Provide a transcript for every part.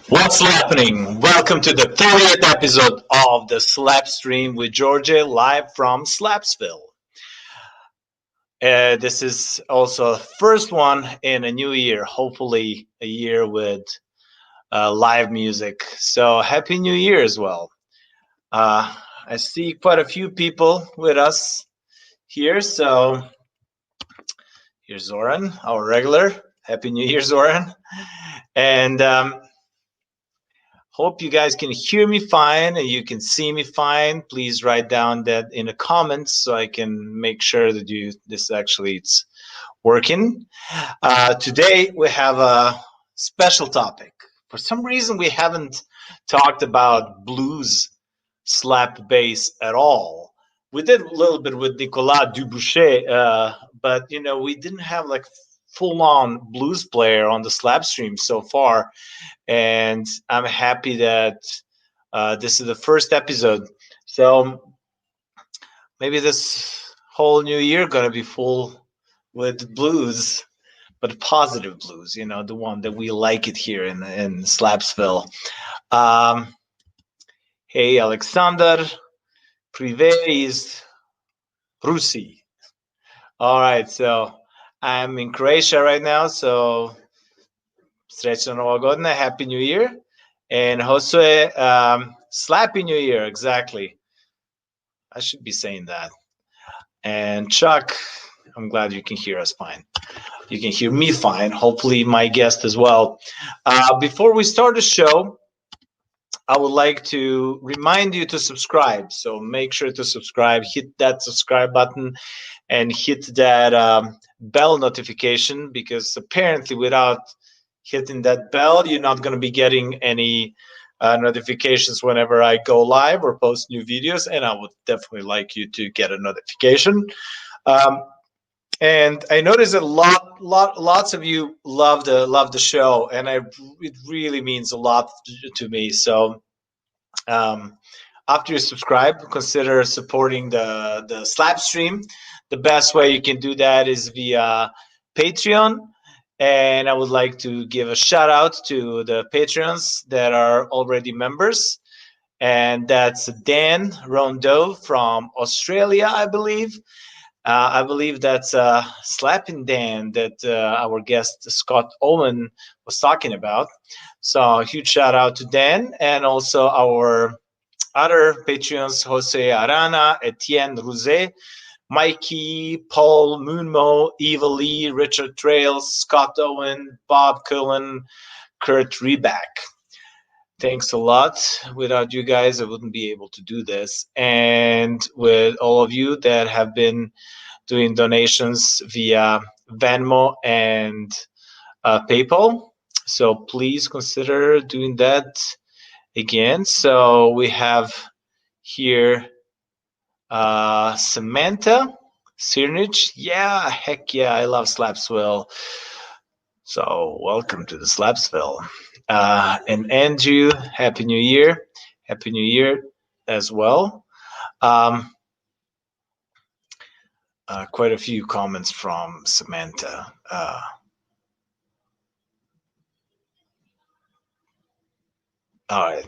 What's happening? Welcome to the 30th episode of the Slapstream with Djordje, live from Slapsville. This is also the first one in a new year, hopefully a year with live music. So happy new year as well. I see quite a few people with us here. So here's Zoran, our regular. Happy new year, Zoran. And hope you guys can hear me fine and you can see me fine. Please write down that in the comments so I can make sure that this actually it's working. Today we have a special topic. For some reason we haven't talked about blues slap bass at all. We did a little bit with Nicolas Duboucher, but we didn't have like full-on blues player on the Slapstream so far, and I'm happy that this is the first episode. So maybe this whole new year gonna be full with blues, but positive blues. The one that we like it here in Slapsville. Hey, Alexander, Privé is Rusi. All right, so I'm in Croatia right now, so Srećna Nova Godina, Happy New Year. And Josue, Slappy New Year, exactly. I should be saying that. And Chuck, I'm glad you can hear us fine. You can hear me fine, hopefully my guest as well. Before we start the show, I would like to remind you to subscribe. So make sure to subscribe, hit that subscribe button, and hit that bell notification, because apparently without hitting that bell, you're not going to be getting any notifications whenever I go live or post new videos, and I would definitely like you to get a notification. And I noticed that lots of you love the show, and it really means a lot to me. So after you subscribe, consider supporting the Slapstream. The best way you can do that is via Patreon. And I would like to give a shout out to the Patreons that are already members. And that's Dan Rondeau from Australia, I believe. I believe that's Slapping Dan that our guest Scott Owen was talking about. So a huge shout out to Dan, and also our other Patreons, Jose Arana, Etienne, Rouzet, Mikey, Paul, Moomaw, Evill, Richard Tralles, Scott Owen, Bob Cullen, Kurt Ribak. Thanks a lot. Without you guys, I wouldn't be able to do this. And with all of you that have been doing donations via Venmo and PayPal. So please consider doing that again. So we have here Samantha Sirnich. Yeah, heck yeah, I love Slapsville. So welcome to the Slapsville. And Andrew, Happy New Year. Happy New Year as well. Quite a few comments from Samantha. All right.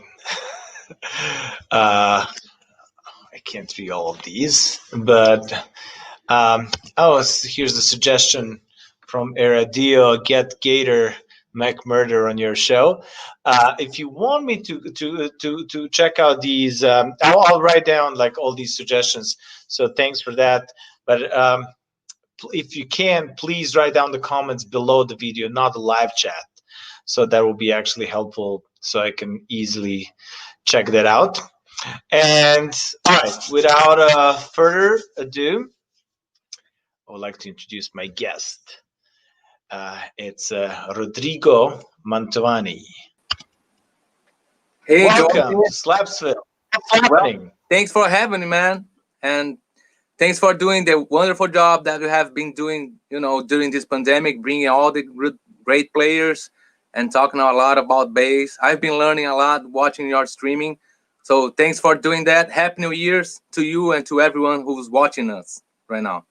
I can't read all of these, but here's the suggestion from Eradio: get Gator McMurder on your show. If you want me to check out these, I'll write down like all these suggestions. So thanks for that. But if you can, please write down the comments below the video, not the live chat. So that will be actually helpful, so I can easily check that out. And all right, without further ado, I would like to introduce my guest. It's Rodrigo Mantovani. Hey, welcome to Slapsville. What's happening? Well, thanks for having me, man, and thanks for doing the wonderful job that you have been doing, during this pandemic, bringing all the great players and talking a lot about bass. I've been learning a lot watching your streaming. So thanks for doing that. Happy New Year's to you and to everyone who's watching us right now.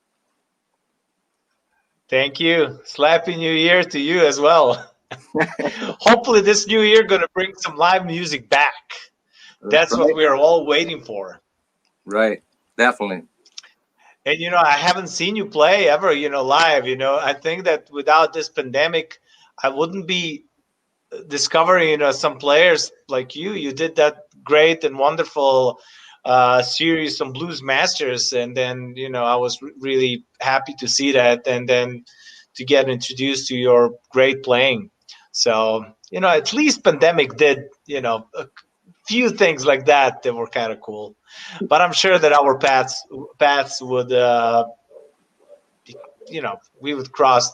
Thank you. Slappy New Year to you as well. Hopefully, this new year gonna bring some live music back. That's what Right, we are all waiting for. right, definitely. And I haven't seen you play ever, live. I think that without this pandemic, I wouldn't be discovering, some players like you. You did that great and wonderful series on Blues Masters, and then I was really happy to see that, and then to get introduced to your great playing. So at least pandemic did a few things like that were kind of cool. But I'm sure that our paths would we would cross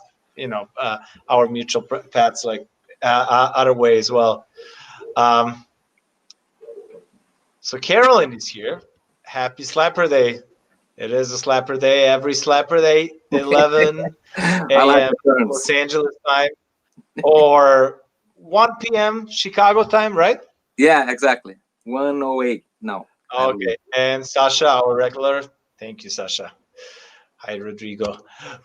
our mutual paths like other way as well. um, so Carolyn is here. Happy Slapper Day. It is a Slapper Day every Slapper Day, 11 I like a.m. the terms. Los Angeles time or 1 p.m. Chicago time, right? Yeah, exactly. 108 now, I believe. Okay. And Sasha, our regular. Thank you, Sasha. Hi, Rodrigo.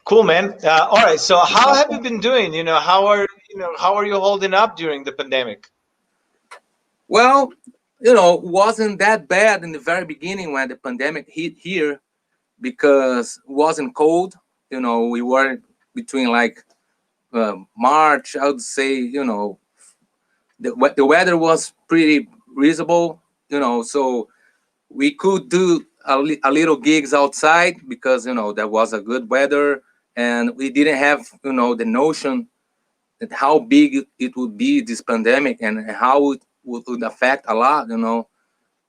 Cool, man. All right. So, how have you been doing? How are you holding up during the pandemic? Well, wasn't that bad in the very beginning when the pandemic hit here because it wasn't cold. We were between like March, I would say, the weather was pretty reasonable, so we could do a little gigs outside because, there was a good weather and we didn't have, the notion that how big it would be this pandemic and how it would affect a lot,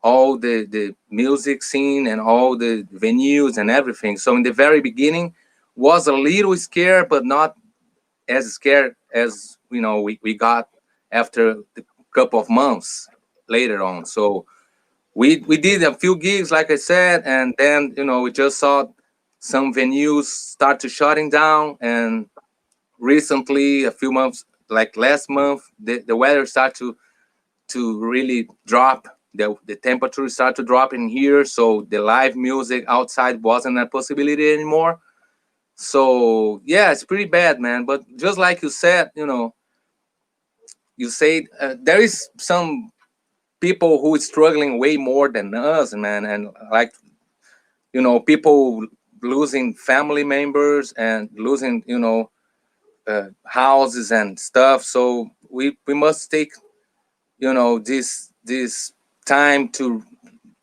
all the music scene and all the venues and everything. So in the very beginning was a little scared, but not as scared as we got after the couple of months later on. So we did a few gigs, like I said, and then we just saw some venues start to shutting down. And recently, a few months, like last month, the weather started to really drop. The temperature started to drop in here, so the live music outside wasn't a possibility anymore. So yeah, it's pretty bad, man. But just like you said, you said there is some people who is struggling way more than us, man, and like people losing family members and losing houses and stuff. So we must take this time to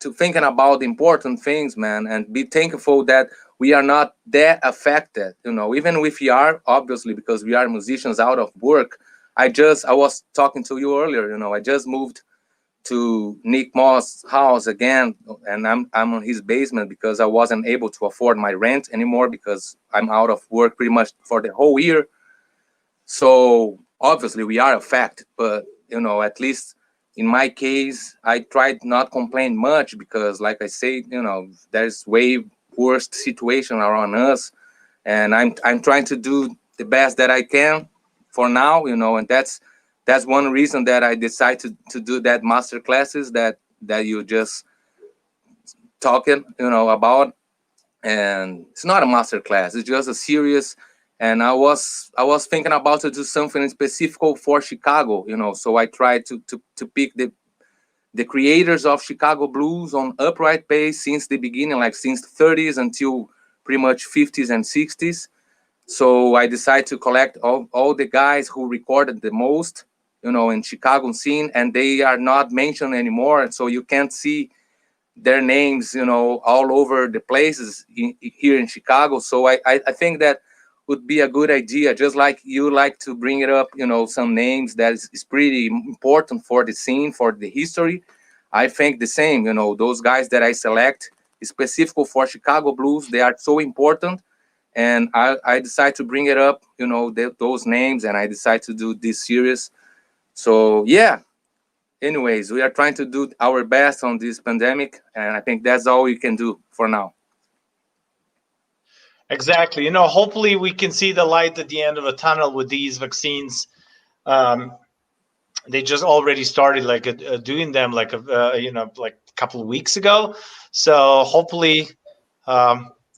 thinking about the important things, man, and be thankful that we are not that affected. Even if we are, obviously, because we are musicians out of work. I was talking to you earlier. I just moved to Nick Moss' house again, and I'm on his basement because I wasn't able to afford my rent anymore because I'm out of work pretty much for the whole year. So obviously we are affected, but at least in my case, I tried not complain much because, like I say, there's way worse situation around us, and I'm trying to do the best that I can for now, and that's one reason that I decided to do that master classes that you just talking, about. And it's not a master class; it's just a series. And I was thinking about to do something specific for Chicago, So I tried to pick the creators of Chicago blues on upright bass since the beginning, like since the 30s until pretty much 50s and 60s. So I decided to collect all the guys who recorded the most, in Chicago scene, and they are not mentioned anymore. So you can't see their names, all over the places here in Chicago. So I think that would be a good idea. Just like you like to bring it up, some names that is pretty important for the scene, for the history. I think the same, those guys that I select specifically for Chicago blues, they are so important. And I decided to bring it up, those names, and I decided to do this series. So yeah, anyways, we are trying to do our best on this pandemic, and I think that's all we can do for now. Exactly. Hopefully we can see the light at the end of a tunnel with these vaccines. Um, they just already started like doing them like like a couple of weeks ago. So hopefully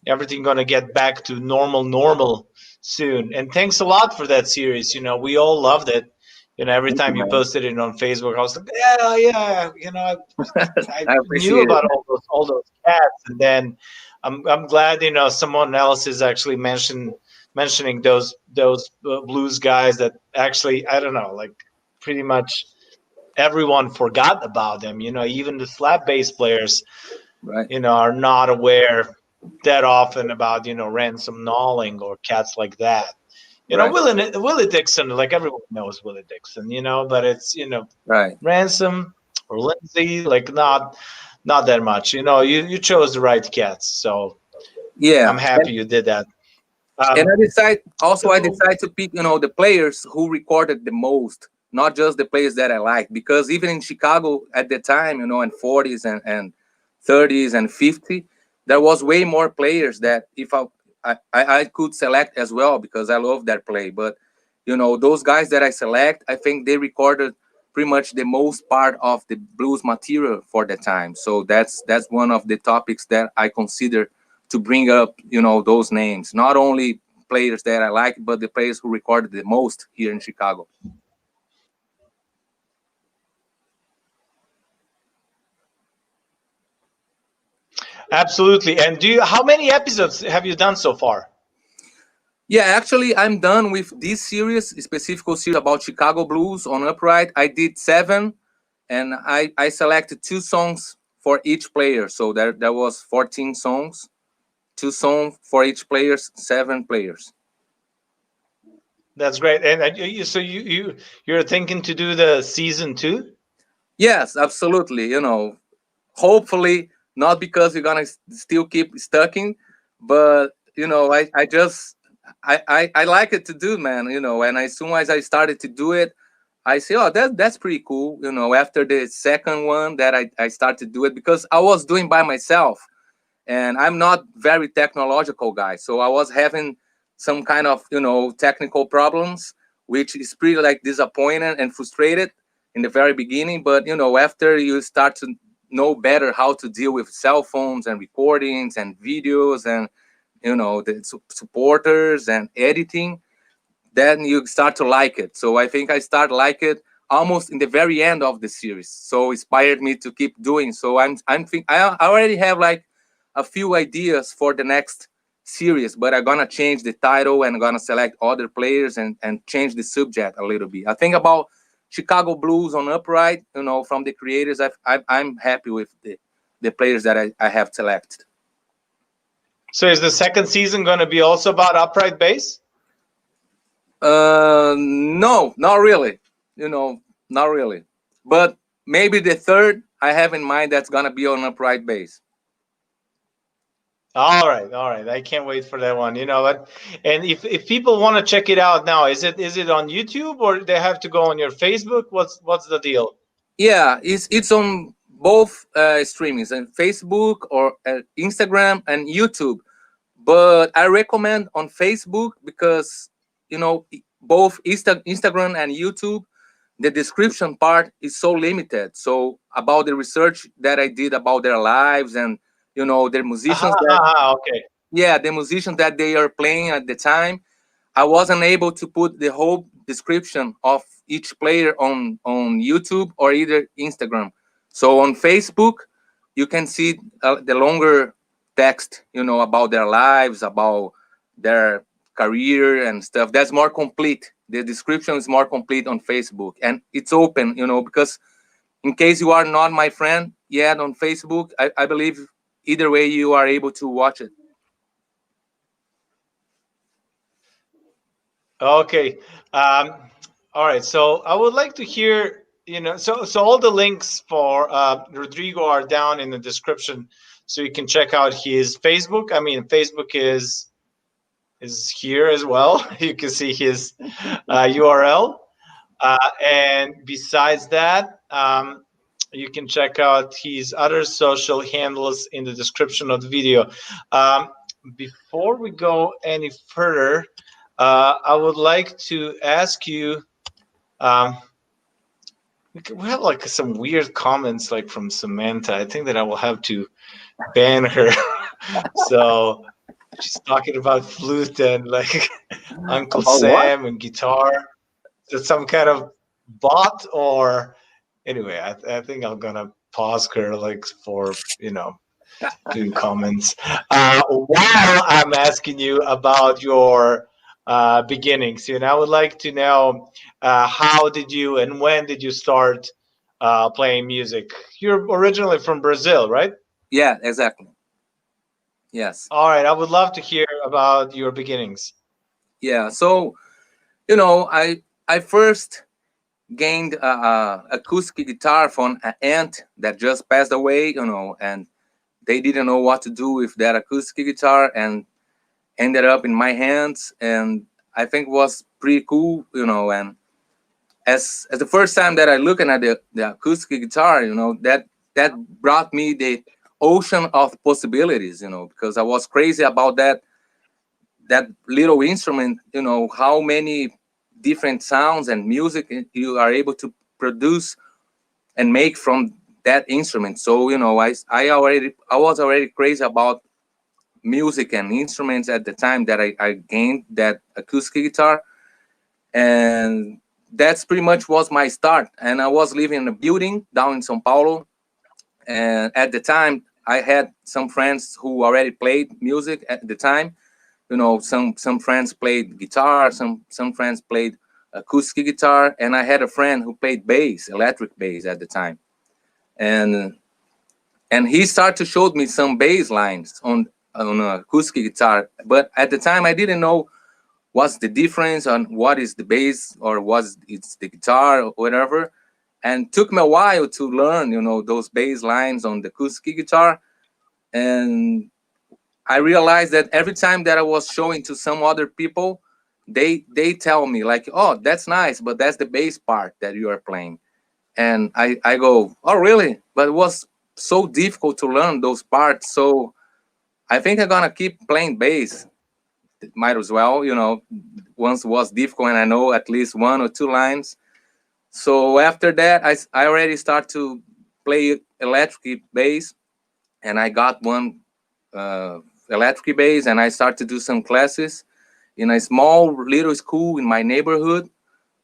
everything gonna get back to normal soon. And thanks a lot for that series. We all loved it. Every Thank you, time you man. posted it on Facebook, I was like, yeah, yeah. I I knew appreciate it. about all those cats, and then I'm glad someone else is actually mentioning those blues guys that actually, I don't know, like pretty much everyone forgot about them. Even the slap bass players, Right. are not aware that often about ransom gnawing or cats like that. Right. Willie Dixon, like everyone knows Willie Dixon, but it's Right. Ransom or Lindsay, like not that much. You chose the right cats, so I'm Yeah. happy you did that. And Um, I so decide to pick, the players who recorded the most, not just the players that I like, because even in Chicago at the time, in 40s and 30s and 50, there was way more players that if I could select as well because I love that play. But those guys that I select, I think they recorded pretty much the most part of the blues material for the time. So that's one of the topics that I consider to bring up, those names. Not only players that I like, but the players who recorded the most here in Chicago. absolutely. And how many episodes have you done so far? Yeah, actually, I'm done with this series, specific series about Chicago blues on Upright. I did 7, and I selected 2 songs for each player. So there was 14 songs, 2 songs for each players, 7 players. That's great. And so you're thinking to do the season 2? Yes, absolutely. Hopefully not because we're gonna still keep stucking, but I just I like it to do, man. And as soon as I started to do it, I say, oh, that's pretty cool. After the second one that I started to do it because I was doing by myself, and I'm not very technological guy, so I was having some kind of technical problems, which is pretty like disappointed and frustrated in the very beginning. But after you start to know better how to deal with cell phones and recordings and videos and the supporters and editing, then you start to like it. So I think I start like it almost in the very end of the series. So inspired me to keep doing. So I already have like a few ideas for the next series, but I'm gonna change the title and I'm gonna select other players and change the subject a little bit. I think about Chicago Blues on Upright, from the creators. I'm happy with the players that I have selected. So is the second season going to be also about upright bass? No, not really. Not really. But maybe the third I have in mind that's gonna be on upright bass. All right, all right. I can't wait for that one. You know what? And if people want to check it out now, is it on YouTube or they have to go on your Facebook? What's the deal? Yeah, it's on both streamings and Facebook or Instagram and YouTube. But I recommend on Facebook because both Instagram and YouTube, the description part is so limited. So about the research that I did about their lives and their musicians that Okay. yeah, the musicians that they are playing at the time, I wasn't able to put the whole description of each player on YouTube or either Instagram. So on Facebook, you can see the longer text, about their lives, about their career and stuff. That's more complete. The description is more complete on Facebook, and it's open, because in case you are not my friend yet on Facebook, I believe either way you are able to watch it. Okay. Um, all right. So I would like to hear, so all the links for Rodrigo are down in the description, so you can check out his Facebook. I mean, Facebook is here as well. You can see his URL. And besides that, you can check out his other social handles in the description of the video. Um, Before we go any further, I would like to ask you. Um, we have like some weird comments, like from Samantha. I think that I will have to ban her. So she's talking about flute and like Uncle About what? Sam and guitar. Is it some kind of bot or anyway? I think I'm gonna pause her like for doing comments. While I'm asking you about your beginnings, I would like to know how did you and when did you start playing music? You're originally from Brazil, right? Yeah, exactly. Yes. All right, I would love to hear about your beginnings. Yeah. So I first gained a acoustic guitar from an aunt that just passed away. And they didn't know what to do with that acoustic guitar, and ended up in my hands, and I think it was pretty cool. And as the first time that I looking at the acoustic guitar, that brought me the ocean of possibilities, because I was crazy about that little instrument, how many different sounds and music you are able to produce and make from that instrument. So I was already crazy about music and instruments at the time that I gained that acoustic guitar. And that's pretty much was my start. And I was living in a building down in Sao Paulo, and at the time I had some friends who already played music at the time. Some friends played guitar, some friends played acoustic guitar, and I had a friend who played bass, electric bass at the time. And he started to show me some bass lines on acoustic guitar, but at the time I didn't know what's the difference on what is the bass or what's it's the guitar or whatever. And took me a while to learn those bass lines on the acoustic guitar. And I realized that every time that I was showing to some other people, they tell me like, oh, that's nice, but that's the bass part that you are playing. And I go, oh really? But it was so difficult to learn those parts. So I think I'm gonna keep playing bass. Might as well, once was difficult and I know at least one or two lines. So after that, I already start to play electric bass, and I got one uh, electric bass, and I start to do some classes in a small little school in my neighborhood.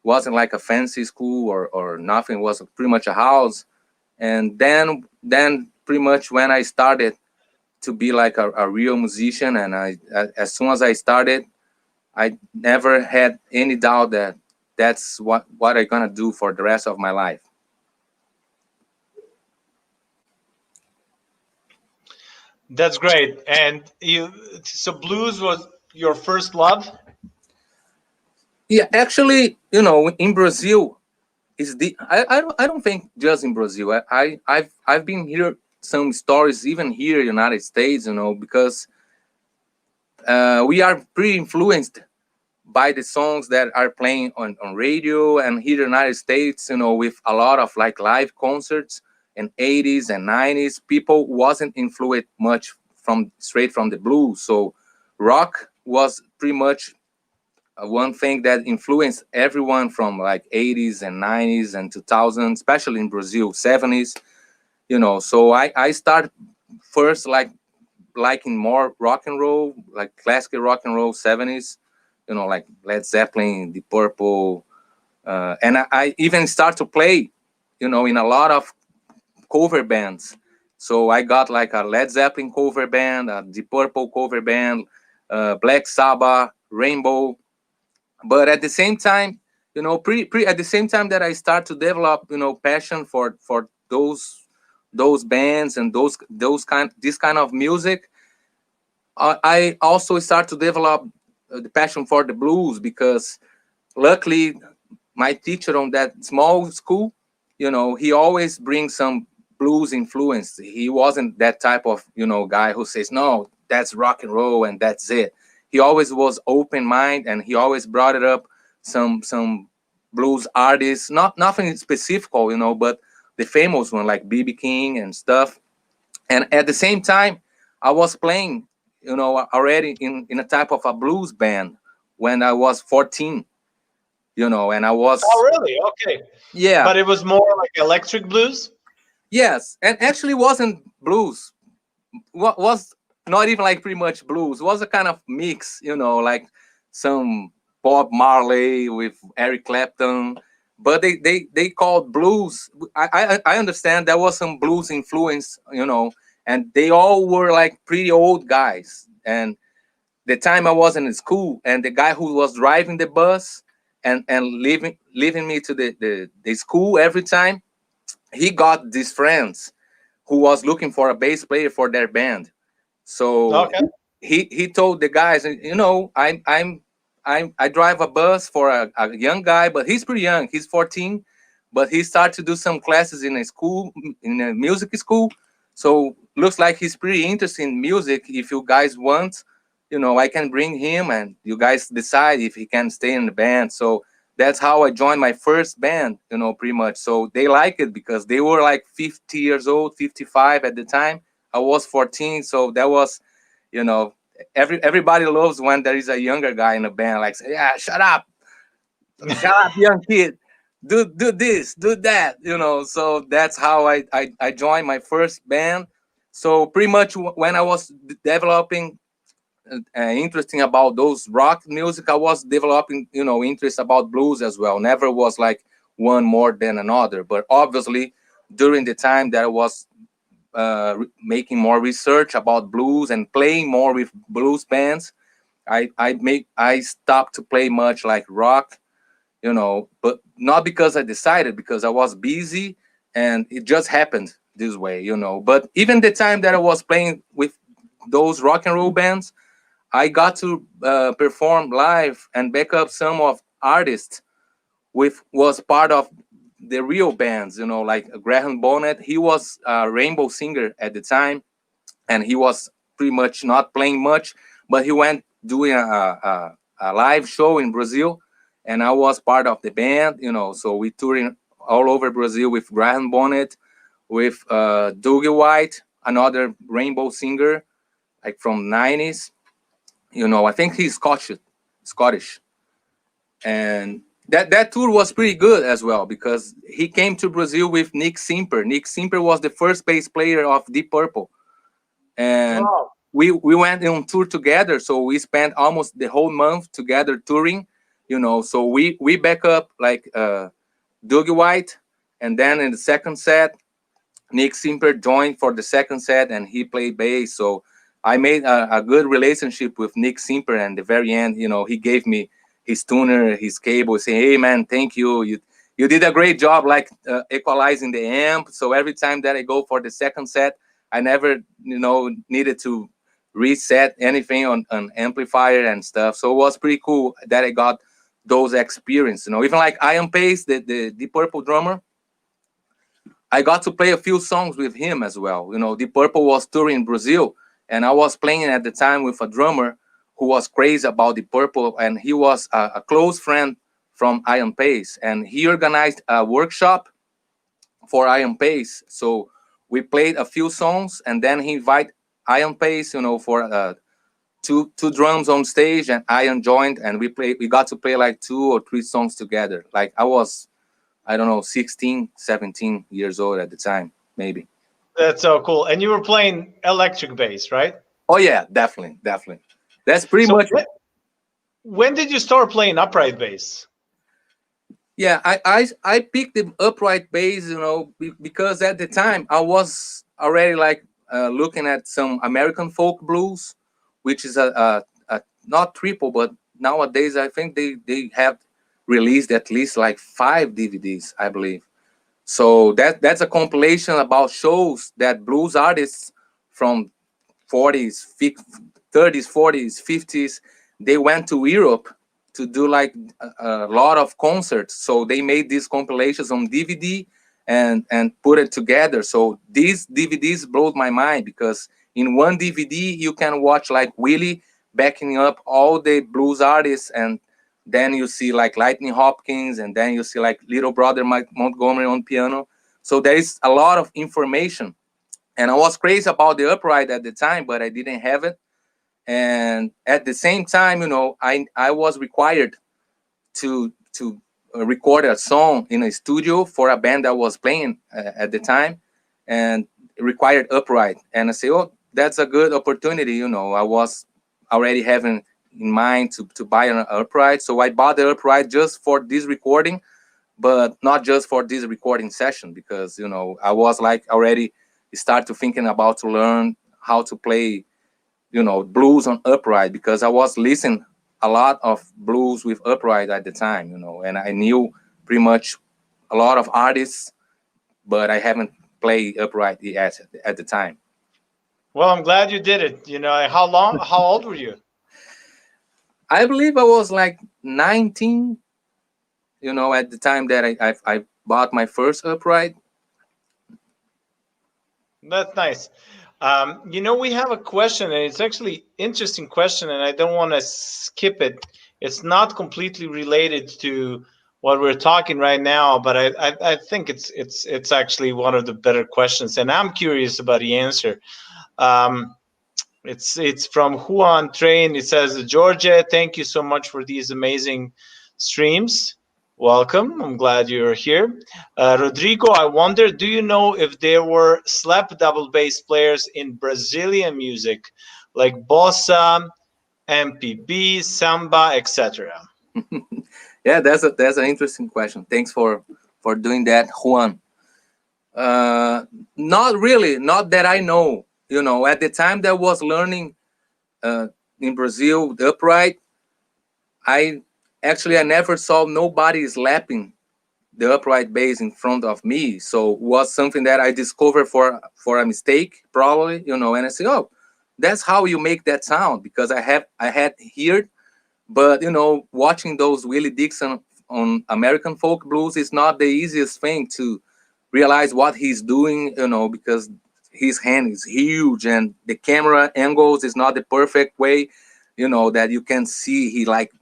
Wasn't like a fancy school or nothing. It was pretty much a house. And then pretty much when I started to be like a real musician, and as soon as I started, I never had any doubt that that's what I'm gonna do for the rest of my life. That's great. And so blues was your first love? Yeah, actually, in Brazil, is the I don't think just in Brazil. I've been here some stories even here in the United States, because we are pretty influenced by the songs that are playing on radio. And here in the United States, with a lot of like live concerts in 80s and 90s, people wasn't influenced much from straight from the blues. So rock was pretty much one thing that influenced everyone from like 80s and 90s and 2000s, especially in Brazil, 70s. So I start first like liking more rock and roll, like classical rock and roll, 70s, like Led Zeppelin, The Purple. And I even start to play, in a lot of cover bands. So I got like a Led Zeppelin cover band, a The Purple cover band, Black Sabbath, Rainbow. But at the same time, at the same time that I start to develop, passion for those bands and this kind of music, I also start to develop the passion for the blues, because luckily my teacher on that small school, he always brings some blues influence. He wasn't that type of guy who says no, that's rock and roll and that's it. He always was open mind, and he always brought it up some blues artists, not nothing specific, but the famous one like BB King and stuff. And at the same time, I was playing, already in a type of a blues band when I was 14, and I Oh, was, really? Okay. yeah, But it was more like electric blues? yes, and actually wasn't blues. What was not even like pretty much blues. It was a kind of mix, you know, like some Bob Marley with Eric Clapton. But they called blues. I understand there was some blues influence, you know, and they all were like pretty old guys. And the time I was in school, and the guy who was driving the bus and leaving me to the school every time, he got these friends who was looking for a bass player for their band. So Okay. he told the guys, you know, I drive a bus for a young guy, but he's pretty young. He's 14, but he started to do some classes in a school, in a music school. So looks like he's pretty interested in music. If you guys want, you know, I can bring him, and you guys decide if he can stay in the band. So that's how I joined my first band, you know, pretty much. So they like it because they were like 50 years old, 55 at the time. I was 14, so that was, you know, everybody loves when there is a younger guy in the band, like, say, yeah, shut up, young kid, do this, do that, you know. So that's how I joined my first band. So pretty much when I was developing interesting about those rock music, I was developing, you know, interest about blues as well. Never was like one more than another, but obviously during the time that I was making more research about blues and playing more with blues bands, I stopped to play much like rock, you know, but not because I decided, because I was busy and it just happened this way, you know. But even the time that I was playing with those rock and roll bands, I got to perform live and back up some of artists with was part of the real bands, you know, like Graham Bonnet. He was a rainbow singer at the time, and he was pretty much not playing much, but he went doing a live show in Brazil, and I was part of the band, you know. So we touring all over Brazil with Graham Bonnet, with Dougie White, another rainbow singer, like from '90s. You know, I think he's Scottish, and that tour was pretty good as well because he came to Brazil with Nick Simper. Nick Simper was the first bass player of Deep Purple, and Oh, we went on tour together. So we spent almost the whole month together touring, you know. So we back up like Dougie White, and then in the second set, Nick Simper joined for the second set, and he played bass. So I made a good relationship with Nick Simper, and the very end, you know, he gave me his tuner, his cable, saying, "Hey man, thank you. You did a great job, like equalizing the amp." So every time that I go for the second set, I never, you know, needed to reset anything on amplifier and stuff. So it was pretty cool that I got those experience. You know, even like Ian Pace, the Deep Purple drummer, I got to play a few songs with him as well. You know, Deep Purple was touring in Brazil, and I was playing at the time with a drummer who was crazy about Deep Purple, and he was a close friend from Ian Pace, and he organized a workshop for Ian Pace. So we played a few songs, and then he invited Ian Pace, you know, for two drums on stage, and Ian joined, and we got to play like 2 or 3 songs together. Like I don't know, 16, 17 years old at the time, maybe. that's so cool. And you were playing electric bass, right? Oh yeah, definitely, definitely. That's pretty So much. when did you start playing upright bass? Yeah, I picked the upright bass, you know, because at the time I was already like looking at some American folk blues, which is a not triple, but nowadays I think they have released at least like 5 DVDs, I believe. So that's a compilation about shows that blues artists from 40s, 30s, 40s, 50s, they went to Europe to do like a lot of concerts. So they made these compilations on DVD and put it together. So these DVDs blew my mind because in one DVD you can watch like Willie backing up all the blues artists, and then you see like Lightning Hopkins, and then you see like Little Brother Mike Montgomery on piano. So there is a lot of information, and I was crazy about the upright at the time, but I didn't have it. And at the same time, you know, I was required to record a song in a studio for a band that was playing at the time, and it required upright. And I say, oh, that's a good opportunity. I was already having in mind to buy an upright, so I bought the upright just for this recording, but not just for this recording session, because I was like already start to thinking about to learn how to play blues on upright, because I was listening a lot of blues with upright at the time, and I knew pretty much a lot of artists, but I haven't played upright yet at the time. Well, I'm glad you did it. How old were you? I believe I was like 19, at the time that I bought my first upright. That's nice. We have a question, and it's actually interesting question, and I don't want to skip it. It's not completely related to what we're talking right now, but I think it's actually one of the better questions, and I'm curious about the answer. Um, it's from Juan Train. It says, Georgia, thank you so much for these amazing streams. Welcome. I'm glad you're here. Rodrigo, I wonder, do you know if there were slap double bass players in Brazilian music like bossa, MPB, samba, etc.? Yeah, that's an interesting question. Thanks for doing that, Juan. Not really, not that I know. At the time that I was learning in Brazil the upright, I never saw nobody slapping the upright bass in front of me. So it was something that I discovered for a mistake, probably, and I say, oh, that's how you make that sound, because I had heard, but watching those Willie Dixon on American folk blues is not the easiest thing to realize what he's doing, because his hand is huge and the camera angles is not the perfect way, that you can see he like,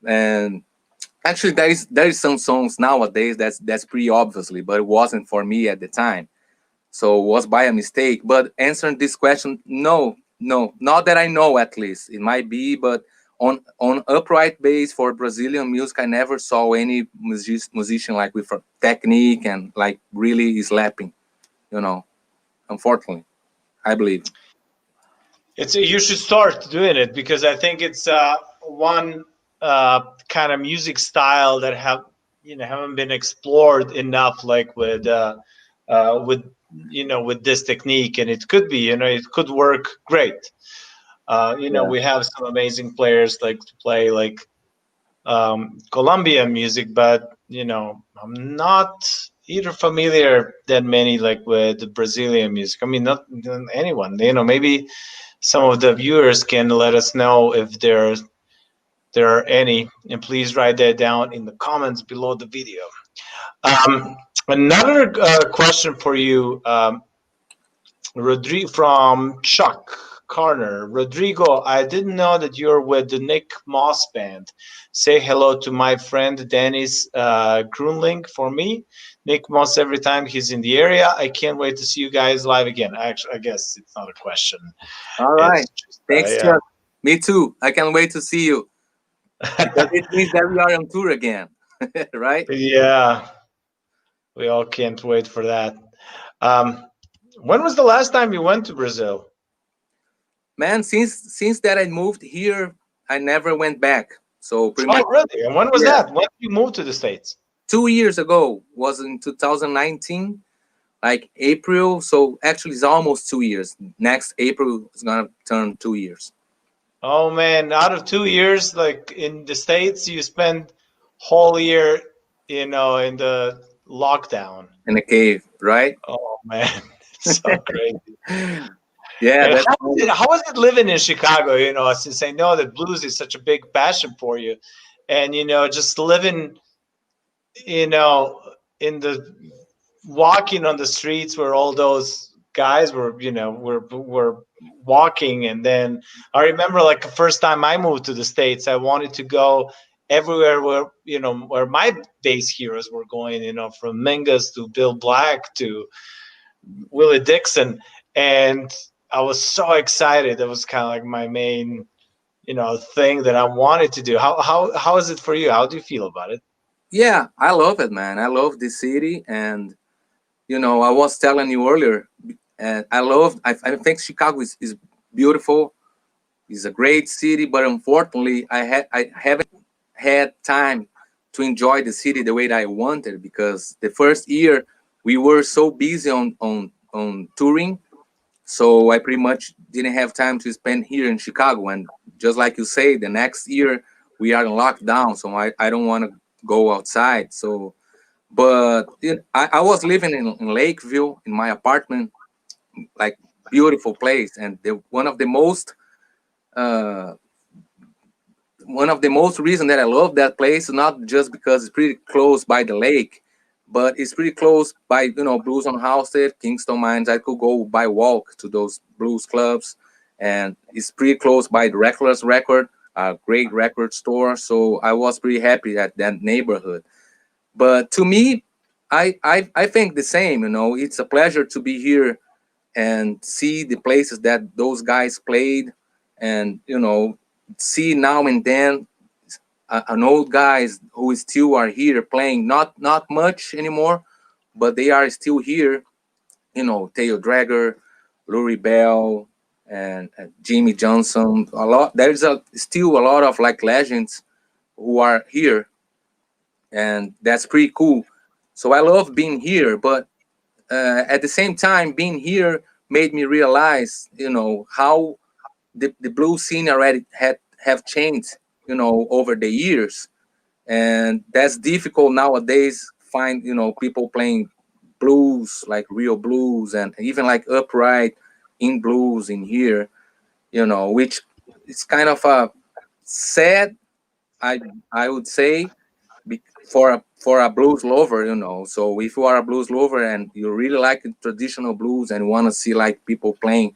and actually there is some songs nowadays that's pretty obviously, but it wasn't for me at the time. So it was by a mistake. But answering this question, no, not that I know, at least. It might be, but on upright bass for Brazilian music, I never saw any musician like with a technique and like really slapping, unfortunately, I believe. You should start doing it, because I think it's one kind of music style that haven't been explored enough, like with with this technique, and it could be it could work great. Yeah. We have some amazing players like to play like Colombian music, but I'm not either familiar that many like with the Brazilian music. I mean, not anyone. Maybe some of the viewers can let us know if there are any, and please write that down in the comments below the video. Another question for you, Rodrigo, from Chuck Carner. Rodrigo, I didn't know that you're with the Nick Moss band. Say hello to my friend Dennis Grunling for me. Nick Moss, every time he's in the area. I can't wait to see you guys live again. Actually, I guess it's not a question. All right. It's just, Thanks, yeah. Chuck. Me too. I can't wait to see you. Because it means that we are on tour again, right? Yeah, we all can't wait for that. Um, when was the last time you went to Brazil? Man, since that I moved here, I never went back. So pretty much, Oh, really? And when was yeah, that? When did you move to the States? 2 years ago was in 2019, like April. So actually, it's almost 2 years. Next April is gonna turn 2 years Oh man, out of 2 years, like in the States, you spend whole year, in the lockdown. in a cave, right? Oh man, it's so crazy. Yeah, And that's how was it living in Chicago? Since I know that blues is such a big passion for you, and just living, you know, in the walking on the streets where all those guys were walking. And then I remember, like, the first time I moved to the States, I wanted to go everywhere where my bass heroes were going, from Mingus to Bill Black to Willie Dixon. And I was so excited. That was kind of like my main thing that I wanted to do. How is it for you? How do you feel about it? yeah. I love it, man. I love this city, and I was telling you earlier. and I think Chicago is beautiful. It's a great city, but unfortunately, I haven't had time to enjoy the city the way that I wanted, because the first year we were so busy on touring, so I pretty much didn't have time to spend here in Chicago. And just like you say, the next year we are in lockdown, so I don't want to go outside. So, but I was living in Lakeville in my apartment, like beautiful place, and uh, one of the most reason that I love that place is not just because it's pretty close by the lake, but it's pretty close by, Blues on Halstead, Kingston Mines. I could go by walk to those blues clubs, and it's pretty close by the Reckless Record, a great record store. So I was pretty happy at that neighborhood. But to me, I think the same. It's a pleasure to be here and see the places that those guys played, and see now and then an old guys who still are here playing, not much anymore, but they are still here. Theo Dragger, Lurie Bell, and Jimmy Johnson. A lot. There's still a lot of like legends who are here, and that's pretty cool. So I love being here, but at the same time, being here made me realize, how the blues scene already have changed, over the years, and that's difficult nowadays. Find people playing blues, like real blues, and even like upright in blues in here, which is kind of a sad, I I would say, for a blues lover. So if you are a blues lover and you really like traditional blues and want to see like people playing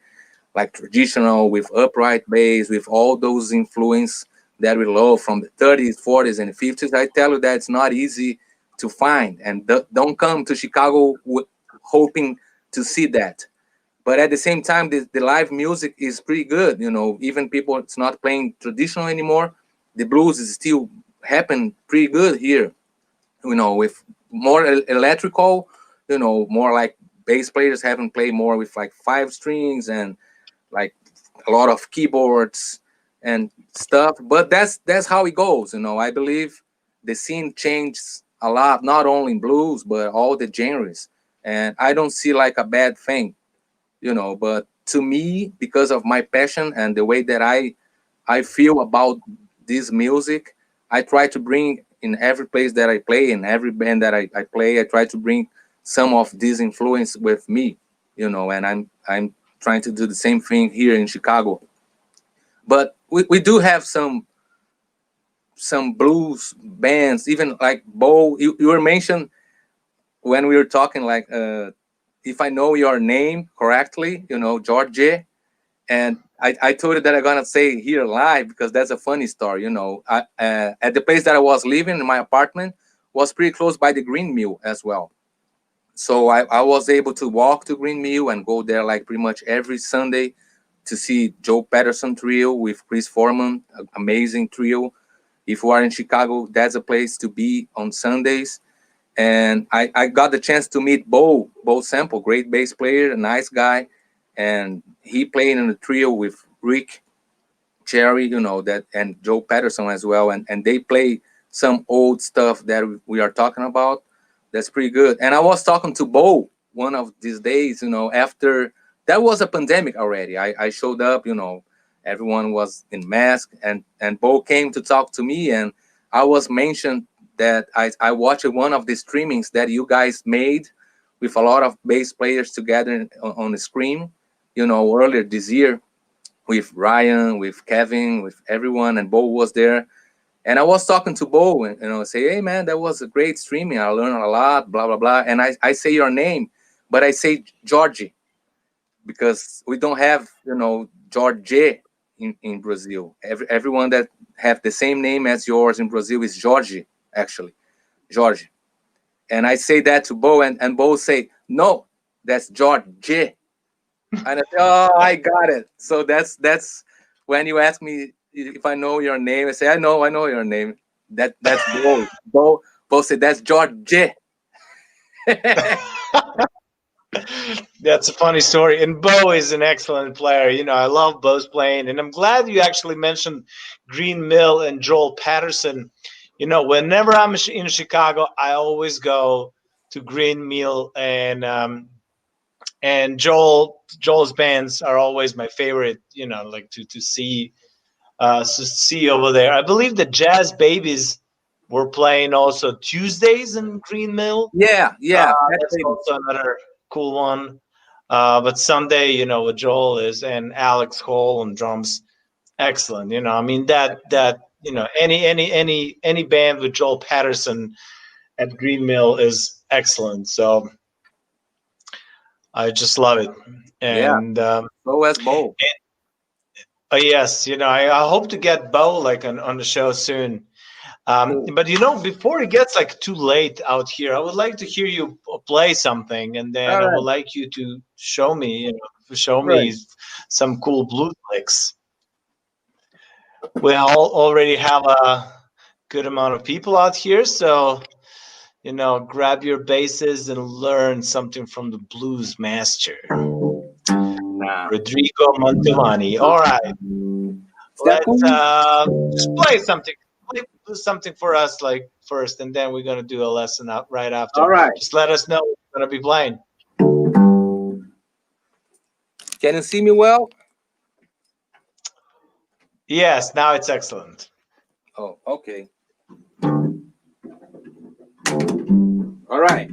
like traditional with upright bass, with all those influence that we love from the 30s, 40s, and 50s, I tell you that it's not easy to find. And don't come to Chicago hoping to see that. But at the same time, the live music is pretty good. Even people it's not playing traditional anymore, the blues is still happen pretty good here. With more electrical, more like bass players haven't played more with like 5 strings and like a lot of keyboards and stuff. But that's how it goes. I believe the scene changes a lot, not only in blues but all the genres, and I don't see like a bad thing. But to me, because of my passion and the way that I feel about this music, I try to bring in every place that I play, in every band that I play, I try to bring some of this influence with me, and I'm trying to do the same thing here in Chicago. But we do have some blues bands, even like Bo. You were mentioned when we were talking, like if I know your name correctly, Djordje. And I told you that I'm gonna say here live because that's a funny story. At the place that I was living in my apartment was pretty close by the Green Mill as well. So I was able to walk to Green Mill and go there like pretty much every Sunday to see Joe Patterson trio with Chris Foreman, amazing trio. If you are in Chicago, that's a place to be on Sundays. And I got the chance to meet Bo Sample, great bass player, a nice guy, and he played in a trio with Rick Cherry, that, and Joe Patterson as well, and they play some old stuff that we are talking about. That's pretty good. And I was talking to Bo one of these days, after that was a pandemic already. I showed up, everyone was in mask, and Bo came to talk to me, and I was mentioned that I watched one of the streamings that you guys made with a lot of bass players together on the screen, earlier this year, with Ryan, with Kevin, with everyone, and Bo was there. And I was talking to Bo, and say, hey man, that was a great streaming. I learned a lot, blah blah blah. And I say your name, but I say Djordje because we don't have Djordje in Brazil. Everyone that have the same name as yours in Brazil is Djordje, actually, Djordje. And I say that to Bo, and Bo say, no, that's Djordje. And I say, oh, I got it. So that's when you ask me if I know your name, I say, I know your name. That's Bo. Bo said, that's Djordje. That's a funny story. And Bo is an excellent player. You know, I love Bo's playing, and I'm glad you actually mentioned Green Mill and Joel Patterson. You know, whenever I'm in Chicago, I always go to Green Mill, and Joel's bands are always my favorite. You know, like to see over there. I believe the Jazz Babies were playing also Tuesdays in Green Mill. Yeah, yeah. That's also another cool one. But Sunday, you know, with Joel is and Alex Cole on drums, excellent. You know, I mean that you know any band with Joel Patterson at Green Mill is excellent. So I just love it. Yeah. And So as Bo. yes, you know, I hope to get Bo like on the show soon. But you know, before it gets like too late out here, I would like to hear you play something, and then All I would right. like you to show me, you know, show Right. me some cool blues licks. We already have a good amount of people out here, so you know, grab your basses and learn something from the blues master, Nah. Rodrigo Mantovani. All right, Step let's one. just play something. Do something for us, like first, and then we're gonna do a lesson out right after. All right. Just let us know what we're gonna be playing. Can you see me well? Yes, now it's excellent. Oh, okay. All right.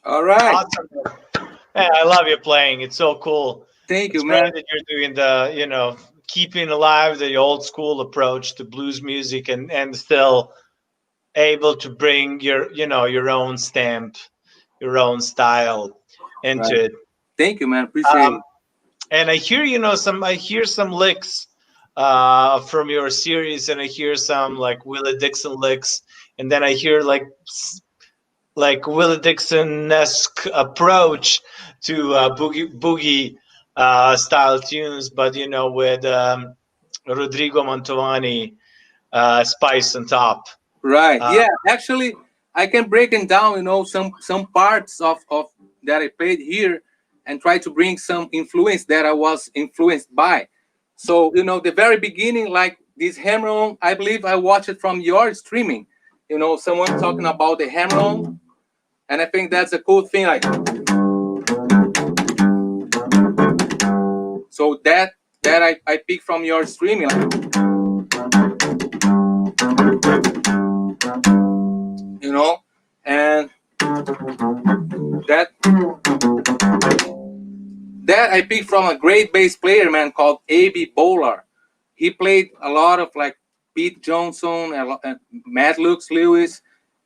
All right. Awesome. Man, I love your playing. It's so cool. Thank It's you, great man. that you're doing the, you know, keeping alive the old school approach to blues music and still able to bring your, you know, your own stamp, your own style Right. into it. Thank you, man. Appreciate it. And I hear, you know, I hear some licks from your series, and I hear some like Willie Dixon licks, and then I hear like Willie Dixon esque approach to boogie style tunes, but you know, with Rodrigo Mantovani spice on top. Right. Uh, Yeah. Actually, I can break it down. You know, some parts of that I played here, and try to bring some influence that I was influenced by. So you know, the very beginning, like this hammer-on, I believe I watched it from your streaming. You know, someone talking about the hammer-on, and I think that's a cool thing. Like, so that I pick from your streaming. Like, you know, and that I picked from a great bass player, man, called A.B. Bowler. He played a lot of like Pete Johnson and Matt Lux Lewis,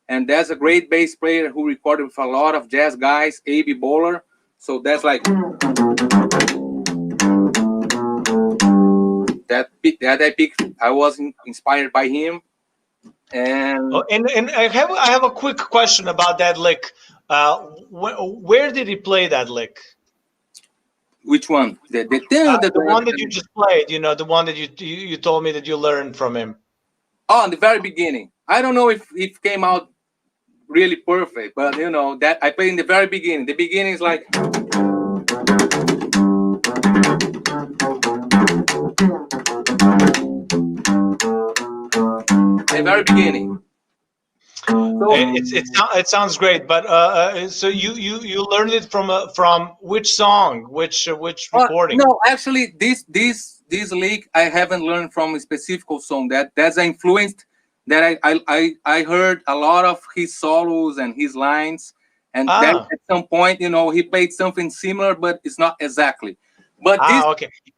and that's a great bass player who recorded with a lot of jazz guys, A.B. Bowler. So that's like that I picked. I was inspired by him, and and I have a quick question about that lick. Where did he play that lick? which one? The one that you just played. You know, the one that you told me that you learned from him. Oh, in the very beginning. I don't know if it came out really perfect, but you know that I played in the very beginning. The beginning is like. The very beginning. So, it sounds great, but so you learned it from which song, which recording? No, actually, this lick I haven't learned from a specific song. That's influenced that I heard a lot of his solos and his lines, and then at some point, you know, he played something similar, but it's not exactly. But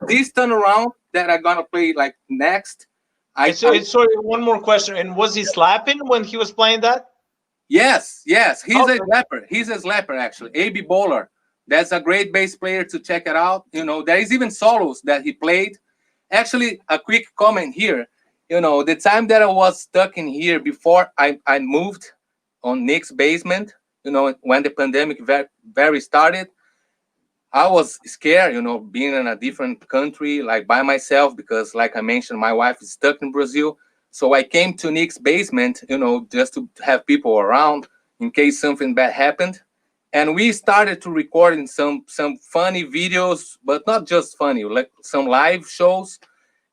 this turnaround that I'm gonna play like next. Sorry, one more question. And was he slapping when he was playing that? Yes. He's a slapper. He's a slapper, actually. A.B. Bowler. That's a great bass player to check it out. You know, there is even solos that he played. Actually, a quick comment here. You know, the time that I was stuck in here before I moved on Nick's basement, you know, when the pandemic very started, I was scared, you know, being in a different country, like by myself, because like I mentioned, my wife is stuck in Brazil. So I came to Nick's basement, you know, just to have people around in case something bad happened. And we started to record in some funny videos, but not just funny, like some live shows.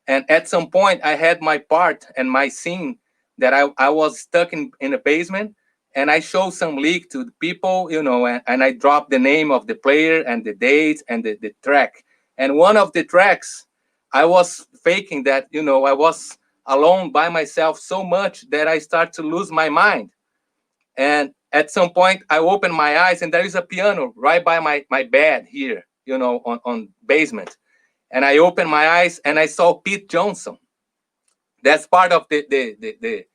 And at some point I had my part and my scene that I was stuck in the basement. And I showed some leak to the people, you know, and I dropped the name of the player and the date and the track. And one of the tracks, I was faking that, you know, I was alone by myself so much that I start to lose my mind. And at some point, I open my eyes and there is a piano right by my bed here, you know, on basement. And I opened my eyes and I saw Pete Johnson. That's part of the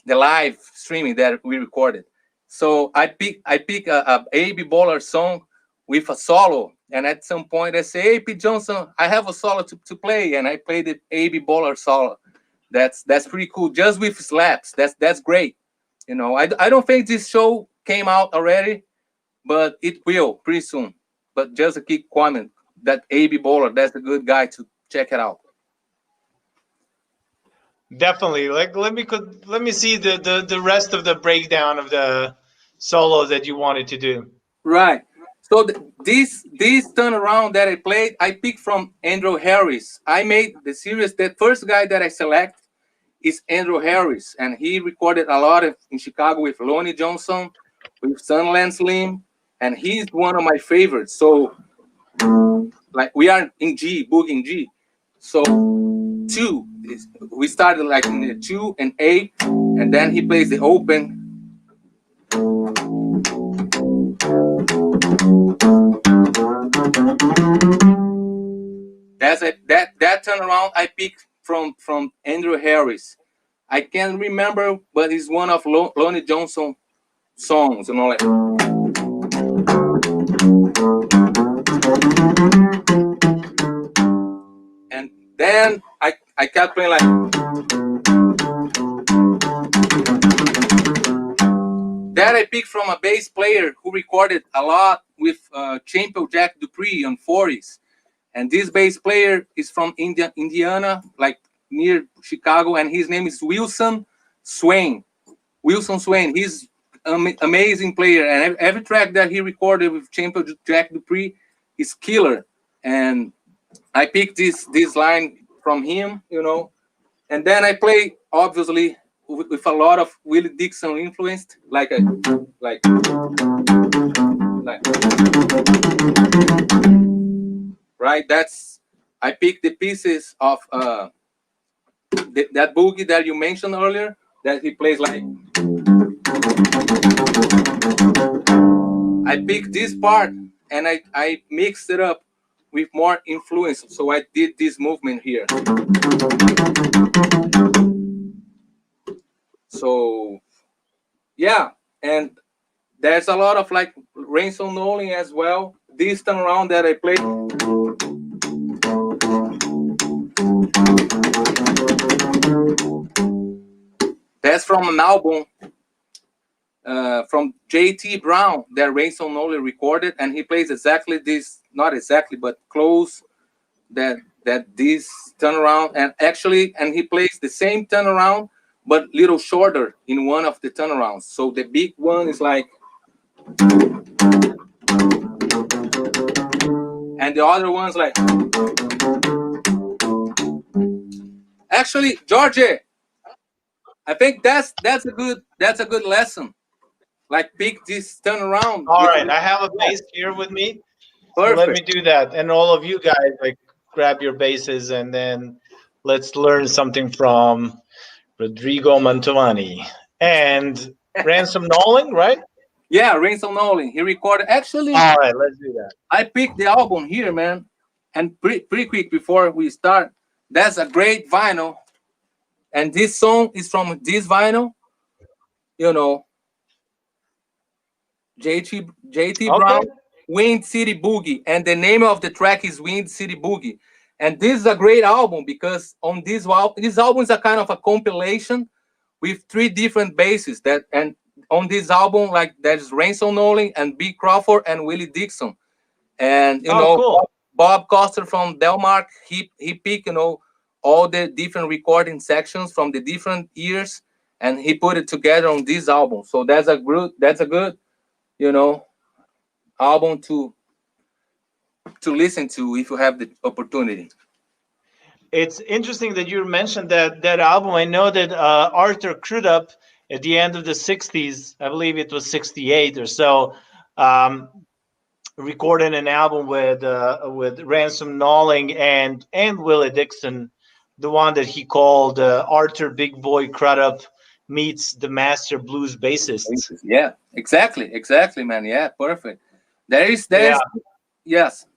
live streaming that we recorded. So I pick a A.B. Bowler song with a solo, and at some point I say, "Hey, Pete Johnson, I have a solo to play," and I play the A.B. Bowler solo. That's pretty cool. Just with slaps, that's great. You know, I don't think this show came out already, but it will pretty soon. But just a quick comment that A.B. Bowler, that's a good guy to check it out. Definitely. Like let me see the rest of the breakdown of the solo that you wanted to do. Right. So this turnaround that I played, I picked from Andrew Harris. I made the series. The first guy that I select is Andrew Harris, and he recorded a lot in Chicago with Lonnie Johnson, with Sunland Slim, and he's one of my favorites. So, like we are in G, boogie in G. So we started like in the 2 and 8, and then he plays the open. That's it. That turnaround I picked from Andrew Harris. I can't remember, but it's one of Lonnie Johnson songs, you know, like. And then I kept playing like. That I picked from a bass player who recorded a lot with Champion Jack Dupree on 40s. And this bass player is from Indiana, like near Chicago, and his name is Wilson Swain. Wilson Swain, he's an amazing player, and every track that he recorded with Champion Jack Dupree is killer. And I picked this line from him, you know, and then I play obviously with a lot of Willie Dixon influenced, like. Right, I picked the pieces of that boogie that you mentioned earlier that he plays like. I picked this part and I mixed it up with more influence. So I did this movement here. So yeah, and there's a lot of like Ransom Nolan as well. This turnaround that I played. That's from an album from J.T. Brown that Ransom Nolan recorded, and he plays exactly this, not exactly, but close that this turnaround, and actually, and he plays the same turnaround but little shorter in one of the turnarounds. So the big one is like, and the other one's like. Actually, Djordje, I think that's a good lesson. Like pick this turnaround. All right, I have a bass here with me. So let me Perfect. do that. And all of you guys, like, grab your bases and then let's learn something from Rodrigo Mantovani and Ransom Nolan, right? Yeah, Ransom Nolan. He recorded. Actually, All right, let's do that. I picked the album here, man. And pretty quick before we start, that's a great vinyl. And this song is from this vinyl. You know, JT Okay. Brown, Wind City Boogie, and the name of the track is Wind City Boogie. And this is a great album because on this album is a kind of a compilation with 3 different basses that, and on this album, like there's Ransom Nolan and B. Crawford and Willie Dixon. And Oh, cool. Bob Coster from Delmark, he picked, all the different recording sections from the different years, and he put it together on this album. So that's a good, you know, album to listen to if you have the opportunity. It's interesting that you mentioned that album. I know that Arthur Crudup at the end of the 60s, I believe it was 68 or so, um, recorded an album with Ransom Nolan and Willie Dixon, the one that he called Arthur Big Boy Crudup meets the Master Blues bassist. Yeah, exactly, man. Yeah, perfect. There's Yeah. yes,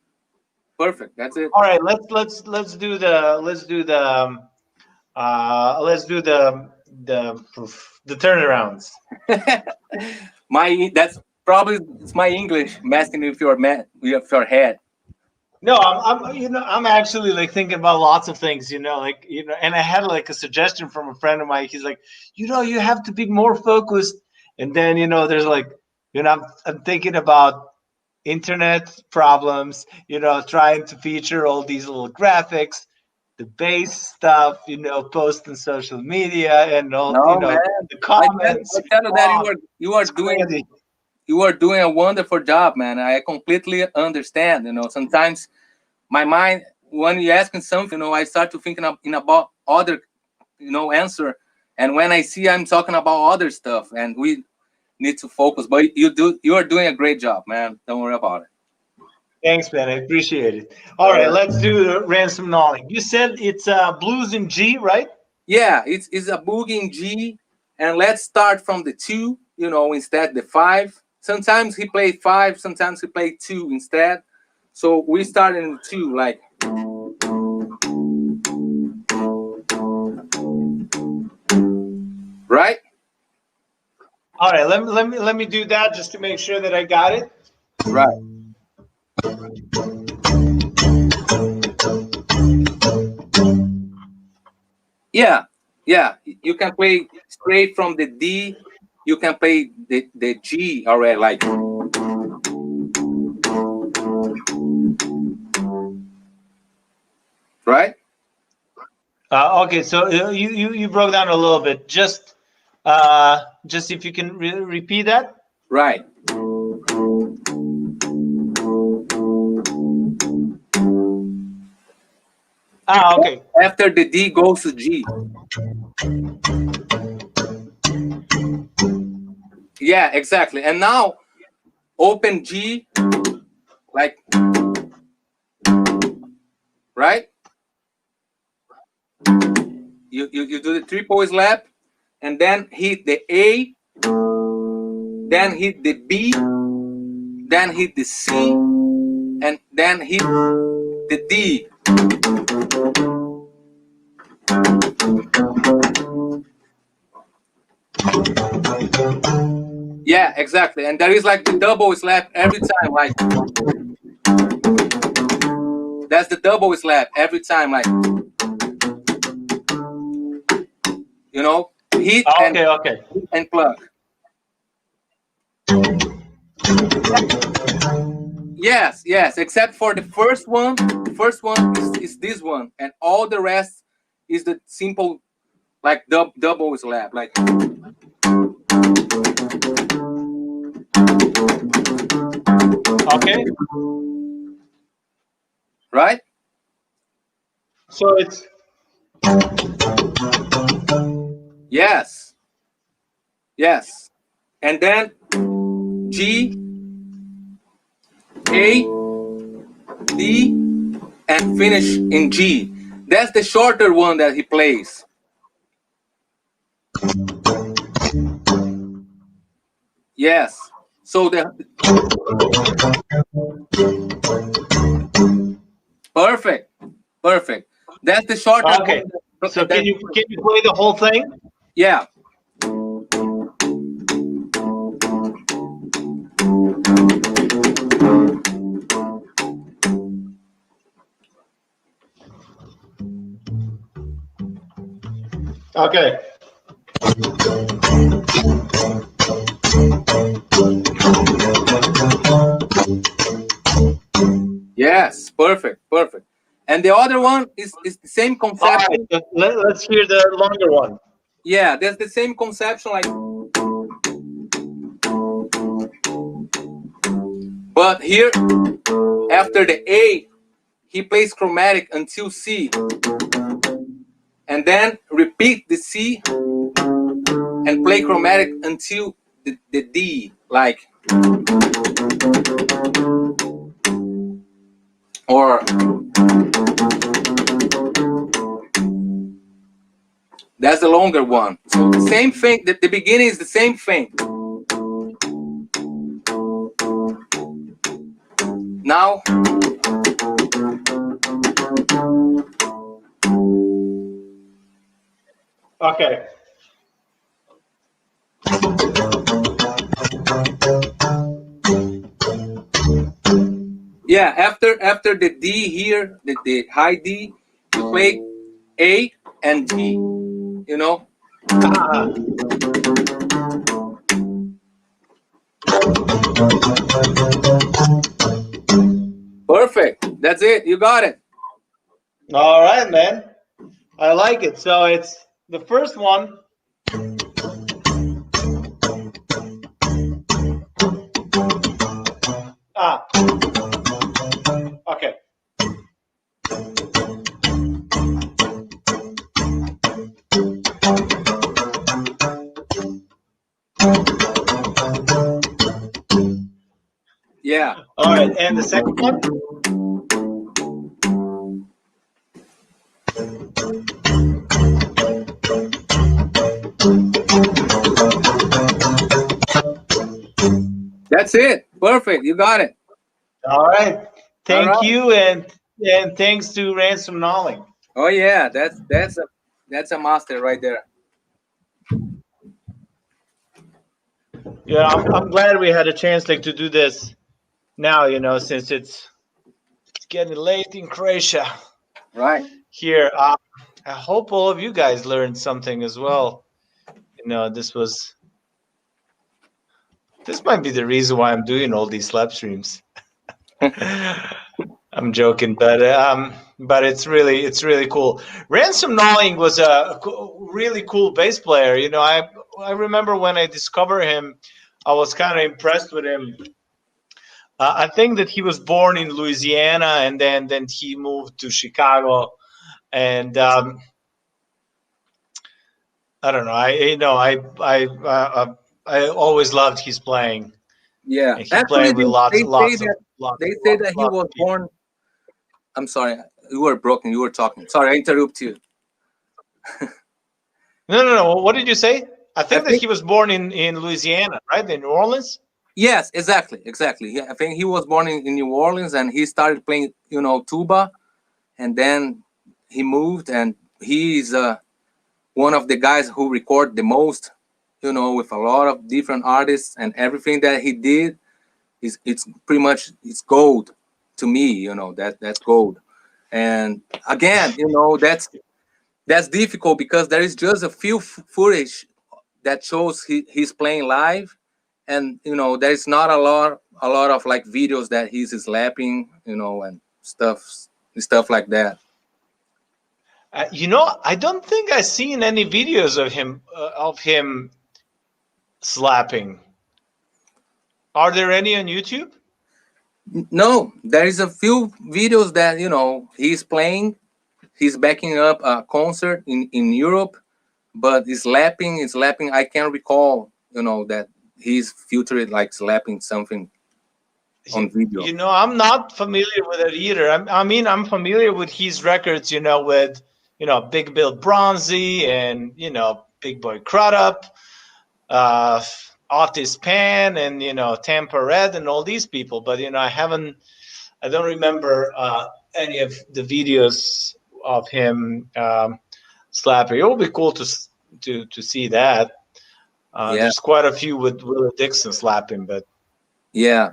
perfect. That's it. All right, let's do the the turnarounds. That's probably it's my English messing with your head. No, I'm actually like thinking about lots of things, like, and I had like a suggestion from a friend of mine. He's like, you have to be more focused. And then, there's like, I'm thinking about internet problems, trying to feature all these little graphics, the base stuff, post on social media and all, No, man. the comments. I tell you that Oh, you are it's doing crazy. a wonderful job, man. I completely understand. Sometimes my mind, when you're asking something, I start to thinking about other, answer. And when I see I'm talking about other stuff, and we need to focus. But you are doing a great job, man. Don't worry about it. Thanks, man. I appreciate it. All right, let's do the Ransom Nolan. You said it's blues in G, right? Yeah, it's a boogie in G, and let's start from the 2. Instead the 5. Sometimes he played 5, sometimes he played 2 instead. So we start in the 2, like. Right? All right, let me do that just to make sure that I got it. Right. Yeah. You can play straight from the D. You can play the G already, like. Right? Okay, so you broke down a little bit. Just if you can repeat that. Right. Okay. After the D goes to G. Yeah, exactly. And now open G, like, right? You do the triple slap and then hit the A then hit the B, then hit the C, and then hit the D. Yeah, exactly. And there is like the double slap every time, like that's the double slap every time, like, you know, hit Okay. and plug. Yes, except for the first one. The first one is this one, and all the rest is the simple, like double slap, like. Okay. Right? So it's yes, and then G, A, D, and finish in G. That's the shorter one that he plays. Yes. So the perfect. That's the shorter okay. one. So can you play the whole thing? Yeah. Okay. Yes, perfect. And the other one is the same conception. All right, let's hear the longer one. Yeah, there's the same conception, like, but here after the A, he plays chromatic until C, and then repeat the C and play chromatic until the D, like, or that's the longer one. So the same thing, the beginning is the same thing. Now Okay. yeah, after the D here, the high D, you play A and D, you know. Perfect. That's it. You got it. All right, man. I like it. So it's the first one. Okay. Yeah. All right, and the second one. That's it. Perfect. You got it. All right. Thank right. you, and thanks to Ransom Knowling. Oh yeah, that's a master right there. Yeah, I'm glad we had a chance like to do this now. Since it's getting late in Croatia. Right. Here, I hope all of you guys learned something as well. This might be the reason why I'm doing all these slap streams. I'm joking, but it's really cool. Ransom Knowling was a really cool bass player. I remember when I discovered him, I was kind of impressed with him. I think that he was born in Louisiana, and then he moved to Chicago, and I don't know. I always loved his playing. Yeah. And he Actually, played with they say that he was people. born. I'm sorry, you were broken. You were talking. Sorry, I interrupt you. No. What did you say? I I think that think he was born in Louisiana, right? In New Orleans. yes, exactly. Yeah, I think he was born in New Orleans, and he started playing, tuba, and then he moved, and he's one of the guys who record the most, with a lot of different artists, and everything that he did is it's pretty much it's gold to me. That's gold. And again, that's difficult because there is just a few footage that shows he's playing live, and there's not a lot of like videos that he's slapping, and stuff like that. I don't think I've seen any videos of him slapping. Are there any on YouTube? No, there is a few videos that he's playing, he's backing up a concert in Europe, but slapping. I can't recall, that he's featured like slapping something on video. I'm not familiar with it either. I'm familiar with his records, with Big Bill Bronzy and Big Boy Crudup, uh, Otis Pan, and Tampa Red and all these people. But I don't remember any of the videos of him slapping. It would be cool to see that. Yeah, There's quite a few with Willie Dixon slapping, but yeah,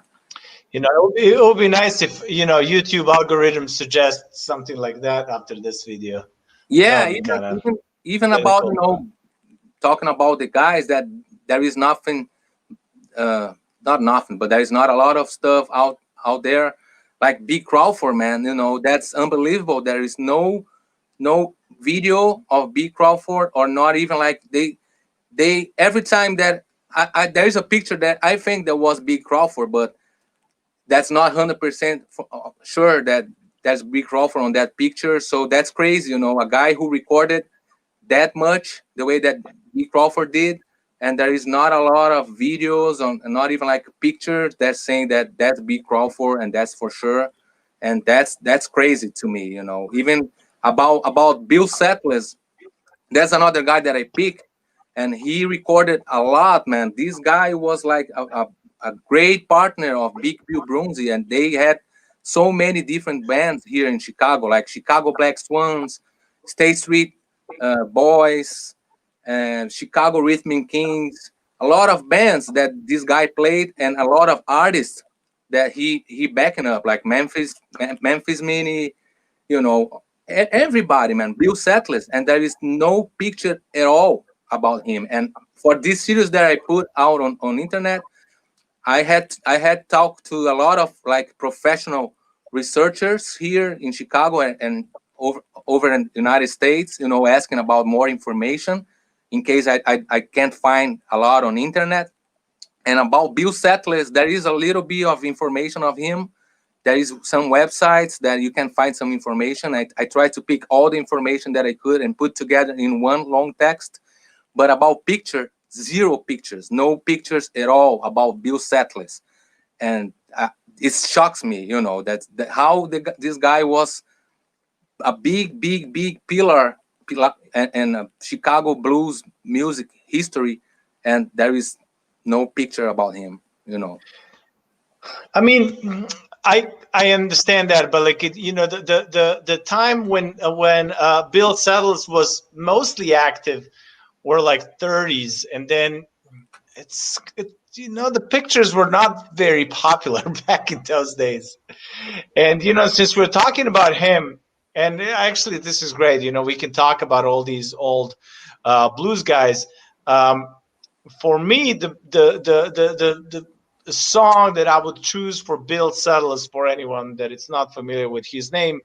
it would be nice if YouTube algorithm suggests something like that after this video. That yeah. would be Even kind of even, even kind of about cool. talking about the guys that there is nothing, uh, not nothing, but there is not a lot of stuff out there like B Crawford, man. That's unbelievable. There is no video of B Crawford, or not even like they every time that there is a picture that I think that was B Crawford, but that's not 100% sure that that's B Crawford on that picture. So that's crazy, a guy who recorded that much the way that B Crawford did, and there is not a lot of videos on, and not even like pictures that's saying that that's B Crawford, and that's for sure. And that's crazy to me. Even about Bill Settlers, that's another guy that I pick, and he recorded a lot, man. This guy was like a great partner of Big Bill Brunzi, and they had so many different bands here in Chicago, like Chicago Black Swans, State Street Boys, and Chicago Rhythm Kings. A lot of bands that this guy played, and a lot of artists that he backing up, like Memphis Mini, everybody, man. Bill Settlers, and there is no picture at all about him. And for this series that I put out on internet, I had talked to a lot of like professional researchers here in Chicago, and over in the United States, asking about more information in case I can't find a lot on internet. And about Bill Settlers, there is a little bit of information of him. There is some websites that you can find some information. I tried to pick all the information that I could and put together in one long text. But about picture, zero pictures, no pictures at all about Bill Settlers. And it shocks me, that how this guy was a big pillar and Chicago blues music history, and there is no picture about him. I mean, I understand that, but like the time when Bill Settles was mostly active were like 30s, and then the pictures were not very popular back in those days. And since we're talking about him, and actually this is great. We can talk about all these old blues guys. Um, for me, the song that I would choose for Bill Settlers, for anyone that is not familiar with his name,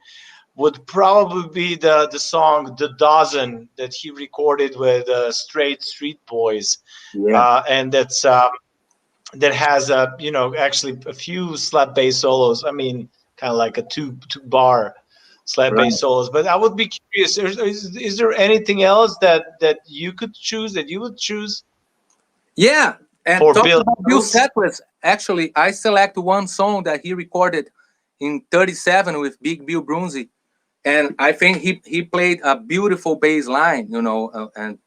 would probably be the song "The Dozen" that he recorded with Straight Street Boys, Yeah, and that has actually a few slap bass solos. I mean, kind of like a two bar slap right. bass solos. But I would be curious: is there anything else that you could choose, that you would choose Yeah, and for talking Bill about Bill Settles? Settlers, actually, I select one song that he recorded in '37 with Big Bill Brunzi, and I think he played a beautiful bass line, and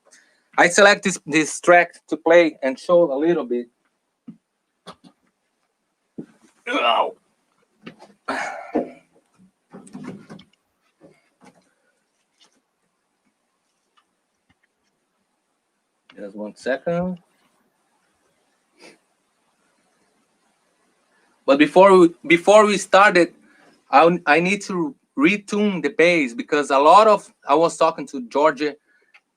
I select this track to play and show a little bit. Ow. Just 1 second. But before we started, I need to retune the bass, because a lot of, I was talking to Djordje,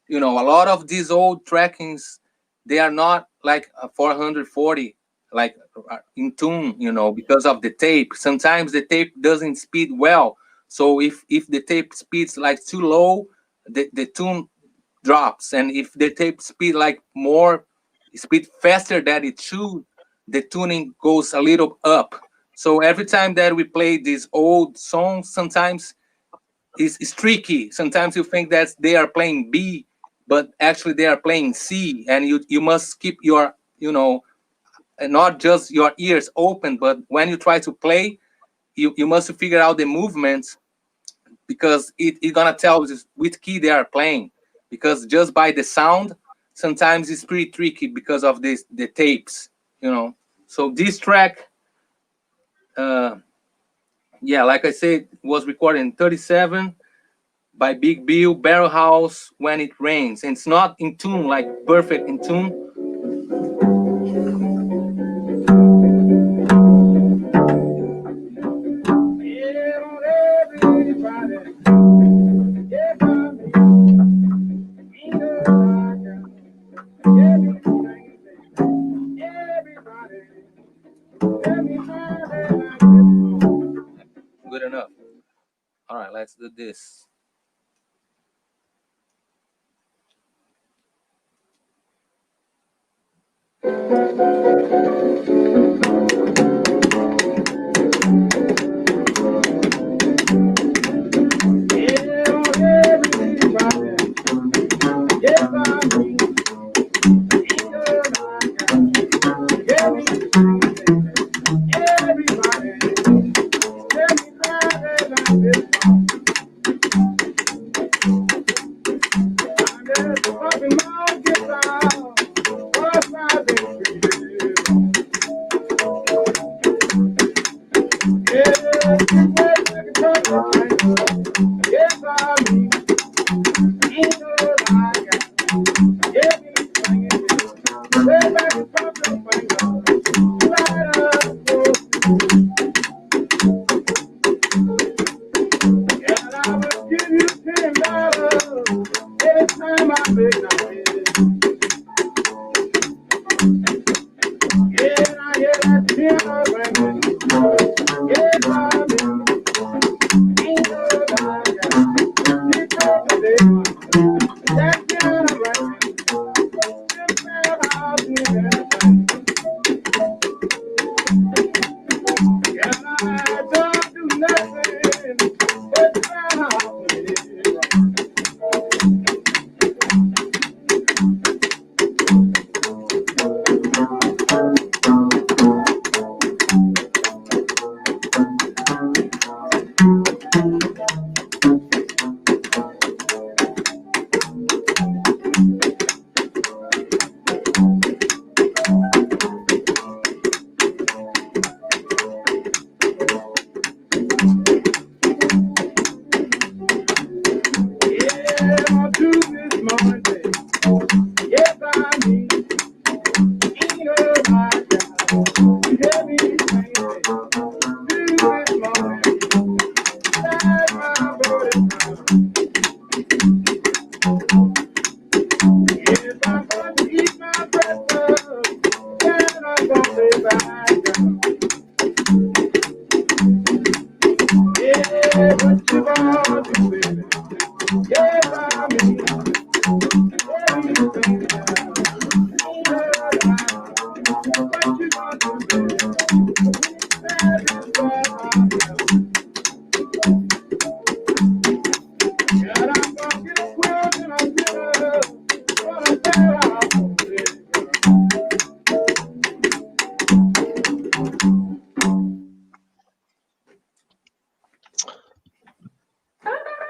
you know, a lot of these old trackings, they are not like a 440 like in tune, you know, because of the tape. Sometimes the tape doesn't speed well, so if the tape speeds like too low, the tune drops, and if the tape speed like more speed faster than it should, the tuning goes a little up. So every time that we play these old songs, sometimes it's tricky. Sometimes you think that they are playing B, but actually they are playing C, and you must keep your, you know, not just your ears open, but when you try to play, you must figure out the movements, because it's gonna tell you which key they are playing, because just by the sound sometimes it's pretty tricky because of the tapes, you know. So this track, yeah, like I said, was recorded in 37 by Big Bill, Barrel House, When It Rains. And it's not in tune, like perfect in tune. Good enough. All right, let's do this.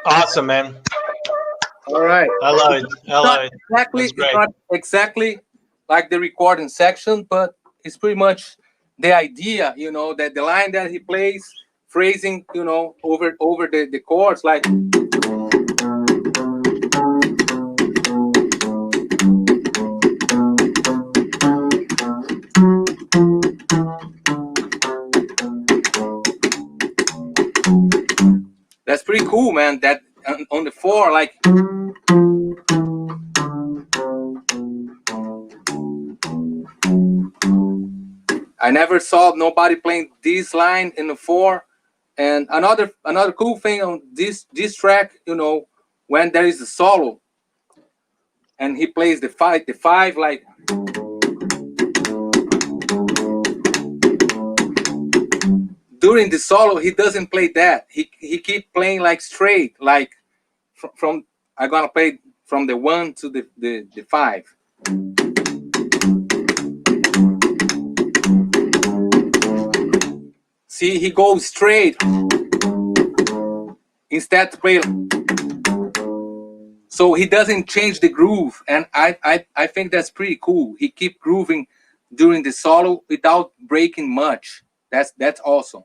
Awesome, man. All right. I love it. I love it. That's It's great. not exactly like the recording section, but it's pretty much the idea, that the line that he plays, phrasing, over the chords, like that's pretty cool, man. That on the four, like I never saw nobody playing this line in the four. And another cool thing on this track, when there is a solo and he plays the five, like during the solo, he doesn't play that. He keep playing like straight, like from I'm gonna play from the one to the five. See, he goes straight instead to play. So he doesn't change the groove, and I think that's pretty cool. He keep grooving during the solo without breaking much. That's awesome.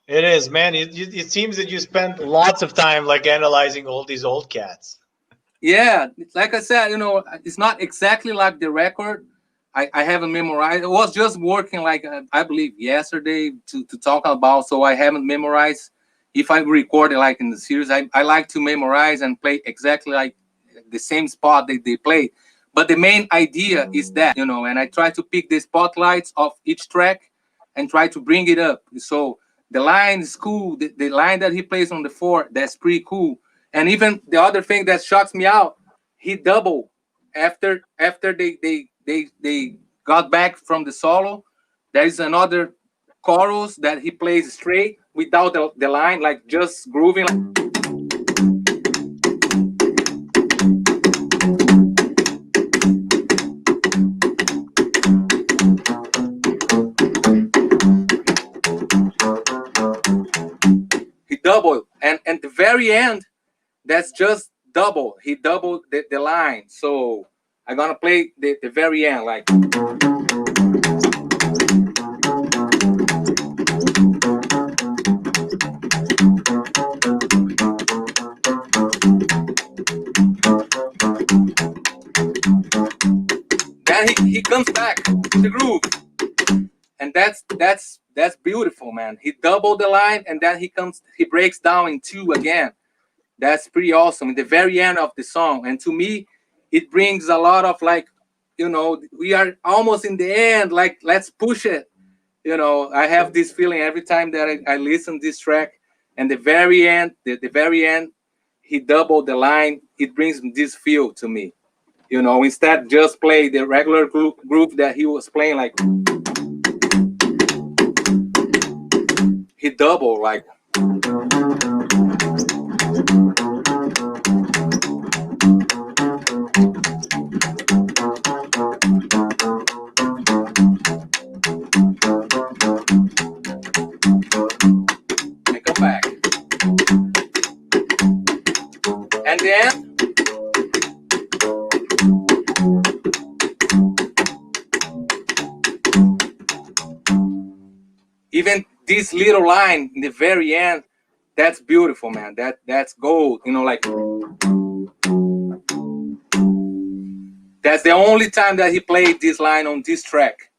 It is, man. It seems that you spent lots of time like analyzing all these old cats. Yeah, like I said, it's not exactly like the record. I haven't memorized. I was just working like I believe yesterday to talk about, so I haven't memorized. If I record it like in the series, I like to memorize and play exactly like the same spot they play. But the main idea is that, and I try to pick the spotlights of each track and try to bring it up. So the line is cool. The line that he plays on the four, that's pretty cool. And even the other thing that shocks me out, he doubled after they got back from the solo. There is another chorus that he plays straight without the line, like just grooving. He doubled, and the very end, that's just double. He doubled the line. So I'm gonna play the very end, like. Then he comes back to the groove, and that's beautiful, man. He doubled the line, and then he breaks down in two again. That's pretty awesome in the very end of the song. And to me, it brings a lot of like, we are almost in the end, like let's push it. I have this feeling every time that I listen this track, and the very end, the very end, he doubled the line. It brings this feel to me. Instead just play the regular groove that he was playing, like he doubled, like. And come back. And then even this little line in the very end, that's beautiful, man. That's gold. Like that's the only time that he played this line on this track.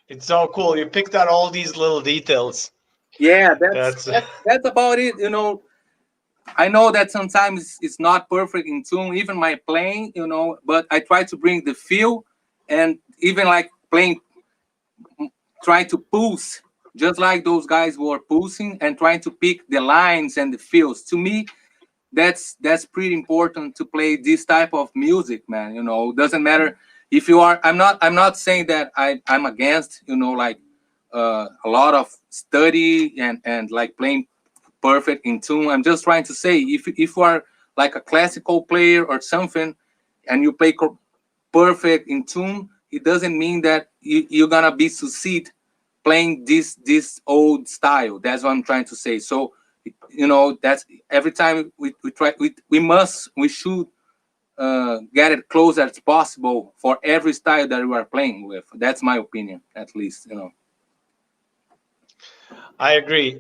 It's so cool. You picked out all these little details. Yeah, that's about it. I know that sometimes it's not perfect in tune, even my playing, but I try to bring the feel, and even like playing, trying to pulse, just like those guys were pulsing and trying to pick the lines and the feels. To me, that's pretty important to play this type of music, man. Doesn't matter if you are. I'm not saying that I'm against, like a lot of study and like playing perfect in tune. I'm just trying to say, if you are like a classical player or something, and you play perfect in tune, it doesn't mean that you're gonna be succeed playing this old style. That's what I'm trying to say. So, you know, that's every time we try, we should get it close as possible for every style that we are playing with. That's my opinion, at least, you know. I agree.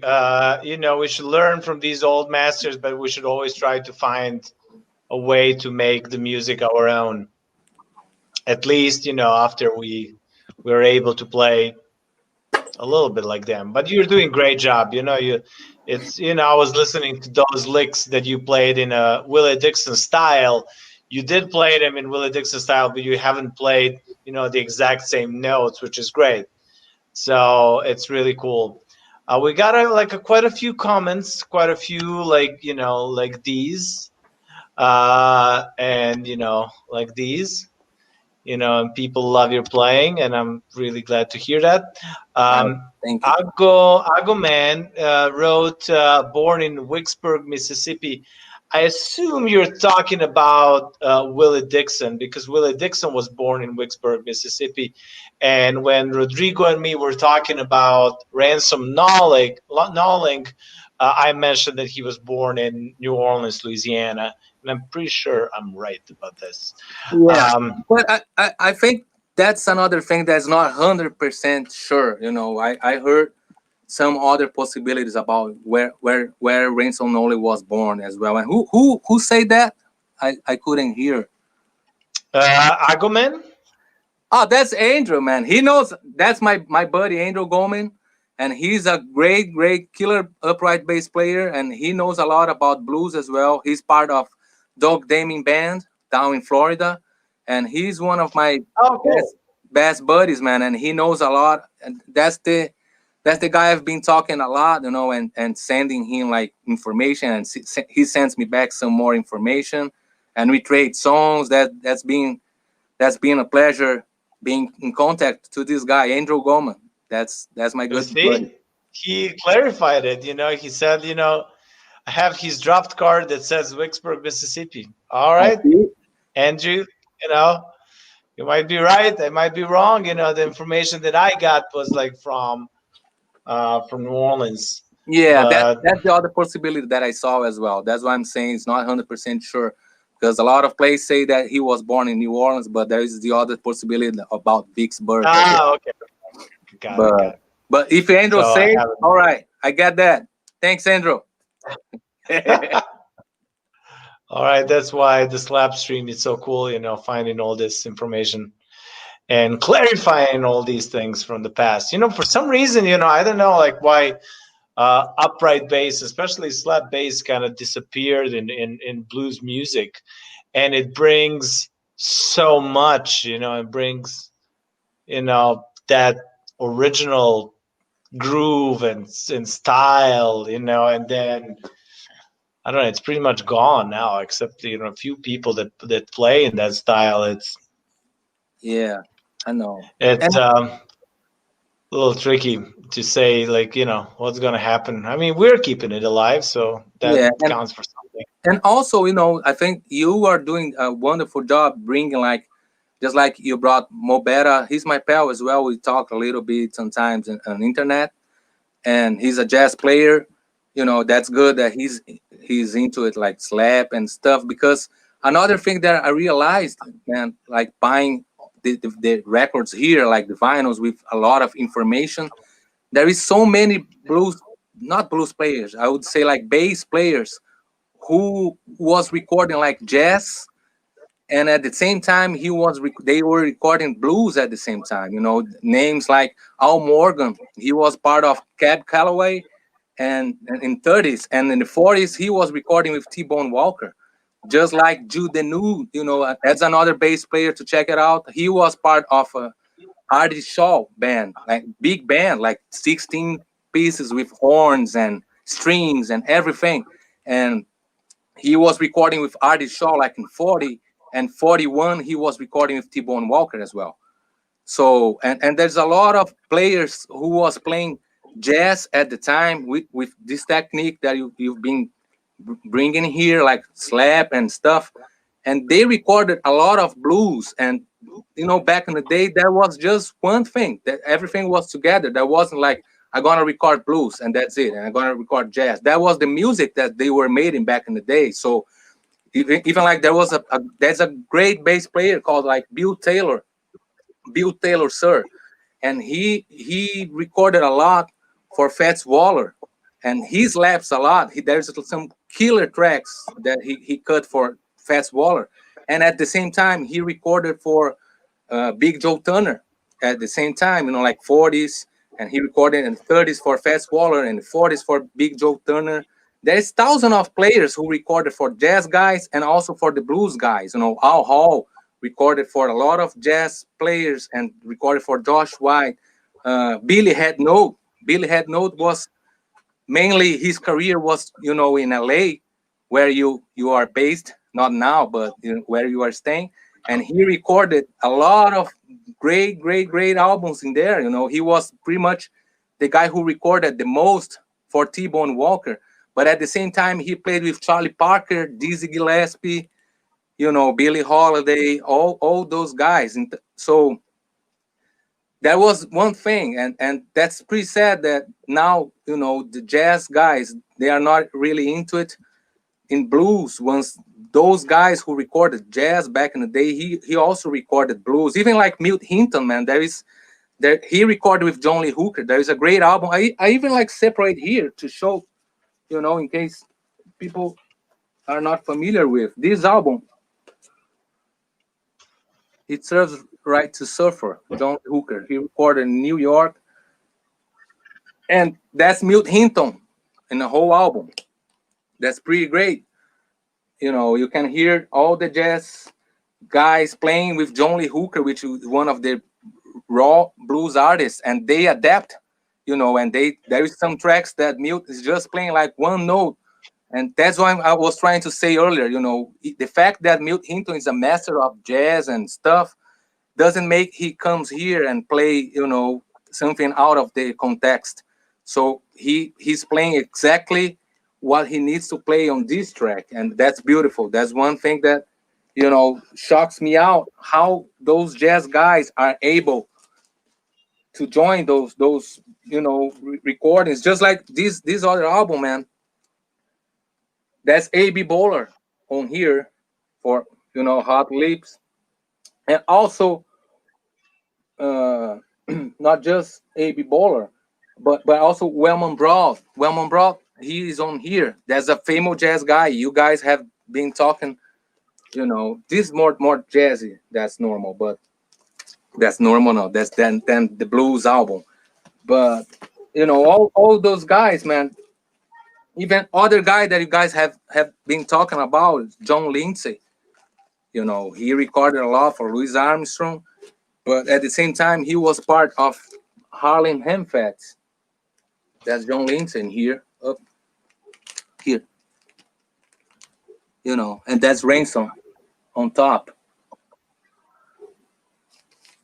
You know, we should learn from these old masters, but we should always try to find a way to make the music our own. At least, you know, after we were able to play a little bit like them. But you're doing great job. You know, it's you know, I was listening to those licks that you played in a Willie Dixon style. You did play them in Willie Dixon style, but you haven't played, you know, the exact same notes, which is great. So it's really cool. We got quite a few comments, quite a few like you know like these, and you know like these, you know, and people love your playing, and I'm really glad to hear that. Right. Um, Thank you. Ago Man wrote, born in Vicksburg, Mississippi. I assume you're talking about Willie Dixon because Willie Dixon was born in Vicksburg, Mississippi. And when Rodrigo and me were talking about Ransom Knowling, I mentioned that he was born in New Orleans, Louisiana. And I'm pretty sure I'm right about this. Yeah, Um, but I think that's another thing that's not 100% sure. You know, I heard some other possibilities about where Ransom Nolly was born as well. And who said that? I couldn't hear. Agoman? Oh, that's Andrew, man. He knows. That's my buddy Andrew Goldman, and he's a great killer upright bass player, and he knows a lot about blues as well. He's part of Doug Daming band down in Florida, and he's one of my Oh, cool. best buddies, man. And he knows a lot, and that's the guy I've been talking a lot, you know, and sending him like information, and he sends me back some more information, and we trade songs. That's been a pleasure being in contact to this guy, Andrew Goldman. That's my You good buddy. see, he clarified it. You know, he said, you know, I have his draft card that says Vicksburg, Mississippi. All I right, see. Andrew, you know, you might be right. I might be wrong. You know, the information that I got was like from New Orleans. Yeah, But that's the other possibility that I saw as well. That's why I'm saying it's not 100% sure because a lot of places say that he was born in New Orleans, but there is the other possibility about Vicksburg as well. okay, got it, got But it. but if Andrew So I says, have all right, I got that. Thanks, Andrew. it. All right, that's why the Slapstream is so cool. You know, finding all this information and clarifying all these things from the past. You know, for some reason, you know, I don't know, like why upright bass, especially slap bass, kind of disappeared in blues music, and it brings so much. You know, it brings you know that original groove and style. You know, and then I don't know, it's pretty much gone now, except you know a few people that play in that style. Yeah, I know. And It's a little tricky to say like you know what's gonna happen. I mean, we're keeping it alive, so that yeah, and counts for something. and also, you know, I think you are doing a wonderful job bringing like, just like you brought Mobera. He's my pal as well. We talk a little bit sometimes on internet, and he's a jazz player. You know, that's good that he's into it like slap and stuff. Because another thing that I realized, man, like buying the records here, like the vinyls with a lot of information, there is so many blues, not blues players, I would say like bass players who was recording like jazz, and at the same time they were recording blues at the same time. You know, names like Al Morgan, he was part of Cab Calloway, and in 30s and in the 40s he was recording with T-Bone Walker. Just like Jude Denou, you know, that's another bass player to check it out. He was part of a Artie Shaw band, like big band, like 16 pieces with horns and strings and everything. And he was recording with Artie Shaw like in 40 and 41. He was recording with T-Bone Walker as well. So, and there's a lot of players who was playing jazz at the time with this technique that you've been bringing here, like slap and stuff. And they recorded a lot of blues, and back in the day, there was just one thing, that everything was together. There wasn't like, I'm gonna record blues and that's it, and I'm gonna record jazz. That was the music that they were made in back in the day. So even like there was there's a great bass player called like Bill Taylor, sir, and he recorded a lot for Fats Waller, and he slaps a lot. There's some killer tracks that he cut for Fats Waller, and at the same time he recorded for Big Joe Turner. At the same time, like 40s, and he recorded in 30s for Fats Waller and 40s for Big Joe Turner. There's thousands of players who recorded for jazz guys and also for the blues guys. Al Hall recorded for a lot of jazz players and recorded for Josh White. Billy Head Note. Billy Head Note was mainly, his career was in LA, where you are based, not now, but where you are staying. And he recorded a lot of great albums in there. He was pretty much the guy who recorded the most for T-Bone Walker. But at the same time, he played with Charlie Parker, Dizzy Gillespie, Billie Holiday, all those guys. And so that was one thing, and that's pretty sad that now the jazz guys, they are not really into it. In blues, once those guys who recorded jazz back in the day, he also recorded blues. Even like Milt Hinton, man, there he recorded with John Lee Hooker. There is a great album. I even like separate here to show, in case people are not familiar with this album. It serves right to surfer, John Lee Hooker. He recorded in New York, and that's Milt Hinton in the whole album. That's pretty great. You can hear all the jazz guys playing with John Lee Hooker, which is one of the raw blues artists, and they adapt, and there is some tracks that Milt is just playing like one note. And that's why I was trying to say earlier, the fact that Milt Hinton is a master of jazz and stuff doesn't make he comes here and play, something out of the context. So he's playing exactly what he needs to play on this track, and that's beautiful. That's one thing that shocks me out, how those jazz guys are able to join those recordings, just like this other album, man. That's A.B. Bowler on here for Hot Lips, and also not just A.B. Bowler, but also Wellman Broad. Wellman Broad, he is on here. There's a famous jazz guy. You guys have been talking, this is more jazzy. That's normal, but that's normal now. That's then the blues album. But all those guys, man. Even other guy that you guys have been talking about, John Lindsay. He recorded a lot for Louis Armstrong, but at the same time, he was part of Harlem Hemfats. That's John Lindsay here, up here. And that's Ransom on top.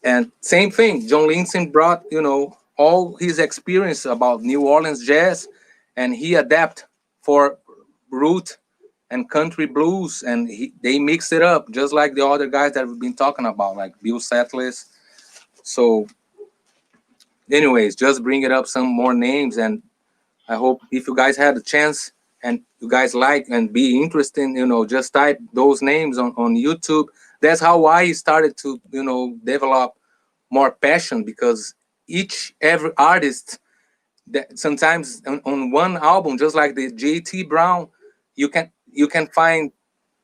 And same thing, John Lindsay brought, all his experience about New Orleans jazz, and he adapt for root and country blues, and they mix it up just like the other guys that we've been talking about, like Bill Setless. So anyways, just bring it up some more names, and I hope if you guys had a chance and you guys like and be interested, just type those names on YouTube. That's how I started to, develop more passion, because every artist that sometimes on one album, just like the J.T. Brown, you can find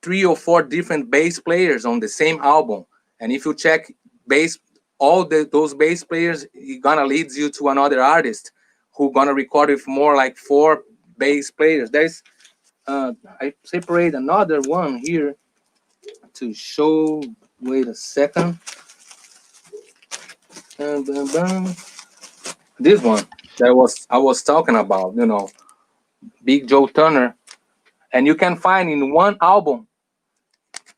3 or 4 different bass players on the same album. And if you check bass, those bass players, it gonna leads you to another artist who gonna record with more like 4 bass players. There's I separate another one here to show. Wait a second. This one that I was talking about, Big Joe Turner. And you can find in one album,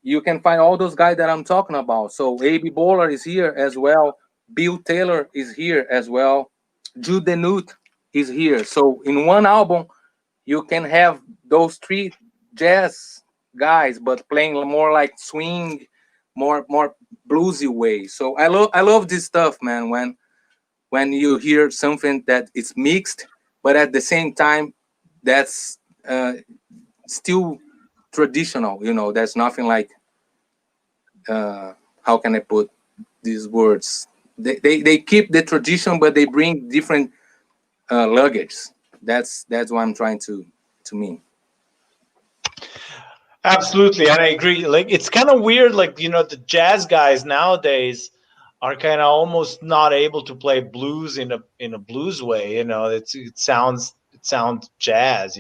you can find all those guys that I'm talking about. So A.B. Bowler is here as well. Bill Taylor is here as well. Jude Denut is here. So in one album, you can have those 3 jazz guys, but playing more like swing, more bluesy way. So I love this stuff, man. When you hear something that is mixed, but at the same time that's still traditional. There's nothing like how can I put these words? They keep the tradition, but they bring different luggage. That's what I'm trying to mean. Absolutely, and I agree. Like it's kind of weird. Like the jazz guys nowadays are kind of almost not able to play blues in a blues way. It sounds jazz.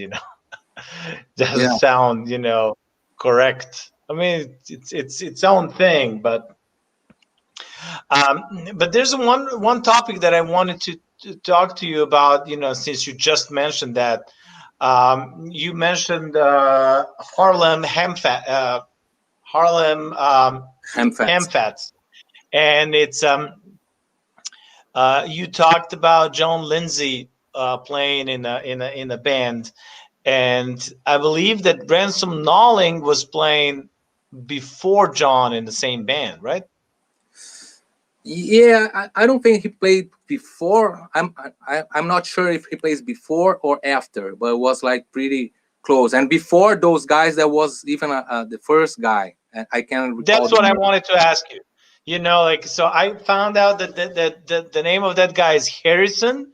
Doesn't Yeah. sound correct. I mean, it's its own thing, but there's one topic that I wanted to talk to you about. Since you just mentioned that, you mentioned Harlem Ham ham fats. fats, and it's you talked about John Lindsay playing in a band, and I believe that Ransom Knowling was playing before John in the same band, right? Yeah, I don't think he played before. I'm not sure if he plays before or after, but it was like pretty close. And before those guys, there was even the first guy, and I can't recall That's the what I name. wanted to ask you. Like, so I found out that the name of that guy is Harrison,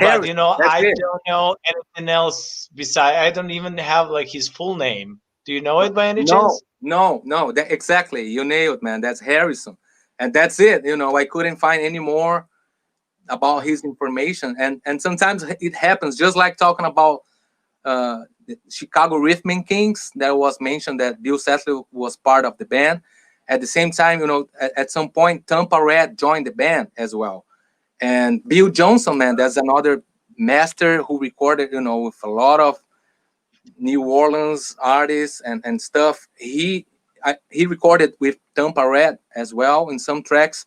but Harry, that's I it. don't know anything else beside. I don't even have like his full name. Do you know it by any No, chance? no, no. Exactly. You nailed, man. That's Harrison, and that's it. I couldn't find any more about his information, and sometimes it happens. Just like talking about the Chicago Rhythm Kings, that was mentioned that Bill Settler was part of the band. At the same time, at some point, Tampa Red joined the band as well. And Bill Johnson, man, that's another master who recorded, with a lot of New Orleans artists and stuff. He recorded with Tampa Red as well in some tracks.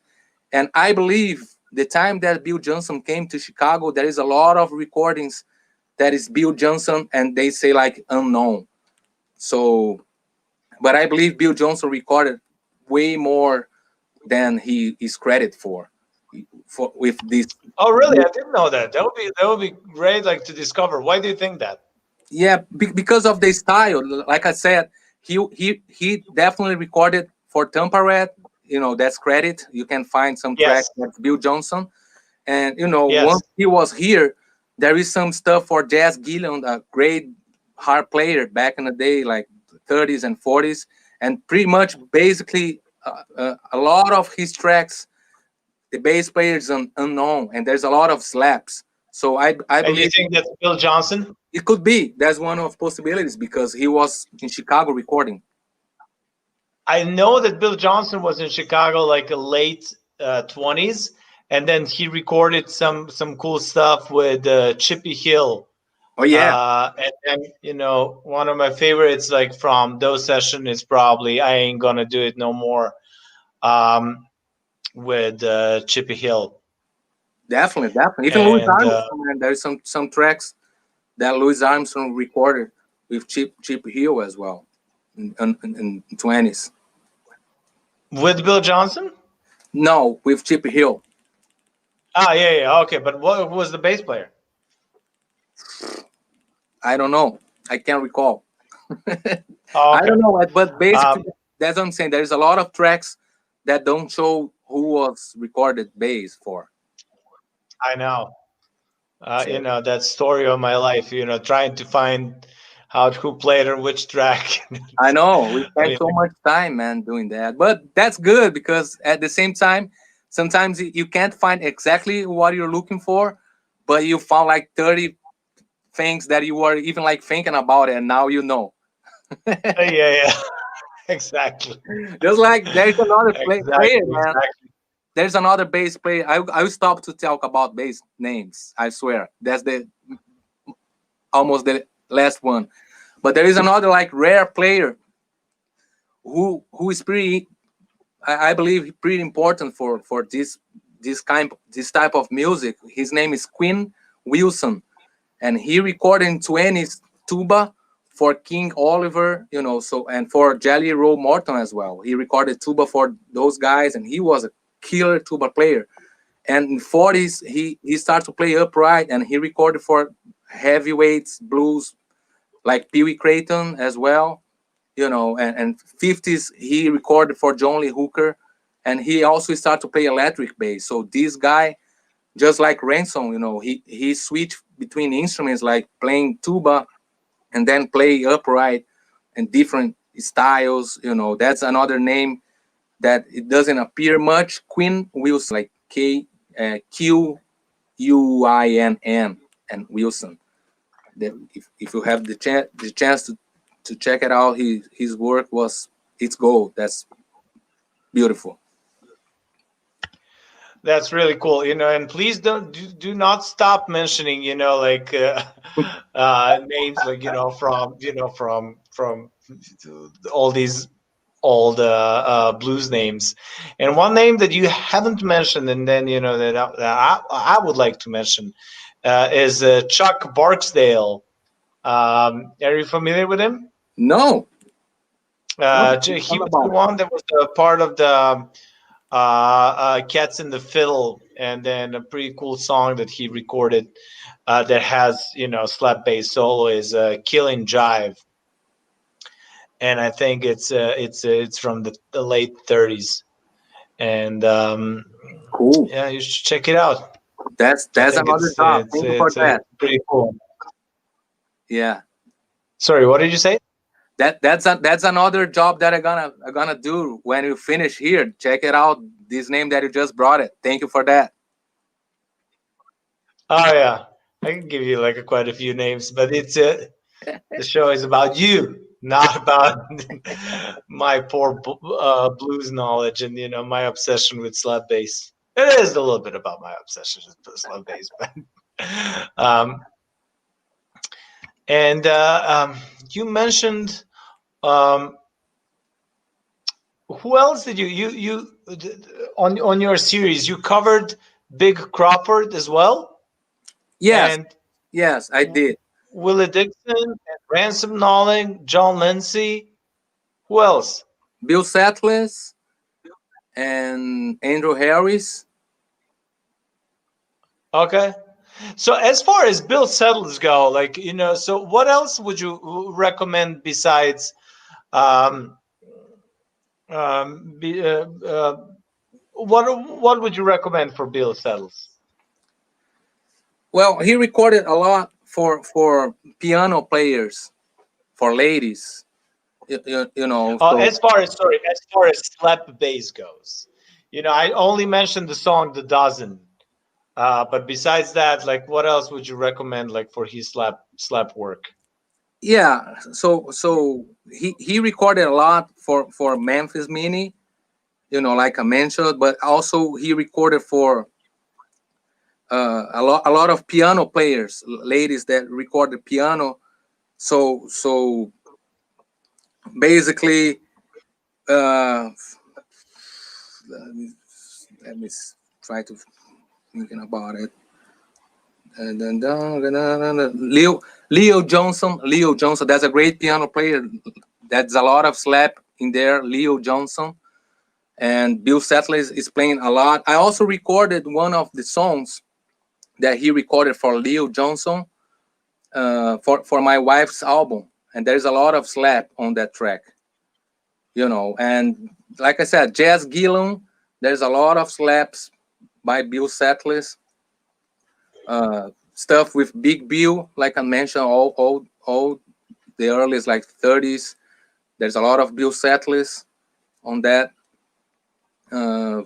And I believe the time that Bill Johnson came to Chicago, there is a lot of recordings that is Bill Johnson, and they say like unknown. So, but I believe Bill Johnson recorded way more than he is credit for with this. Oh, really? I didn't know that. That would be great, like to discover. Why do you think that? Yeah, because of the style. Like I said, he definitely recorded for Tampa Red. That's credit. You can find some tracks Yes, that's Bill Johnson. And once yes. he was here, there is some stuff for Jazz Gillian, a great hard player back in the day, like 30s and 40s, and pretty much basically a lot of his tracks, the bass player is unknown, and there's a lot of slaps. So I And you believe think that's Bill Johnson? it could be. That's one of possibilities because he was in Chicago recording. I know that Bill Johnson was in Chicago like a late 20s, and then he recorded some cool stuff with Chippy Hill. Oh yeah, And then one of my favorites like from those sessions is probably "I Ain't Gonna Do It No More" um, with Chippy Hill. definitely. Even Louis And Armstrong, man, there's some tracks that Louis Armstrong recorded with Chip Hill as well in 20s. with Bill Johnson. No, with Chip Hill. Ah, yeah, yeah, okay. But what was the bass player? I don't know. I can't recall. Oh, I okay. don't know, but Um, basically that's what I'm saying. There's a lot of tracks that don't show who was recorded bass for. I know. So That story of my life. Trying to find out who played on which track. I know we I spent mean, so much time, man, doing that. But that's good because at the same time, sometimes you can't find exactly what you're looking for, but you found like 30 things that you were even like thinking about it, and now you know. yeah, yeah, exactly, Just like there's another player, exactly, man. exactly. There's another bass player. I will stop to talk about bass names. I swear. That's the almost the last one. But there is another like rare player who is pretty I believe pretty important for this type of music. His name is Quinn Wilson, and he recorded in 20s tuba for King Oliver, you know, so, and for Jelly Roll Morton as well. He recorded tuba for those guys, and he was a killer tuba player. And in 40s, he started to play upright, and he recorded for heavyweights blues like Pee Wee Creighton as well, you know, and 50s, he recorded for John Lee Hooker, and he also started to play electric bass. So this guy, just like Ransom, you know, he switched between instruments, like playing tuba and then play upright and different styles. You know, that's another name that it doesn't appear much. Quinn Wilson, like Quinn and Wilson. That if you have the chance to check it out, his work it's gold. That's beautiful. That's really cool, you know, and please do not stop mentioning, you know, like names like, you know, from all these old blues names. And one name that you haven't mentioned, and then you know that I would like to mention, is Chuck Barksdale. Are you familiar with him? No, no, He talk was the about it. one that was a part of the Cats in the Fiddle, and then a pretty cool song that he recorded that has, you know, slap bass solo is "Killing Jive," and I think it's from the late '30s, and Cool. yeah, you should check it out. I That's think another job. Thank you for it's that. pretty cool. Yeah, Sorry, what did you say? that's another job that I'm gonna do when you finish here. Check it out. This name that you just brought it. Thank you for that. Oh yeah, I can give you like quite a few names, but it's the show is about you, not about my poor blues knowledge and, you know, my obsession with slap bass. It is a little bit about my obsession with slap bass, but um, and you mentioned um, who else did on your series you covered Big Crawford as well, Yes, and yes, I did. Willie Dixon and Ransom Knowling, John Lindsay. Who else? Bill Setless and Andrew Harris. Okay. So as far as Bill Settlers go, like, you know, so what else would you recommend besides um be, what would you recommend for Bill Settles? Well, he recorded a lot for piano players, for ladies. You know, so As far as slap bass goes, you know, I only mentioned the song "The Dozen," but besides that, like, what else would you recommend, like, for his slap work? yeah, so he recorded a lot for Memphis Mini, you know, like I mentioned, but also he recorded for a lot of piano players, ladies that recorded piano. So basically, uh, let me let me try to thinking about it. And then Leo Johnson. That's a great piano player. That's a lot of slap in there. Leo Johnson and Bill Settler is playing a lot. I also recorded one of the songs that he recorded for Leo Johnson for my wife's album, and there's a lot of slap on that track. You know, and like I said, Jazz Gillum. There's a lot of slaps by Bill Settler. Stuff with Big Bill, like I mentioned, all the earliest like 30s. There's a lot of Bill Settlers on that. Uh,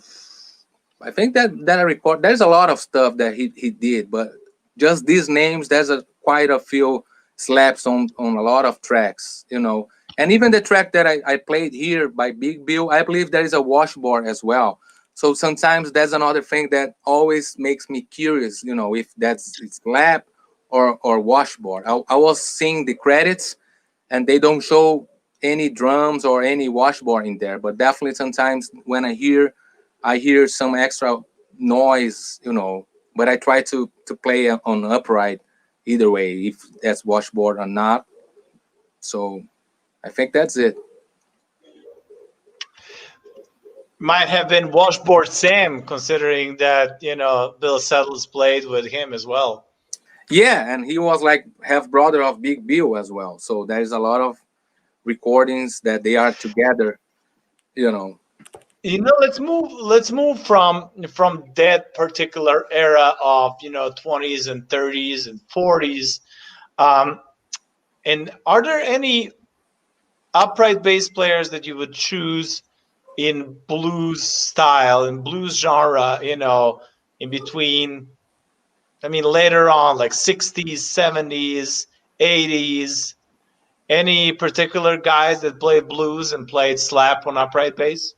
I think that I record. There's a lot of stuff that he did, but just these names, there's quite a few slaps on a lot of tracks, you know. And even the track that I played here by Big Bill, I believe there is a washboard as well. So sometimes that's another thing that always makes me curious, you know, if that's it's slap or washboard. I was seeing the credits and they don't show any drums or any washboard in there, but definitely sometimes when I hear some extra noise, you know, but I try to play on upright either way, if that's washboard or not. So I think that's it. Might have been Washboard Sam, considering that Bill Settles played with him as well. Yeah, and he was like half brother of Big Bill as well. So there's a lot of recordings that they are together. You know. Let's move from that particular era of 20s and 30s and 40s. Um, and are there any upright bass players that you would choose in blues style, in blues genre, in between, I mean, later on, like 60s, 70s, 80s? Any particular guys that played blues and played slap on upright bass?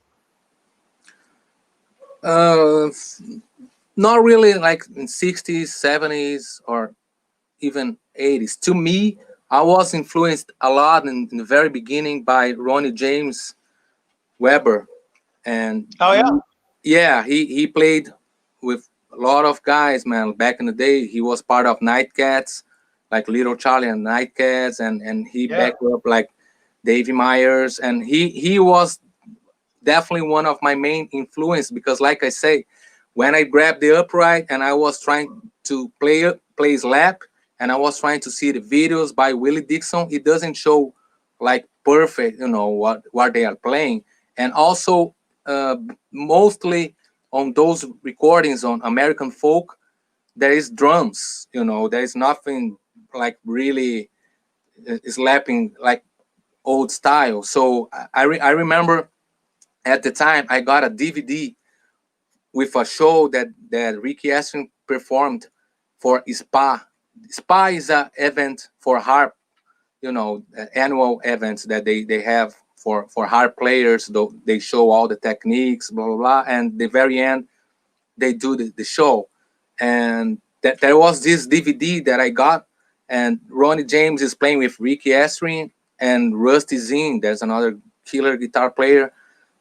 Uh, Not really like in 60s, 70s, or even 80s. To me, I was influenced a lot in the very beginning by Ronnie James Weber, and Oh yeah. he played with a lot of guys, man. Back in the day, he was part of Nightcats, like Little Charlie and Nightcats, and he Yeah. backed up like Davy Myers, and he was definitely one of my main influence because, like I say, when I grabbed the upright and I was trying to play slap, and I was trying to see the videos by Willie Dixon, it doesn't show like perfect, what they are playing, and also mostly on those recordings on American folk, there is drums, there is nothing like really slapping like old style. So I remember at the time I got a DVD with a show that Ricky Aston performed for SPA. SPA is an event for harp, annual events that they have for harp players. Though they show all the techniques, blah blah blah, and the very end they do the show. And that there was this DVD that I got, and Ronnie James is playing with Ricky Aston and Rusty Zinn. There's another killer guitar player.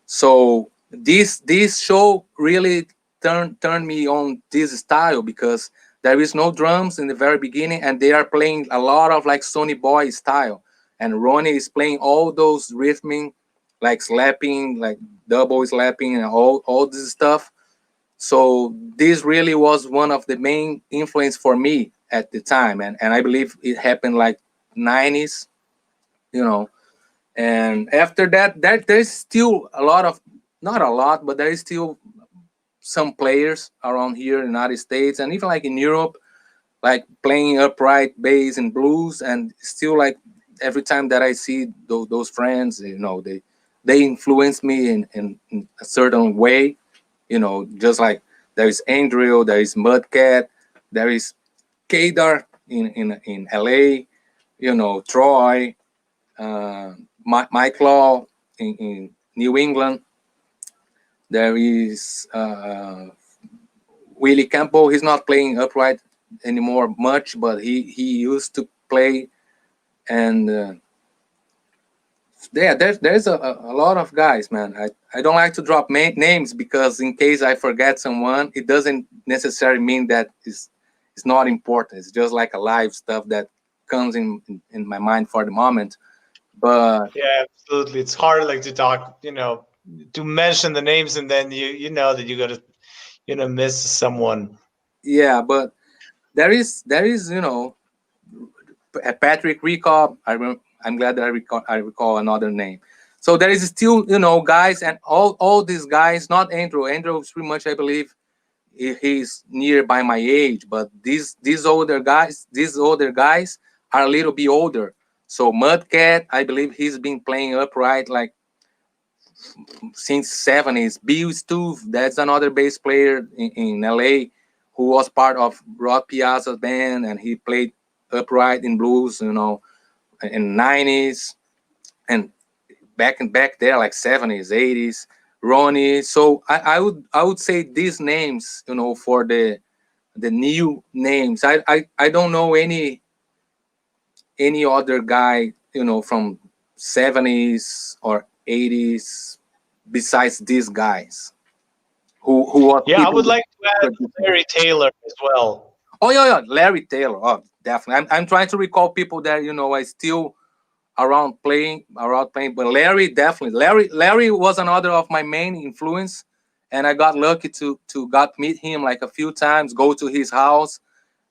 So this show really turned me on this style because there is no drums in the very beginning, and they are playing a lot of like Sonny Boy style, and Ronnie is playing all those rhythming, like slapping, like double slapping, and all this stuff. So this really was one of the main influence for me at the time, and I believe it happened like 90s, you know and after that, there's still a lot of, not a lot, but there is still some players around here in the United States and even like in Europe, like playing upright bass and blues, and still like every time that I see those friends, they influence me in a certain way, just like there is Andrew, there is Mudcat, there is Kadar in LA, Troy, Mike Law in New England. There is Willie Campbell. He's not playing upright anymore much, but he used to play. And yeah, there's a lot of guys, man. I don't like to drop names because in case I forget someone, it doesn't necessarily mean that it's not important. It's just like a live stuff that comes in my mind for the moment. But Yeah, absolutely. It's hard, like, to talk, to mention the names, and then you know that you got to miss someone. yeah, but there is Patrick Recall. I'm glad that I recall another name. So there is still guys, and all these guys. Not Andrew. Andrew is pretty much, I believe, he's near by my age. But these older guys are a little bit older. So Mudcat, I believe he's been playing upright like since '70s. Bill Stuve, that's another bass player in LA who was part of Rod Piazza's band, and he played upright in blues, in '90s and back there like '70s, '80s. Ronnie. So I would say these names, for the new names. I don't know any other guy, from '70s or '80s besides these guys who was Yeah, I would people like to add producing. Larry Taylor as well. Oh yeah, yeah, Larry Taylor. Oh, definitely. I'm trying to recall people that I still around playing. But Larry, definitely, Larry was another of my main influence, and I got lucky to got meet him like a few times, go to his house,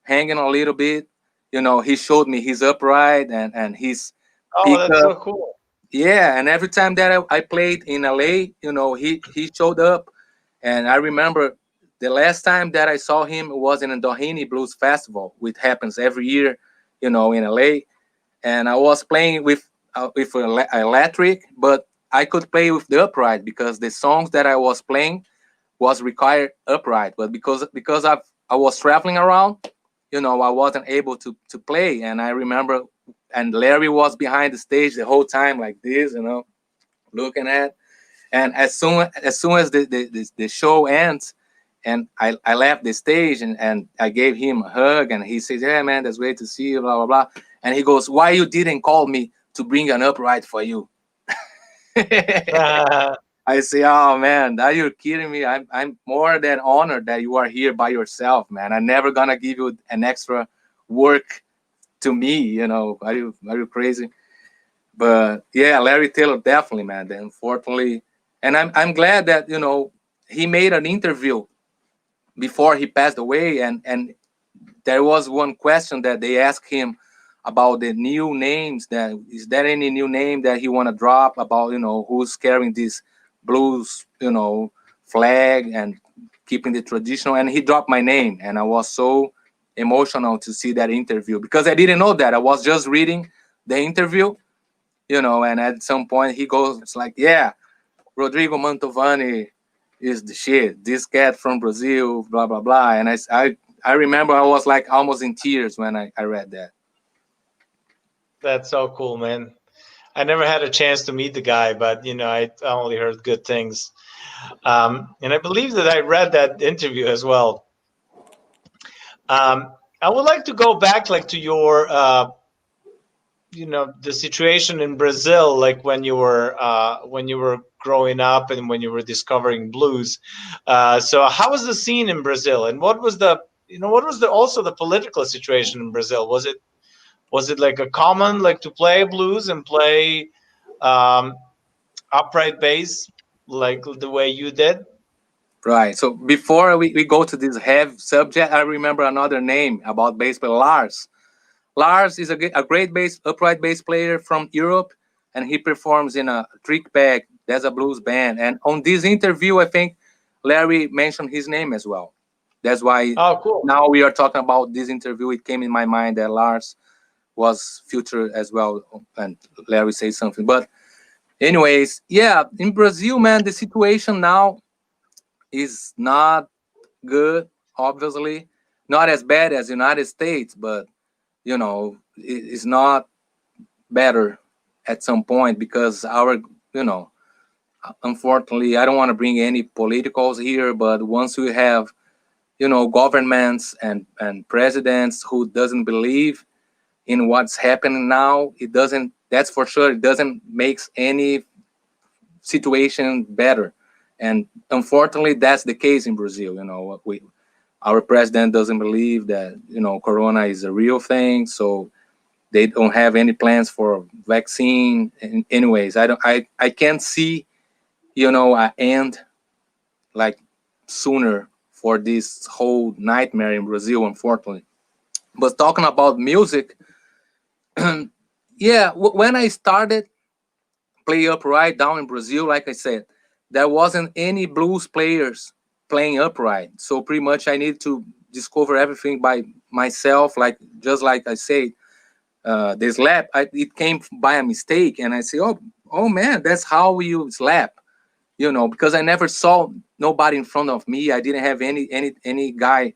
hanging a little bit. He showed me his upright and his Oh, that's pickup. so cool. Yeah, and every time that I played in LA, he showed up. And I remember the last time that I saw him was in a Doheny Blues Festival, which happens every year, in LA. And I was playing with electric, but I could play with the upright because the songs that I was playing was required upright. But because I was traveling around, I wasn't able to play. And I remember, and Larry was behind the stage the whole time like this, looking at. And as soon as the show ends, and I left the stage and I gave him a hug, and he says, "Yeah, man, that's great to see you, blah blah blah." And he goes, "Why you didn't call me to bring an upright for you?" I say, "Oh man, are you kidding me? I'm more than honored that you are here by yourself, man. I'm never gonna give you an extra work to me. Are you crazy?" But yeah, Larry Taylor definitely, man. Unfortunately, and I'm glad that he made an interview before he passed away, and there was one question that they asked him about the new names. That is there any new name that he want to drop about who's carrying this blues flag and keeping the traditional, and he dropped my name, and I was so emotional to see that interview because I didn't know that. I was just reading the interview, and at some point he goes, it's like, yeah, Rodrigo Mantovani is the shit. This cat from Brazil, blah blah blah. And I remember I was like almost in tears when I read that. That's so cool, man. I never had a chance to meet the guy, but I only heard good things. And I believe that I read that interview as well. I would like to go back, like, to your, the situation in Brazil, like when you were growing up and when you were discovering blues. So, how was the scene in Brazil, and what was also the political situation in Brazil? Was it like a common, like, to play blues and play um, upright bass like the way you did? Right. So before we go to this heavy subject, I remember another name about bass player, Lars. Lars is a great upright bass player from Europe, and he performs in a trick bag. There's a blues band, and on this interview, I think Larry mentioned his name as well. That's why Oh, cool. now we are talking about this interview. It came in my mind that Lars was future as well, and Larry said something. But anyways, yeah, in Brazil, man, the situation now is not good. Obviously, not as bad as United States, but it's not better at some point because you know, unfortunately, I don't want to bring any politicals here, but once we have, governments and presidents who doesn't believe in what's happening now, it doesn't, that's for sure, it doesn't makes any situation better. And unfortunately, that's the case in Brazil. Our president doesn't believe that, Corona is a real thing. So they don't have any plans for vaccine. Anyways, I can't see, an end like sooner for this whole nightmare in Brazil, unfortunately. But talking about music, yeah, when I started play upright down in Brazil, like I said, there wasn't any blues players playing upright. So pretty much I need to discover everything by myself, just like I said. The slap, it came by a mistake, and I say, oh man, that's how you slap, because I never saw nobody in front of me. I didn't have any guy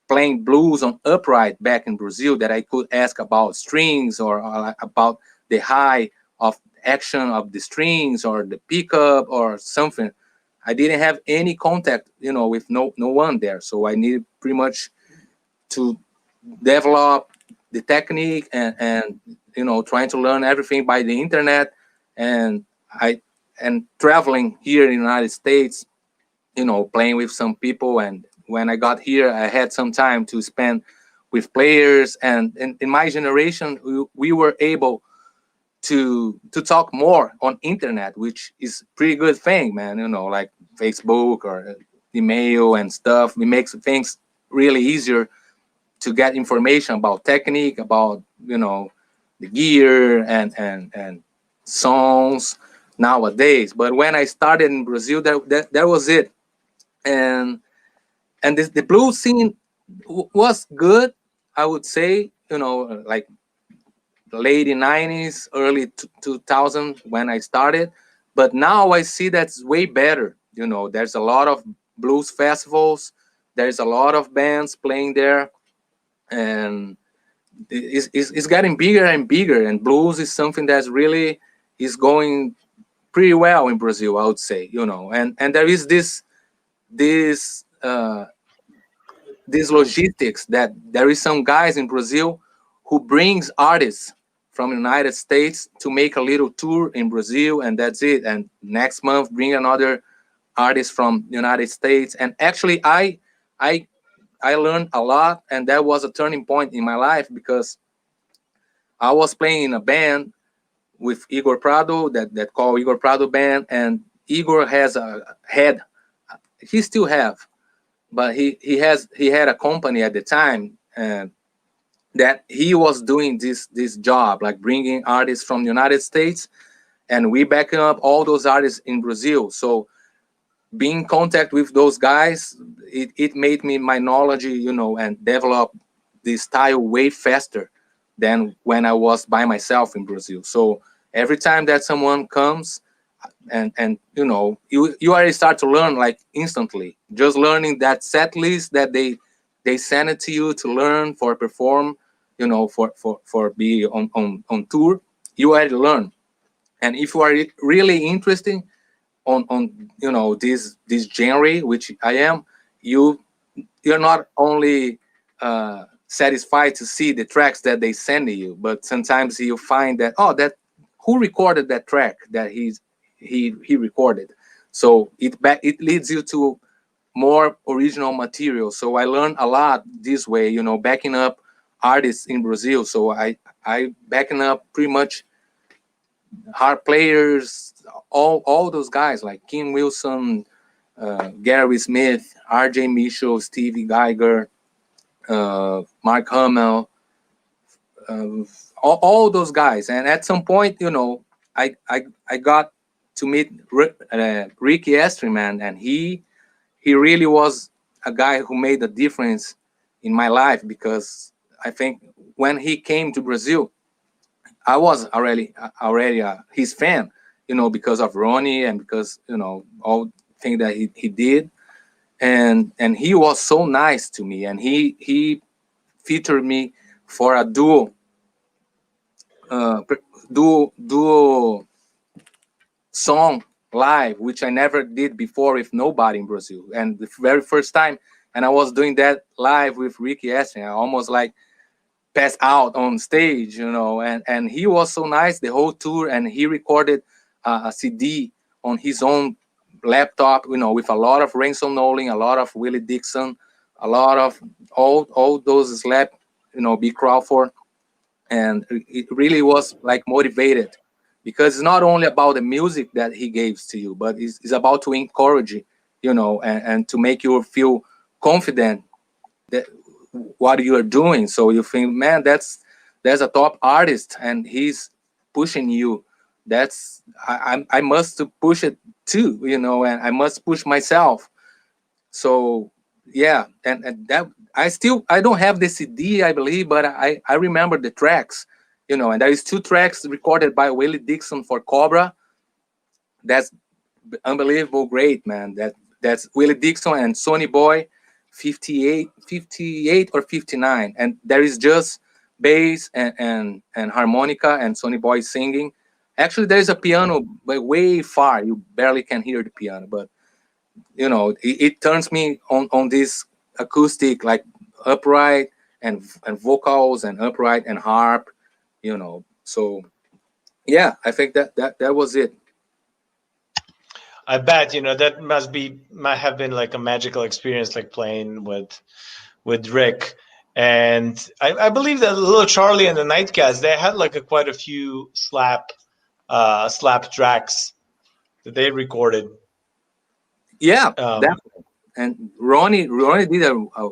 playing blues on upright back in Brazil that I could ask about strings or about the high of action of the strings or the pickup or something. I didn't have any contact, with no one there. So I needed pretty much to develop the technique and trying to learn everything by the internet and traveling here in the United States, playing with some people. And when I got here, I had some time to spend with players. And in my generation, we were able to talk more on internet, which is pretty good thing, man. You know, like Facebook or email and stuff. It makes things really easier to get information about technique, about, you know, the gear and songs nowadays. But when I started in Brazil, that was it. And this, the blues scene was good, I would say. You know, like late 90s, early 2000 when I started. But now I see that's way better. You know, there's a lot of blues festivals. There's a lot of bands playing there, and it's getting bigger and bigger. And blues is something that's really is going pretty well in Brazil, I would say. You know, and there is this logistics that there is some guys in Brazil who brings artists from the United States to make a little tour in Brazil, and that's it. And next month bring another artist from the United States. And actually I I learned a lot, and that was a turning point in my life because I was playing in a band with Igor Prado, that called Igor Prado band, and Igor has a head. He still have, but he had a company at the time, and that he was doing this job, like bringing artists from the United States, and we backing up all those artists in Brazil. So being in contact with those guys, it made me my knowledge, you know, and develop this style way faster than when I was by myself in Brazil. So every time that someone comes, and you know, you already start to learn like instantly, just learning that set list that they send it to you to learn for perform, you know, for be on tour. You already learn. And if you are really interested on you know, this genre, which I am, you're not only satisfied to see the tracks that they send to you, but sometimes you find that, oh, that who recorded that track that he recorded. So it leads you to more original material. So I learned a lot this way, you know, backing up artists in Brazil. So I backing up pretty much hard players, all those guys like Kim Wilson, Gary Smith, R.J. Mitchell, Stevie Geiger, Mark Hummel, uh, all those guys. And at some point, you know, I got to meet Ricky Estreman, and he really was a guy who made a difference in my life, because I think when he came to Brazil, I was already his fan, you know, because of Ronnie and because, you know, all things that he did. And he was so nice to me, and he featured me for a uh, duo song live, which I never did before with nobody in Brazil, and the very first time. And I was doing that live with Ricky Aston. I almost like passed out on stage, you know. And he was so nice the whole tour, and he recorded a CD on his own laptop, you know, with a lot of Ransom Nolan, a lot of Willie Dixon, a lot of all those slap, you know, B Crawford. And it really was like motivated, because it's not only about the music that he gives to you, but it's about to encourage you, you know, and to make you feel confident that what you are doing. So you think, man, there's a top artist and he's pushing you. That's I must push it too, you know, and I must push myself. So yeah, and that I don't have the CD, I believe, but I remember the tracks, you know. And there is two tracks recorded by Willie Dixon for Cobra. That's unbelievable, great, man. That's Willie Dixon and Sonny Boy, 58 or 59, and there is just bass and harmonica and Sonny Boy singing. Actually, there is a piano, but way far, you barely can hear the piano. But you know, it turns me on this acoustic, like upright and vocals and upright and harp, you know. So yeah, I think that was it. I bet, you know, that might have been like a magical experience, like playing with Rick. And I believe that Little Charlie and the Nightcats, they had like quite a few slap tracks that they recorded. Yeah, definitely. And Ronnie did a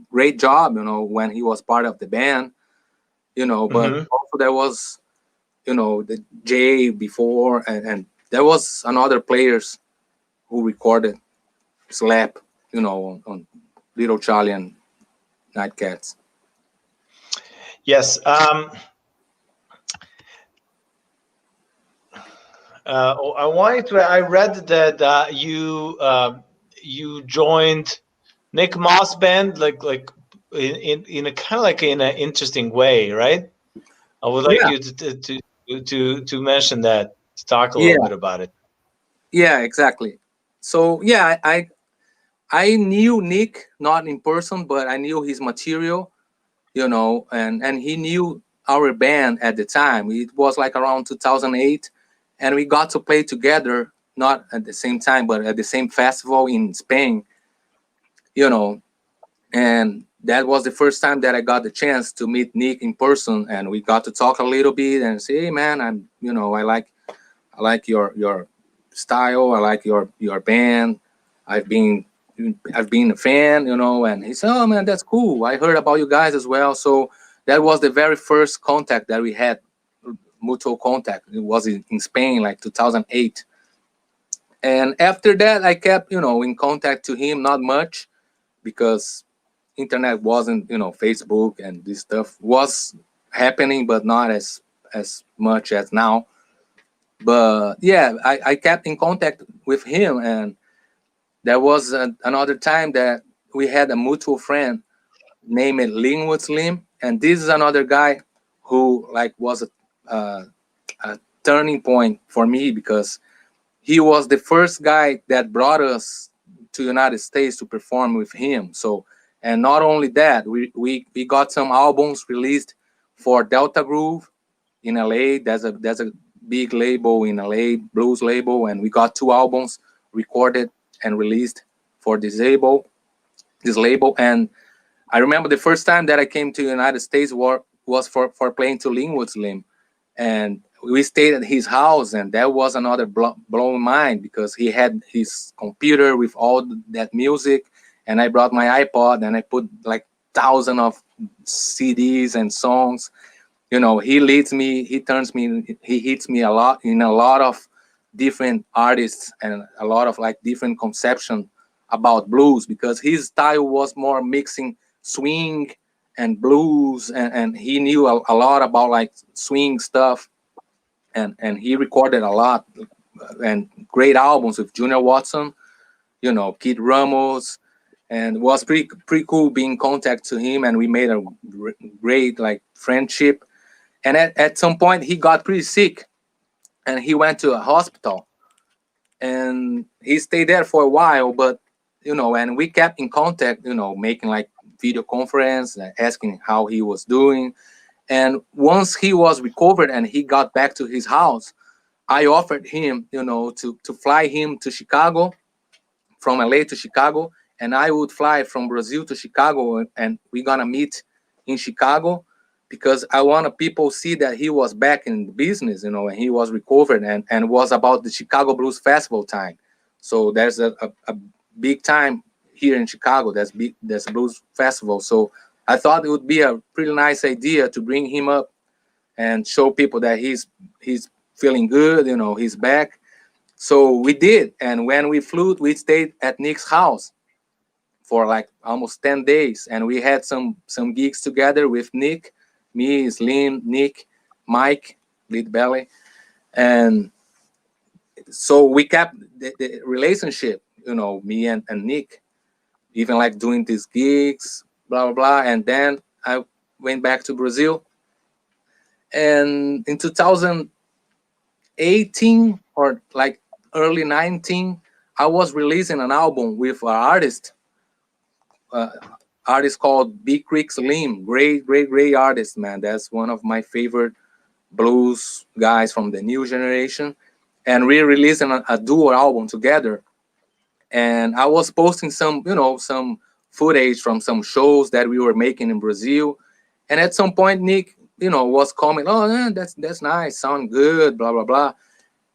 great job, when he was part of the band, but also there was, the Jay before, and there was another players who recorded Slap, on Little Charlie and Nightcats. Yes. I wanted to. I read that you joined Nick Moss band like in a kind of like in an interesting way, right? I would like Yeah, you to mention that, to talk a little yeah, bit about it. yeah, exactly. So yeah, I knew Nick not in person, but I knew his material, and he knew our band at the time. It was like around 2008, and we got to play together, not at the same time, but at the same festival in Spain, you know. And that was the first time that I got the chance to meet Nick in person, and we got to talk a little bit and say, "Hey, man, I like your style. I like your band. I've been I've been a fan, And he said, "Oh man, that's cool. I heard about you guys as well." So that was the very first contact that we had, mutual contact. It was in Spain, like 2008. And after that, I kept, in contact to him, not much, because internet wasn't, Facebook and this stuff was happening, but not as much as now. But yeah, I kept in contact with him, and there was another time that we had a mutual friend named Linwood Slim, and this is another guy who like was a turning point for me, because he was the first guy that brought us to United States to perform with him. So, and not only that, we got some albums released for Delta Groove in LA. There's a big label in LA, blues label, and we got 2 albums recorded and released for this label. And I remember the first time that I came to the United States was for playing to Linwood Slim, and we stayed at his house, and that was another blowing mind, because he had his computer with all that music, and I brought my iPod and I put like thousands of CDs and songs. He leads me, he hits me a lot in a lot of different artists and a lot of like different conception about blues, because his style was more mixing swing and blues, and he knew a lot about like swing stuff, and he recorded a lot and great albums with Junior Watson, Kid Ramos, and it was pretty cool being in contact to him, and we made a great like friendship. And at some point he got pretty sick, and he went to a hospital, and he stayed there for a while, but and we kept in contact, making like video conference, asking how he was doing. And once he was recovered and he got back to his house, I offered him, to fly him to Chicago, from LA to Chicago, and I would fly from Brazil to Chicago, and we're gonna meet in Chicago, because I want people see that he was back in the business, and he was recovered, and was about the Chicago Blues Festival time. So there's a big time here in Chicago. There's a blues festival. So I thought it would be a pretty nice idea to bring him up and show people that he's feeling good, he's back. So we did, and when we flew, we stayed at Nick's house for like almost 10 days, and we had some gigs together with Nick, me, Slim, Nick, Mike, lead belly, and so we kept the relationship, me and Nick, even like doing these gigs, blah blah blah. And then I went back to Brazil, and in 2018 or like early 19, I was releasing an album with an uh, artist called Big Creek Slim. Great artist, man. That's one of my favorite blues guys from the new generation. And we releasing a duo album together. And I was posting some footage from some shows that we were making in Brazil. And at some point, Nick, was commenting, "Oh, yeah, that's nice, sound good, blah blah blah."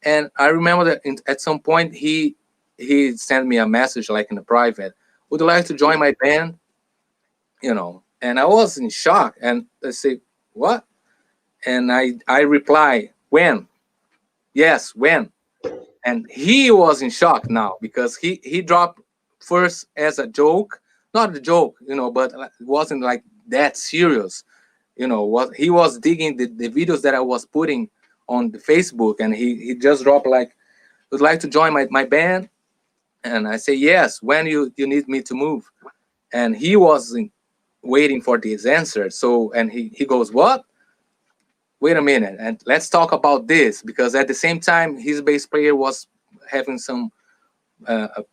And I remember that at some point he sent me a message like in the private, "Would you like to join my band?" And I was in shock. And I say, "What?" And I reply, "When? Yes, when?" And he was in shock now because he dropped first as a joke, not a joke, but it wasn't like that serious. What he was digging the videos that I was putting on the Facebook, and he just dropped like, "Would like to join my band?" And I say, "Yes, when you need me to move?" And he was waiting for this answer. So, and he goes, "What? Wait a minute, and let's talk about this," because at the same time his bass player was having some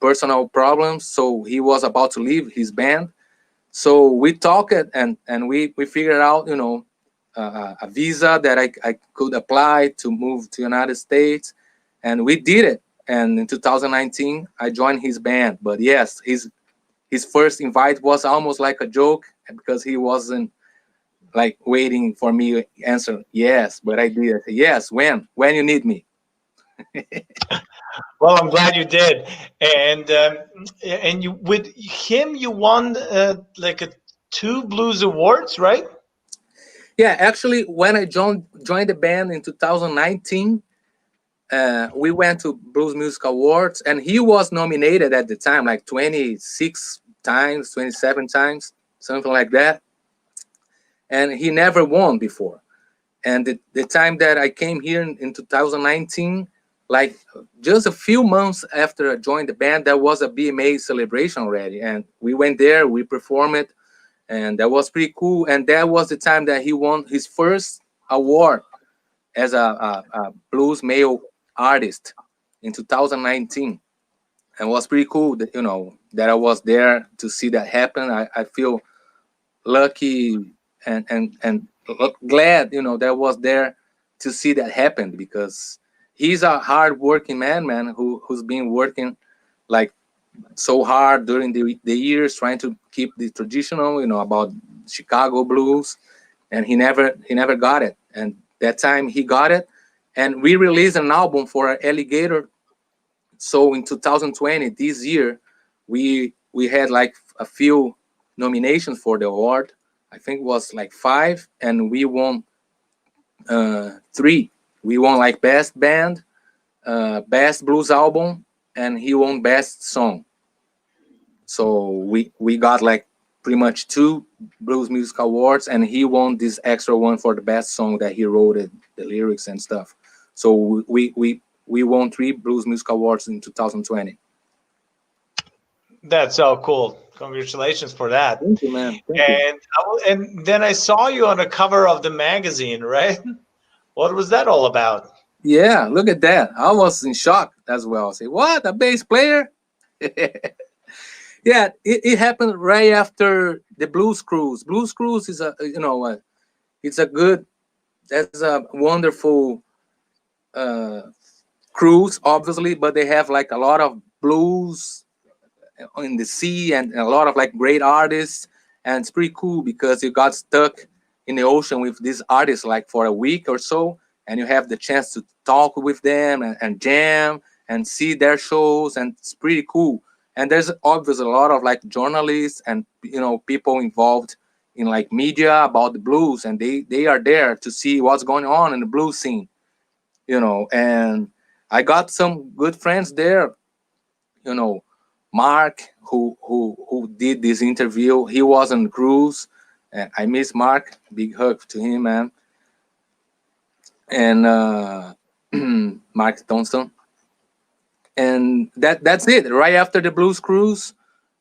personal problems, so he was about to leave his band. So we talked, and we figured out, a visa that I could apply to move to United States, and we did it. And in 2019 I joined his band. But yes, his first invite was almost like a joke because he wasn't like waiting for me to answer yes, but I did. I said, "Yes, when you need me." Well, I'm glad you did. And you, with him, you won like a two blues awards, right? Yeah, actually, when I joined the band in 2019, we went to Blues Music Awards, and he was nominated at the time like 26 times, 27 times, something like that, and he never won before. And the time that I came here in 2019, like just a few months after I joined the band, there was a BMA celebration already, and we went there, we performed it, and that was pretty cool. And that was the time that he won his first award as a blues male artist in 2019. And it was pretty cool that that I was there to see that happen. I feel lucky and glad that I was there to see that happen, because he's a hard working man who's been working like so hard during the years trying to keep the traditional about Chicago blues, and he never got it. And that time he got it, and we released an album for Alligator. So in 2020, this year, we had like a few nominations for the award. I think it was like 5, and we won 3. We won like best band, best blues album, and he won best song. So we got like pretty much 2 blues music awards, and he won this extra one for the best song that he wrote it, the lyrics and stuff. So we won 3 blues music awards in 2020. That's so cool. Congratulations for that. Thank you, man. Thank you. And then I saw you on the cover of the magazine, right? What was that all about? Yeah, look at that. I was in shock as well. Say, what? A bass player? Yeah, it happened right after the Blues Cruise. Blues Cruise is it's a good, that's a wonderful uh, cruise, obviously, but they have like a lot of blues in the sea, and a lot of like great artists. And it's pretty cool because you got stuck in the ocean with these artists like for a week or so, and you have the chance to talk with them and jam and see their shows, and it's pretty cool. And there's obviously a lot of like journalists and people involved in like media about the blues, and they are there to see what's going on in the blues scene. And I got some good friends there. you know Mark, who did this interview, he was on cruise. I miss Mark. Big hug to him, man. And Mark Thompson. And that's it. Right after the Blues Cruise,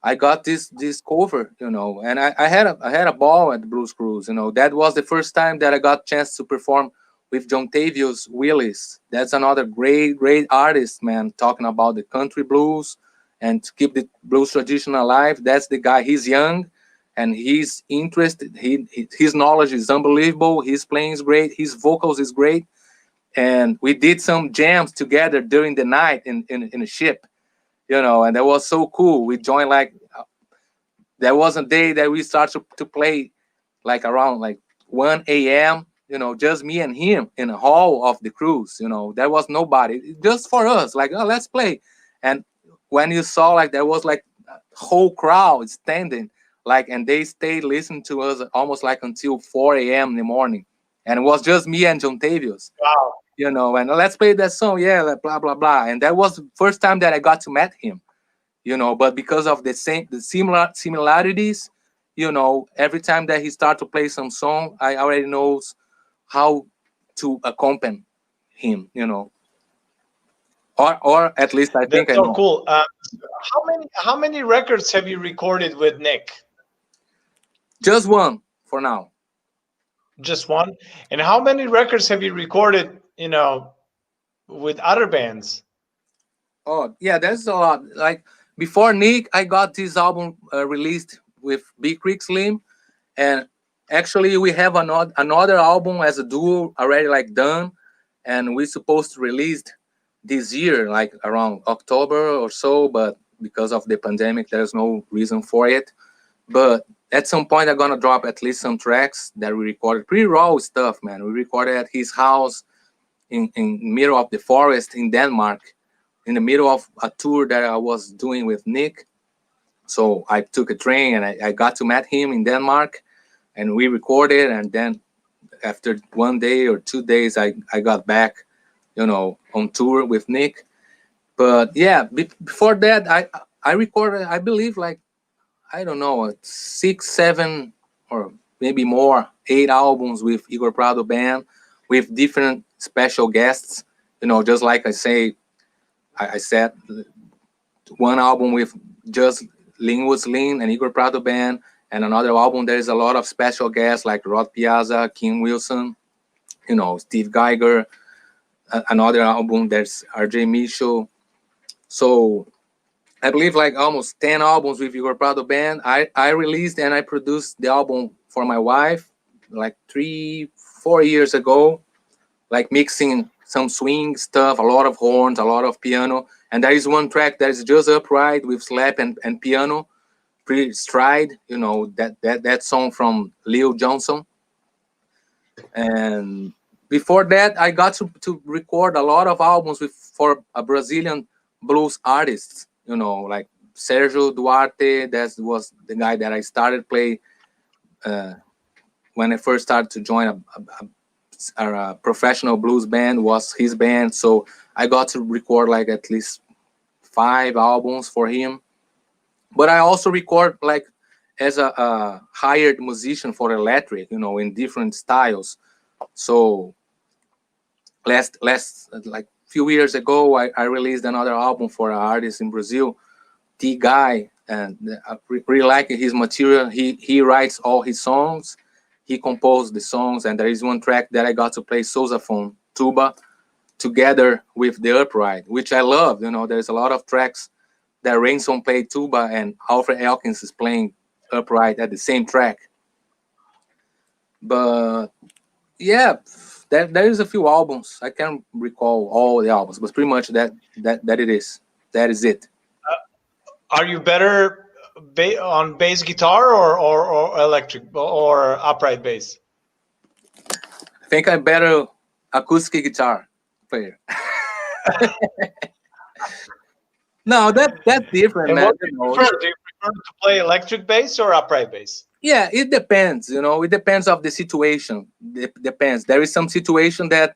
I got this cover, and I had a ball at the Blues Cruise. That was the first time that I got chance to perform with John Tavius Willis. That's another great artist, man, talking about the country blues and to keep the blues tradition alive. That's the guy. He's young and he's interested. His knowledge is unbelievable. His playing is great. His vocals is great. And we did some jams together during the night in a ship, and that was so cool. We joined like There was a day that we started to play like around like 1 a.m. Just me and him in the hall of the cruise. There was nobody, just for us. Like, oh, let's play. And when you saw like there was like a whole crowd standing, like, and they stayed listening to us almost like until 4 a.m. in the morning, and it was just me and John Tavius. Wow. And let's play that song, yeah, like, blah blah blah. And that was the first time that I got to meet him. But because of the similarities, every time that he start to play some song, I already knows how to accompany him, or at least I think That's I so know. cool. How many records have you recorded with Nick? Just one for now. Just one. And how many records have you recorded? With other bands? Oh yeah, that's a lot. Like before Nick, I got this album released with Big Creek Slim, and actually we have another album as a duo already like done, and we're supposed to release this year, like around October or so, but because of the pandemic, there's no reason for it. But at some point, I'm gonna drop at least some tracks that we recorded, pretty raw stuff, man. We recorded at his house in middle of the forest in Denmark, in the middle of a tour that I was doing with Nick. So I took a train and I got to meet him in Denmark, and we recorded. And then after 1 day or 2 days, I got back, on tour with Nick. But yeah, before that, I recorded, I believe, like, I don't know, 6, 7, or maybe more, 8 albums with Igor Prado Band, with different special guests. Just like I said, one album with just Linwood's Lean and Igor Prado Band, and another album there is a lot of special guests like Rod Piazza, Kim Wilson, Steve Geiger. Another album there's RJ Mitchell. So I believe like almost 10 albums with Igor Prado Band. I released and I produced the album for my wife like 3-4 years ago, like mixing some swing stuff, a lot of horns, a lot of piano. And there is one track that is just upright with slap and piano, pretty stride, that song from Leo Johnson. And before that, I got to record a lot of albums for a Brazilian blues artists, like Sergio Duarte. That was the guy that I started play when I first started to join a professional blues band, was his band. So I got to record like at least 5 albums for him. But I also record like as a hired musician for electric, in different styles. So last like few years ago, I released another album for an artist in Brazil, T Guy, and I really like his material. He writes all his songs, he composed the songs, and there is one track that I got to play sousaphone, tuba, together with the upright, which I love. There's a lot of tracks that Rainson played tuba and Alfred Elkins is playing upright at the same track. But yeah, there is a few albums. I can't recall all the albums, but pretty much that it is. That is it. Are you better on bass guitar or electric or upright bass? I think I'm better acoustic guitar player. No, that's different, And man. what do you prefer? Do you prefer to play electric bass or upright bass? Yeah, it depends. It depends of the situation. It depends. There is some situation that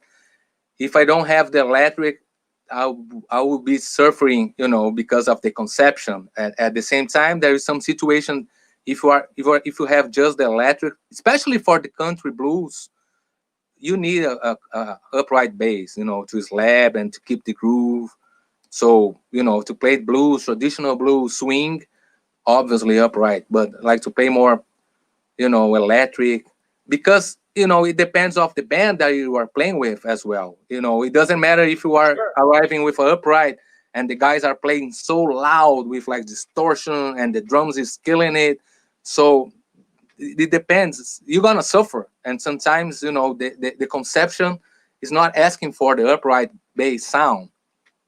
if I don't have the electric, I will be suffering, because of the conception. At the same time, there is some situation if you have just the electric, especially for the country blues, you need a upright bass, to slap and to keep the groove. So, to play blues, traditional blues, swing, obviously upright, but like to play more, electric, because, it depends of the band that you are playing with as well. It doesn't matter if you are arriving with an upright and the guys are playing so loud with like distortion and the drums is killing it. So it depends. You're gonna suffer, and sometimes the conception is not asking for the upright bass sound.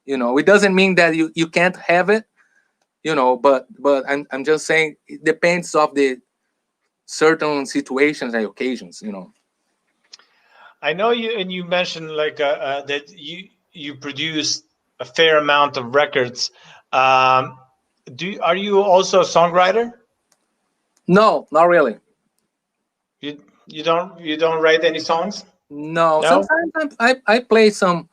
It doesn't mean that you can't have it, I'm just saying it depends of the certain situations and occasions. I know you, and you mentioned like that you produce a fair amount of records. Um, are you also a songwriter? No, not really. You don't write any songs? No, No. sometimes I play some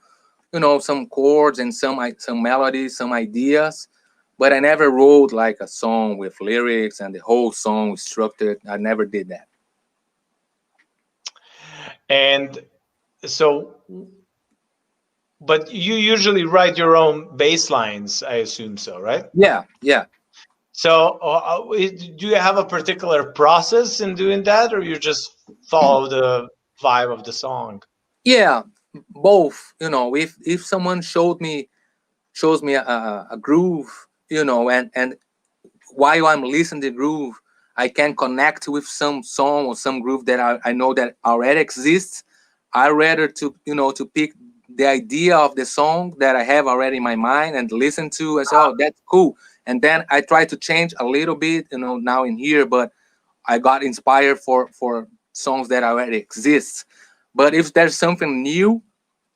chords and some melodies, some ideas, but I never wrote like a song with lyrics and the whole song structured. I never did that. And so, but you usually write your own bass lines, I assume so, right? Yeah, yeah, So, do you have a particular process in doing that, or you just follow the vibe of the song? yeah. Both. If someone shows me a groove, and while I'm listening to the groove, I can connect with some song or some groove that I know that already exists. I rather to pick the idea of the song that I have already in my mind and listen to and say, oh, that's cool. And then I try to change a little bit, now in here, but I got inspired for songs that already exist. But if there's something new,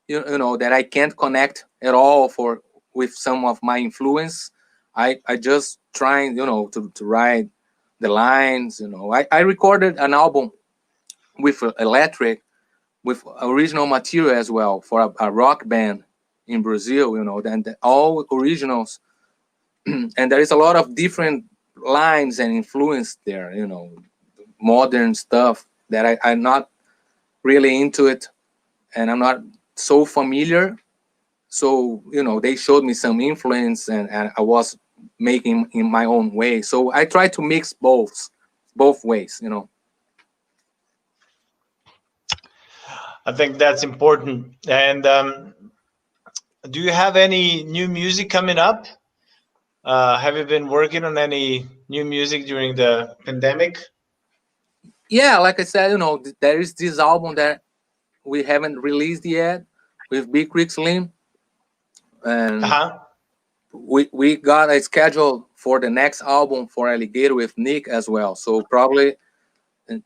that I can't connect at all for with some of my influence, I just trying to write the lines. I recorded an album with electric with original material as well for a rock band in Brazil. And all originals, and there is a lot of different lines and influence there. Modern stuff that I'm not really into it, and I'm not so familiar. So they showed me some influence, and I was making in my own way. So I try to mix both ways. I think that's important. And do you have any new music coming up? Have you been working on any new music during the pandemic? Yeah, like I said, there is this album that we haven't released yet with Big Creek Slim, Uh and huh. we got a schedule for the next album for Alligator with Nick as well. So probably uh,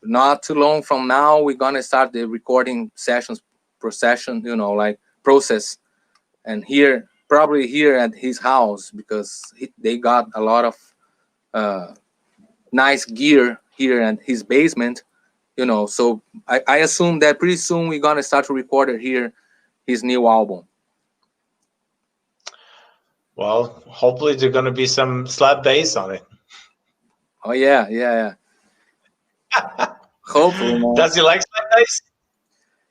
not too long from now, we're gonna start the recording sessions procession, like process, and here probably here at his house because they got a lot of uh, nice gear here at his basement. So I assume that pretty soon we're gonna start to record it here, his new album. Well, hopefully there's gonna be some slap bass on it. Oh yeah, yeah, yeah. Hopefully, man. Does he like slap bass?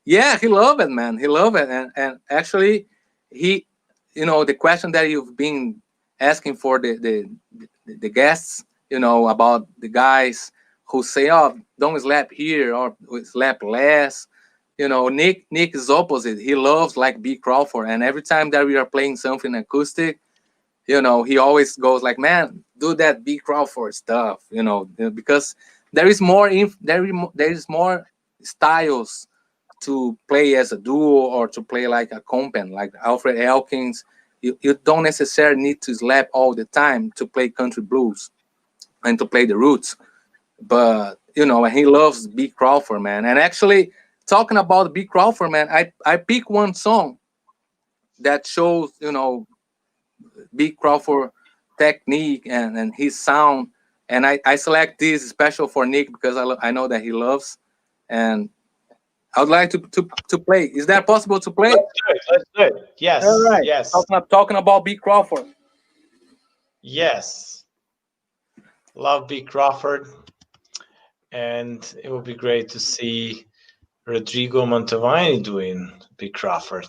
Yeah, he love it, man. He love it, and actually, he, the question that you've been asking for the guests, about the guys who say, "Oh, don't slap here or slap less." Nick is opposite. He loves like B Crawford, and every time that we are playing something acoustic, he always goes like, "Man, do that B Crawford stuff," because there is more there is more styles to play as a duo or to play like a company, like Alfred Elkins. You don't necessarily need to slap all the time to play country blues and to play the roots. But and he loves B Crawford, man. And actually, talking about B Crawford, man, I pick one song that shows B Crawford technique and his sound, and I select this special for Nick because I know that he loves, and I would like to play. Is that possible to play? Let's do it. Let's do it. All Yes. right. Yes. Talking about B Crawford. Yes. Love B Crawford, and it would be great to see Rodrigo Mantovani doing B Crawford.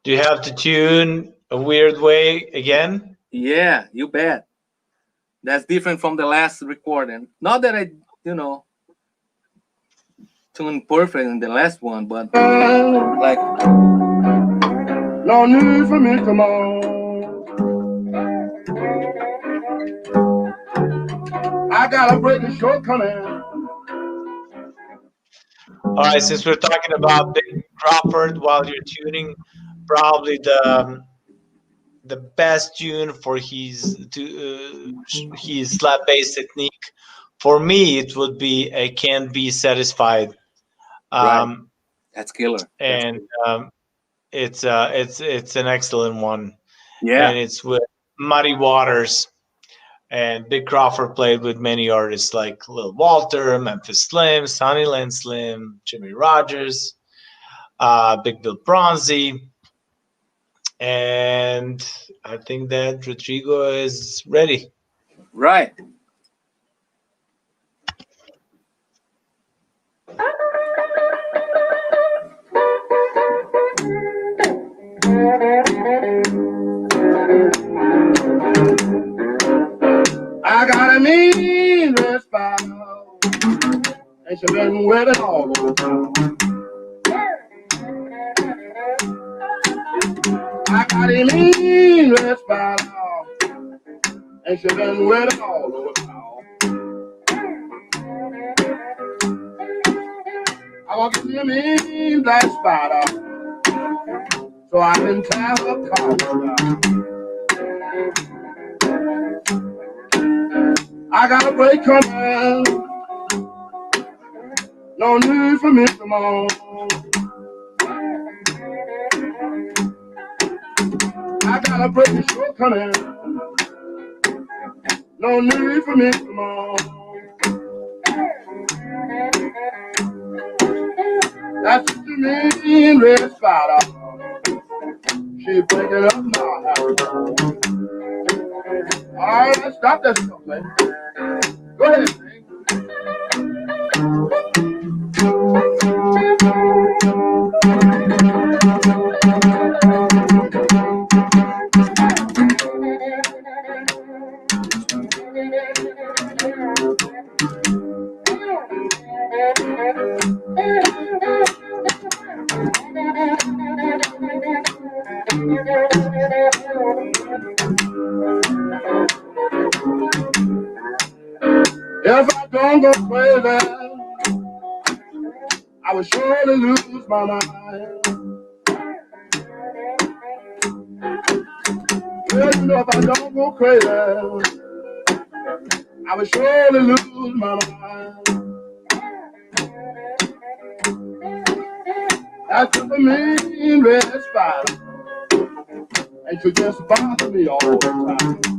Do you have to tune a weird way again? Yeah, you bet. That's different from the last recording. Not that I, you know, tuned perfect in the last one, but like no need for me, come on. I gotta break the shortcoming. All right, since we're talking about Big Crawford while you're tuning, probably the best tune for his slap bass technique, for me it would be a Can't Be Satisfied. Right. Um, That's killer. That's and killer. it's an excellent one, Yeah. and it's with Muddy Waters. And Big Crawford played with many artists like Lil Walter, Memphis Slim, Sonny Lynn Slim, Jimmy Rogers, Big Bill Bronzy, and I think that Rodrigo is ready. Right. I got a mean red spot, and she been waiting all over town. I got a mean red spot, and she been waiting all over town. I want to see a mean black spider, so I can tell her collar. I got a break coming, no need for me to moan. I got a break sure coming, no need for me to moan. That's what you mean, red spider. She breaking up my house. All right, stop that stuff, man. Go ahead, man. If I don't go crazy, I will surely lose my mind. Well, you know, if I don't go crazy, I will surely lose my mind. That's just a mean red spider, and you just bother me all the time.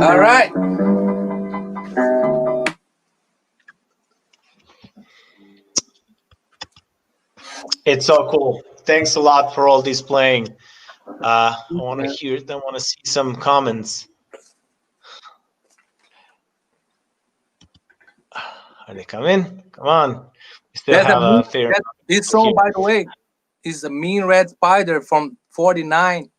All right. It's so cool. Thanks a lot for all this playing. I want to hear it. I want to see some comments. Are they coming? Come on. We still There's a have a mean, fair. this song, by the way, is a Mean Red Spider from '49,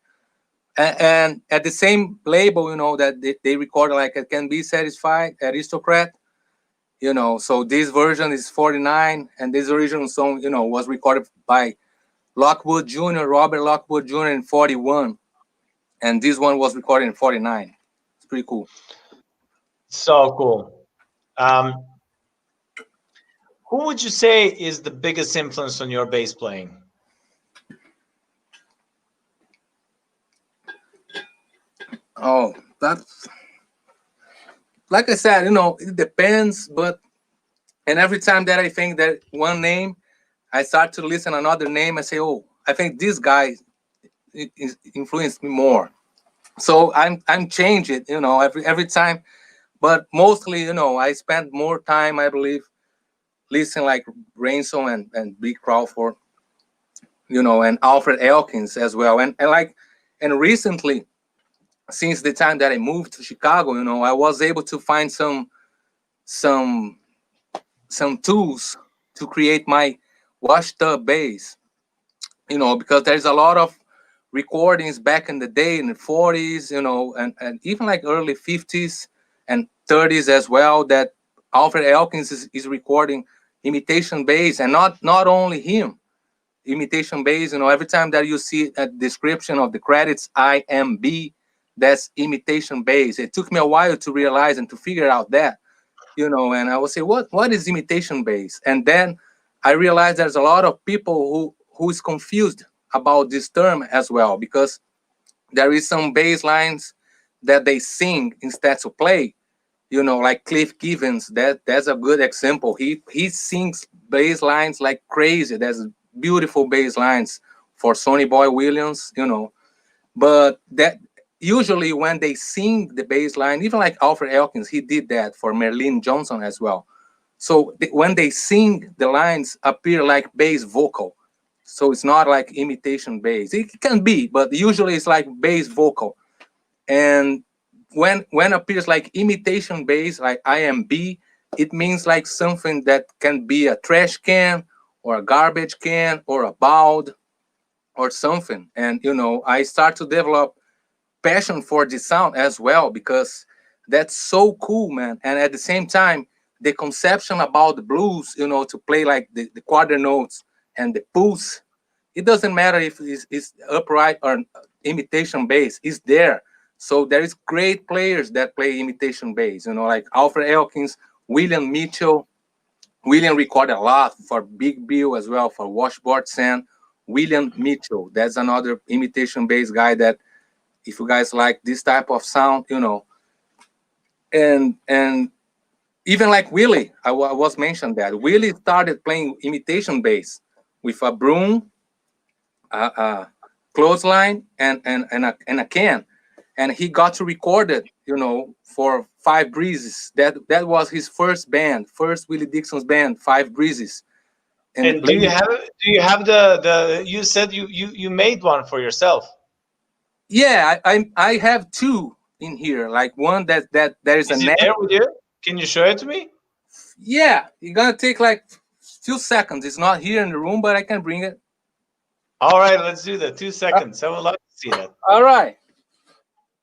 and at the same label, you know, that they recorded like it Can Be Satisfied, Aristocrat, you know. So this version is '49, and this original song, you know, was recorded by Lockwood Jr., Robert Lockwood Jr. in '41, and this one was recorded in '49. It's pretty cool. So cool. Who would you say is the biggest influence on your bass playing? Oh, that's like I said, you know, it depends, but and every time that I think that one name, I start to listen another name. I say, oh, I think this guy influenced me more. So I'm changing, you know, every time. But mostly, you know, I spend more time, I believe, listening like Ransom and Big Crawford, you know, and Alfred Elkins as well. And recently, since the time that I moved to Chicago, you know, I was able to find some tools to create my washed up bass, you know, because there's a lot of recordings back in the day in the 40s, you know, and even like early 50s and 30s as well, that Alfred Elkins is recording imitation bass, and not only him, imitation bass, you know, every time that you see a description of the credits, IMB, that's imitation bass. It took me a while to realize and to figure out that, you know, and I would say, what is imitation bass? And then I realized there's a lot of people who is confused about this term as well, because there is some bass lines that they sing instead to play, you know, like Cliff Givens. That's a good example. He sings bass lines like crazy. There's beautiful bass lines for Sonny Boy Williams, you know. But that usually when they sing the bass line, even like Alfred Elkins, he did that for Merlin Johnson as well. So when they sing, the lines appear like bass vocal. So it's not like imitation bass. It can be, but usually it's like bass vocal. And when appears like imitation bass, like IMB, it means like something that can be a trash can or a garbage can or a bald or something. And, you know, I start to develop passion for the sound as well, because that's so cool, man. And at the same time, the conception about the blues, you know, to play like the quarter notes and the pulse, it doesn't matter if it's upright or imitation bass, it's there. So there is great players that play imitation bass, you know, like Alfred Elkins, William Mitchell. William recorded a lot for Big Bill as well, for Washboard Sand. William Mitchell, that's another imitation bass guy that, if you guys like this type of sound, you know, and even like Willie, I was mentioned that Willie started playing imitation bass with a broom, a clothesline, and a can, and he got to record it, you know, for Five Breezes. That was his first band, first Willie Dixon's band, Five Breezes. And do you have the you said you made one for yourself? Yeah, I have two in here. Like one that there is Is a it neck. there with you? Can you show it to me? Yeah, you're gonna take like few seconds. It's not here in the room, but I can bring it. All right, let's do that. 2 seconds. I would like to see that. All right.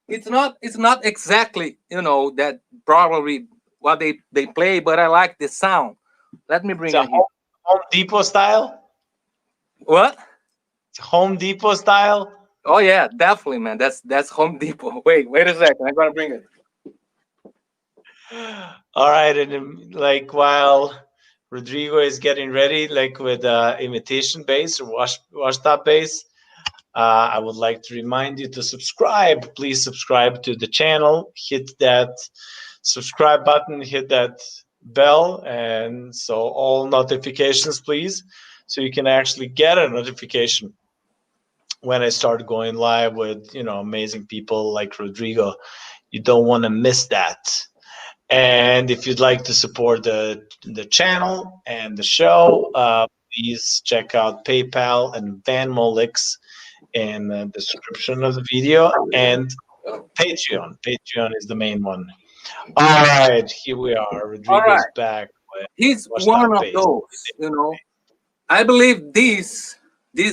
It's not exactly, you know, that probably what they play, but I like the sound. Let me bring It's a it here. Home Depot style. What? It's Home Depot style. Oh yeah, definitely, man. That's Home Depot. Wait a second. I'm gonna bring it. All right, and like while Rodrigo is getting ready, like with imitation bass or washtop bass, I would like to remind you to subscribe. Please subscribe to the channel. Hit that subscribe button. Hit that bell, and so all notifications, please, so you can actually get a notification when I start going live with amazing people like Rodrigo. You don't want to miss that. And if you'd like to support the channel and the show, please check out PayPal and Venmo links in the description of the video, and Patreon. Patreon is the main one. All right, here we are. Rodrigo's back. He's one of those, you know. I believe this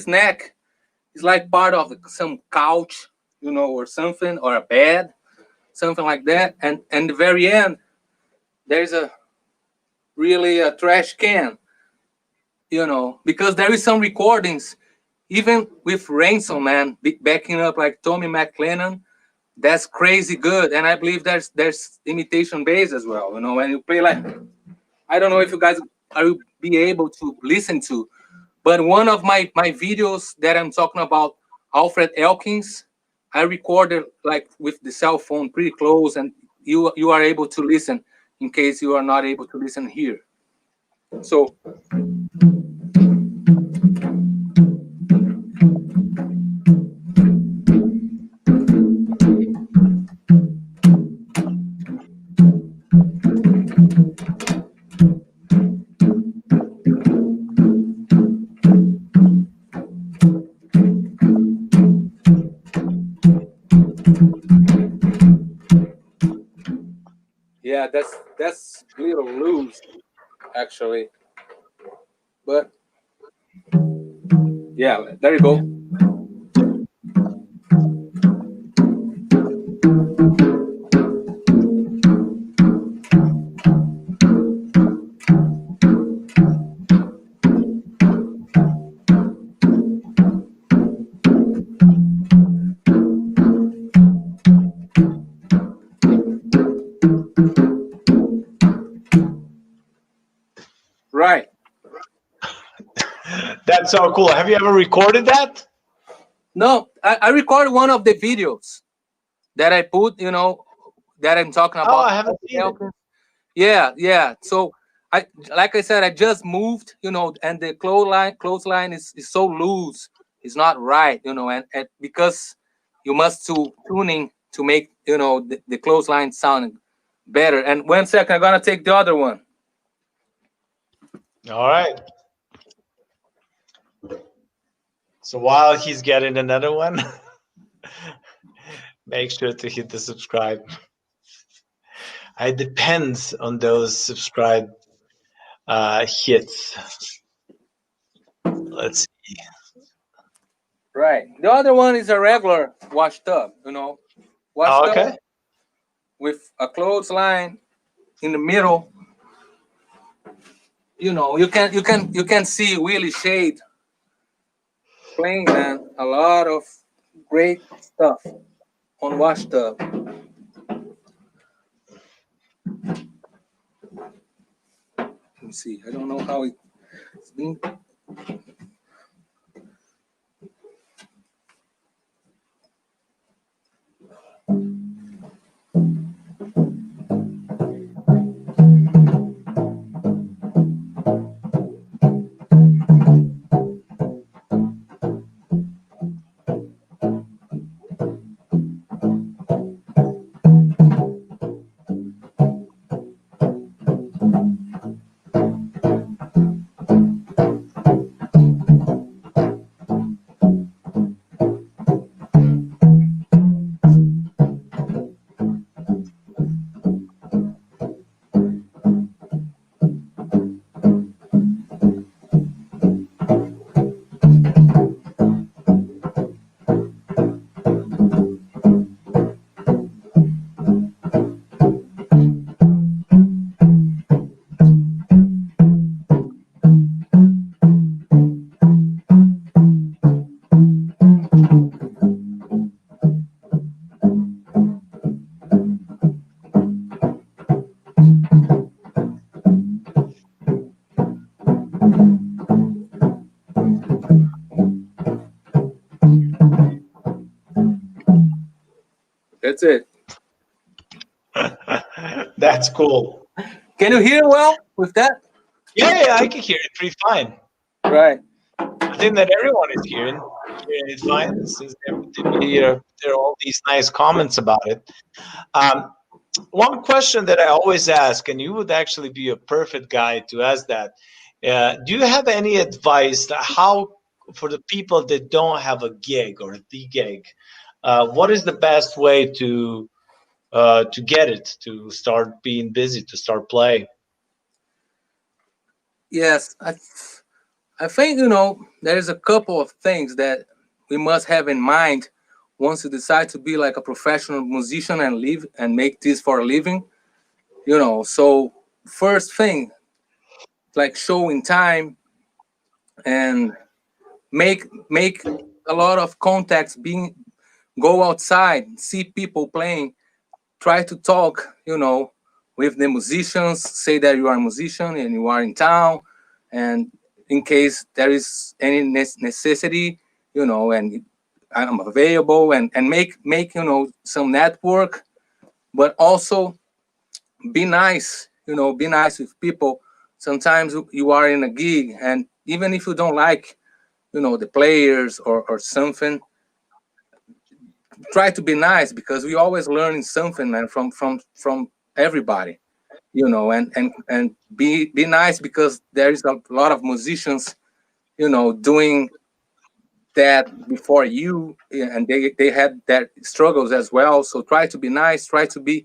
neck is like part of some couch, you know, or something, or a bed, something like that. And the very end, there's really a trash can, you know, because there is some recordings, even with Ransom, man, backing up like Tommy McLennan. That's crazy good. And I believe there's imitation bass as well, you know, when you play like, I don't know if you guys are be able to listen to, but one of my videos that I'm talking about, Alfred Elkins, I recorded like with the cell phone pretty close, and you are able to listen in case you are not able to listen here. So yeah, that's a little loose actually, but yeah, there you go. That's so cool. Have you ever recorded that? No, I recorded one of the videos that I put, you know, that I'm talking Oh, about. I haven't seen it. Yeah, yeah. So I, like I said, I just moved, you know, and the clothesline is so loose. It's not right, you know, and because you must to tuning to make, you know, the clothesline sound better. And 1 second, I'm gonna take the other one. All right. So while he's getting another one, make sure to hit the subscribe. It depends on those subscribe hits. Let's see. Right. The other one is a regular washed up, you know, washed Oh, up okay. with a clothesline in the middle. You know, you can see Willie Shade playing, man, a lot of great stuff on washed up. Let me see. I don't know how it's been. That's it. That's cool. Can you hear well with that? Yeah, I can hear it pretty fine. Right. I think that everyone is hearing it fine since there are all these nice comments about it. Um, one question that I always ask, and you would actually be a perfect guy to ask that. Do you have any advice that how for the people that don't have a gig or the gig, what is the best way to get it, to start being busy, to start play? Yes, I think, you know, there's a couple of things that we must have in mind once you decide to be like a professional musician and live and make this for a living. You know, so first thing, like showing time and make a lot of contacts, being go outside, see people playing, try to talk, you know, with the musicians, say that you are a musician and you are in town, and in case there is any necessity, you know, and I'm available, and make you know, some network, but also be nice, you know, be nice with people. Sometimes you are in a gig, and even if you don't like, you know, the players or something, try to be nice, because we always learning something, man, from everybody, you know, and be nice, because there is a lot of musicians, you know, doing that before you, and they had their struggles as well. So try to be nice, try to be,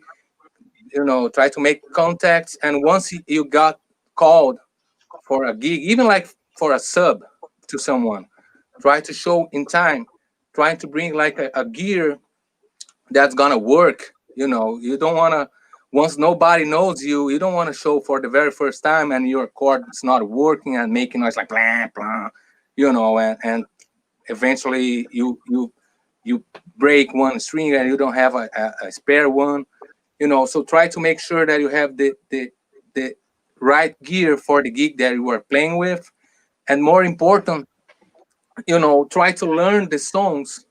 you know, try to make contacts, and once you got called for a gig, even like for a sub to someone, try to show in time, trying to bring like a gear that's gonna work. You know, you don't wanna, once nobody knows you, you don't want to show for the very first time and your chord is not working and making noise like blah blah, you know, and eventually you break one string and you don't have a spare one, you know. So try to make sure that you have the right gear for the gig that you are playing with, and more important, try to learn the songs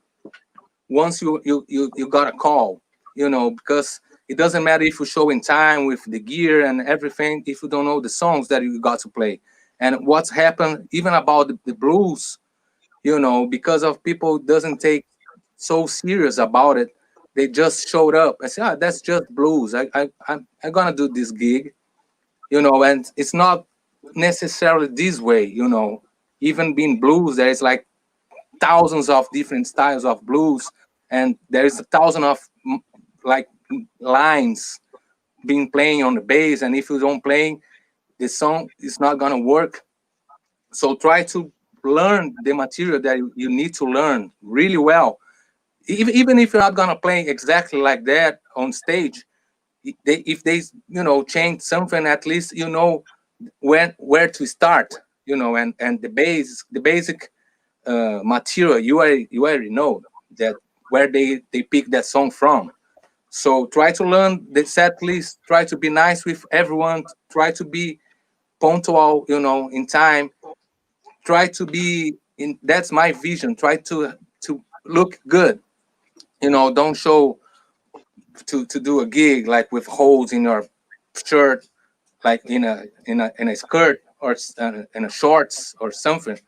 once you got a call, because it doesn't matter if you show in time with the gear and everything if you don't know the songs that you got to play. And what's happened even about the blues, because of people doesn't take so serious about it. They just showed up and said, that's just blues. I'm gonna do this gig, and it's not necessarily this way. Even being blues, there is like thousands of different styles of blues, and there is a thousand of like lines being playing on the bass, and if you don't play, the song is not gonna work. So try to learn the material that you need to learn really well. Even if you're not gonna play exactly like that on stage, if they change something, at least where to start, and the basic material you already know that where they pick that song from. So try to learn the set list, try to be nice with everyone, try to be punctual, in time, try to be in. That's my vision. Try to look good, don't show to do a gig like with holes in your shirt, like in a skirt or in a shorts or something.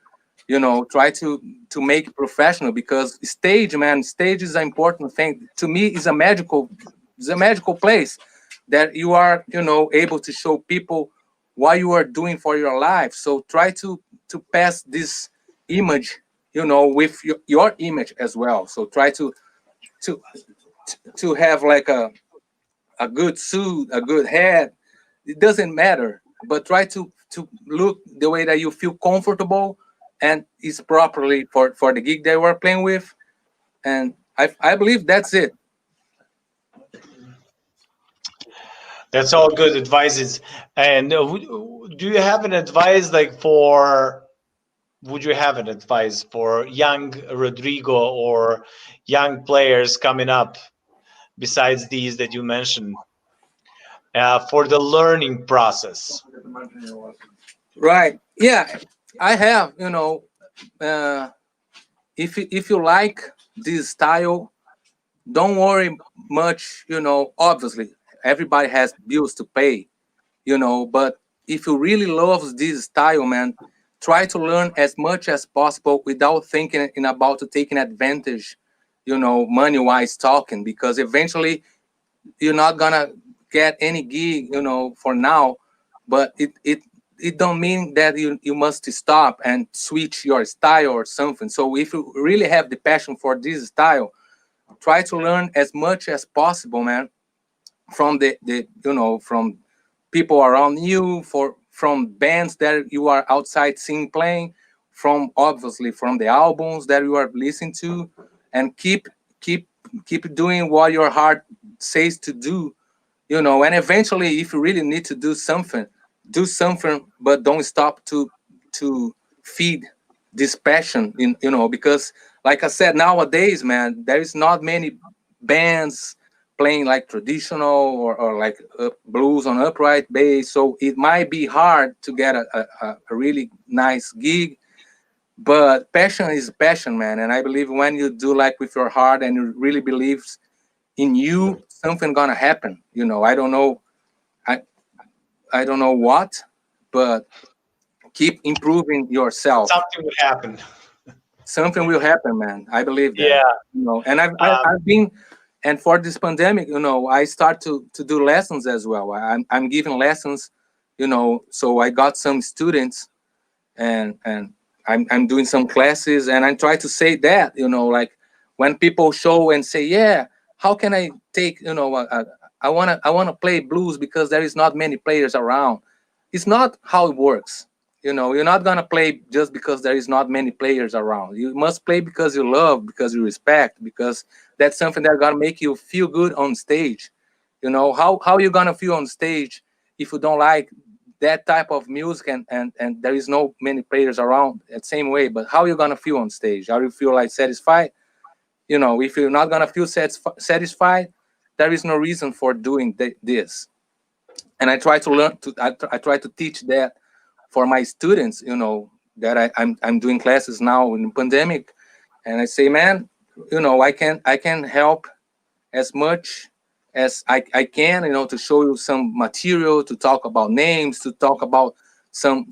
Try to make it professional, because stage, man, stage is an important thing to me. It's a magical place that you are able to show people what you are doing for your life. So try to pass this image, with your image as well. So try to to have like a good suit, a good hat. It doesn't matter, but try to look the way that you feel comfortable and is properly for the gig that we're playing with. And I believe that's it. That's all good advices. And do you have an advice like for? Would you have an advice for young Rodrigo or young players coming up besides these that you mentioned for the learning process? Right. Yeah, I have. Uh, if you like this style, don't worry much. Obviously, everybody has bills to pay. But if you really love this style, man, try to learn as much as possible without thinking in about to taking advantage, money wise talking, because eventually you're not gonna get any gig, for now. But it don't mean that you must stop and switch your style or something. So if you really have the passion for this style, try to learn as much as possible, man, from from people around you, from bands that you are outside seeing playing, from obviously from the albums that you are listening to, and keep keep doing what your heart says to do. And eventually, if you really need to do something, but don't stop to feed this passion in, because like I said, nowadays, man, there is not many bands playing like traditional or like blues on upright bass. So it might be hard to get a really nice gig, but passion is passion, man. And I believe when you do like with your heart and you really believe in you, something gonna happen. I don't know, I I don't know what, but keep improving yourself. Something would happen. Something will happen, man. I believe that. Yeah. And I've been, and for this pandemic, I start to do lessons as well. I'm giving lessons, so I got some students, and I'm doing some classes, and I try to say that, like when people show and say, yeah, how can I take, I wanna play blues because there is not many players around. It's not how it works. You're not gonna play just because there is not many players around. You must play because you love, because you respect, because that's something that's gonna make you feel good on stage. How you gonna feel on stage if you don't like that type of music, and there is no many players around the same way? But how you gonna feel on stage? How you feel like satisfied? If you're not gonna feel satisfied, there is no reason for doing this. And I try to learn I try to teach that for my students, that I'm doing classes now in the pandemic, and I say, man, I can help as much as I can, to show you some material, to talk about names, to talk about some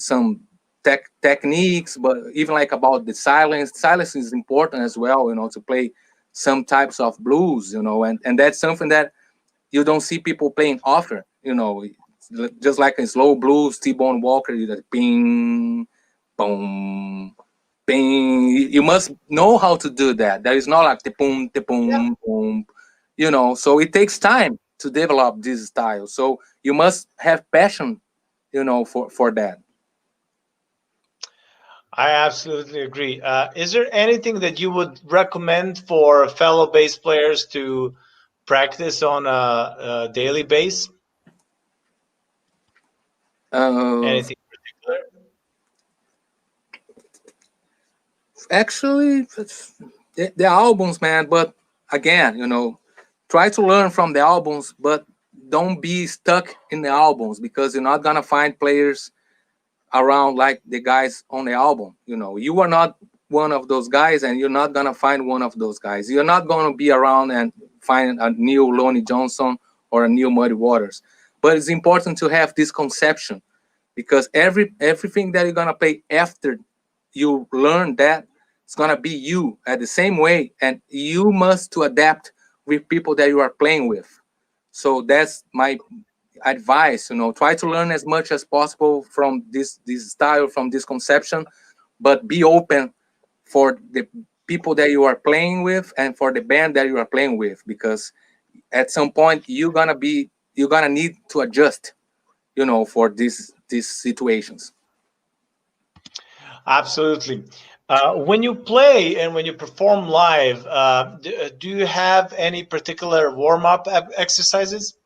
techniques, but even like about the silence. Silence is important as well, to play some types of blues, and that's something that you don't see people playing often, just like a slow blues, T-Bone Walker, like ping, boom, ping. You must know how to do that. There is not like the boom, boom, so it takes time to develop this style. So you must have passion, for that. I absolutely agree. Is there anything that you would recommend for fellow bass players to practice on a daily basis? Anything particular? Actually, the albums, man. But again, try to learn from the albums, but don't be stuck in the albums, because you're not gonna find players around like the guys on the album. You are not one of those guys, and you're not gonna find one of those guys. You're not gonna be around and find a new Lonnie Johnson or a new Muddy Waters. But it's important to have this conception, because everything that you're gonna play after you learn that, it's gonna be you at the same way, and you must to adapt with people that you are playing with. So that's my advice. Try to learn as much as possible from this style, from this conception, but be open for the people that you are playing with and for the band that you are playing with, because at some point you're gonna need to adjust, for these situations. Absolutely. When you play and when you perform live, do you have any particular warm-up exercises?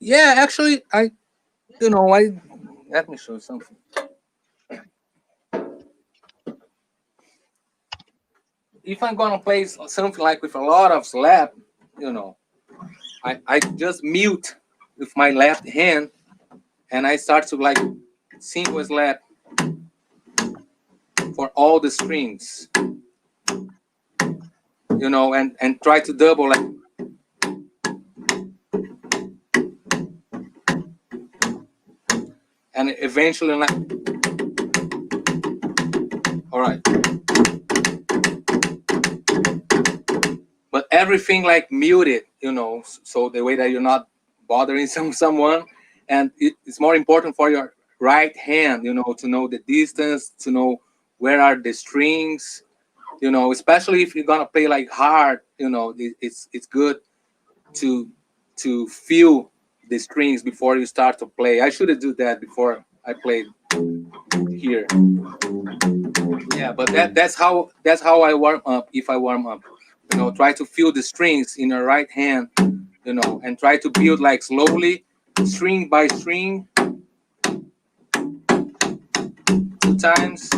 Yeah, actually, I let me show you something. If I'm gonna play something like with a lot of slap, I just mute with my left hand, and I start to like single slap for all the strings, and try to double like. And eventually, like, all right. But everything like muted, so the way that you're not bothering someone, and it's more important for your right hand, to know the distance, to know where are the strings, especially if you're gonna play like hard, it's good to feel the strings before you start to play. I should do that before I played here. Yeah, but that's how I warm up. If I warm up, try to feel the strings in your right hand, and try to build like slowly, string by string, 2 times,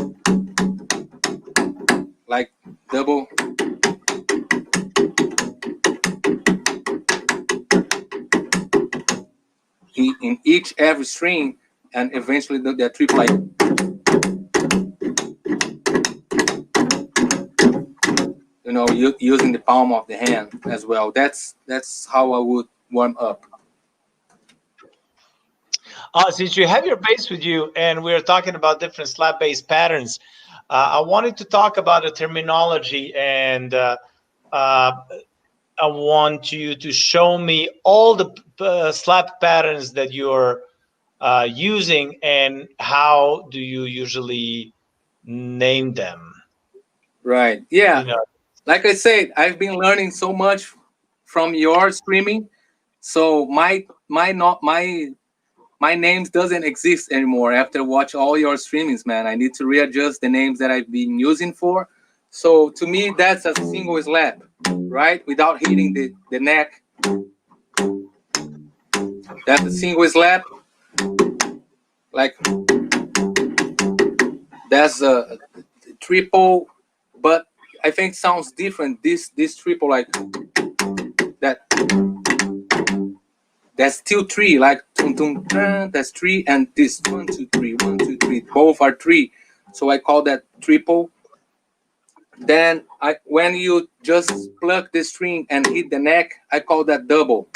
like double. In every string, and eventually the triple like. Using the palm of the hand as well. That's how I would warm up. Since you have your bass with you and we're talking about different slap bass patterns, I wanted to talk about the terminology, and I want you to show me all the slap patterns that you're using and how do you usually name them. Right. Yeah. Like I said, I've been learning so much from your streaming. So my names doesn't exist anymore after watch all your streamings, man. I need to readjust the names that I've been using for. So to me, that's a single slap, right? Without hitting the neck. That's a single slap. Like that's a triple, but I think it sounds different. This triple, like that. That's still 3, like tum tum. That's 3, and this 1 2 3 1 2 both are 3. So I call that triple. Then when you just pluck the string and hit the neck, I call that double.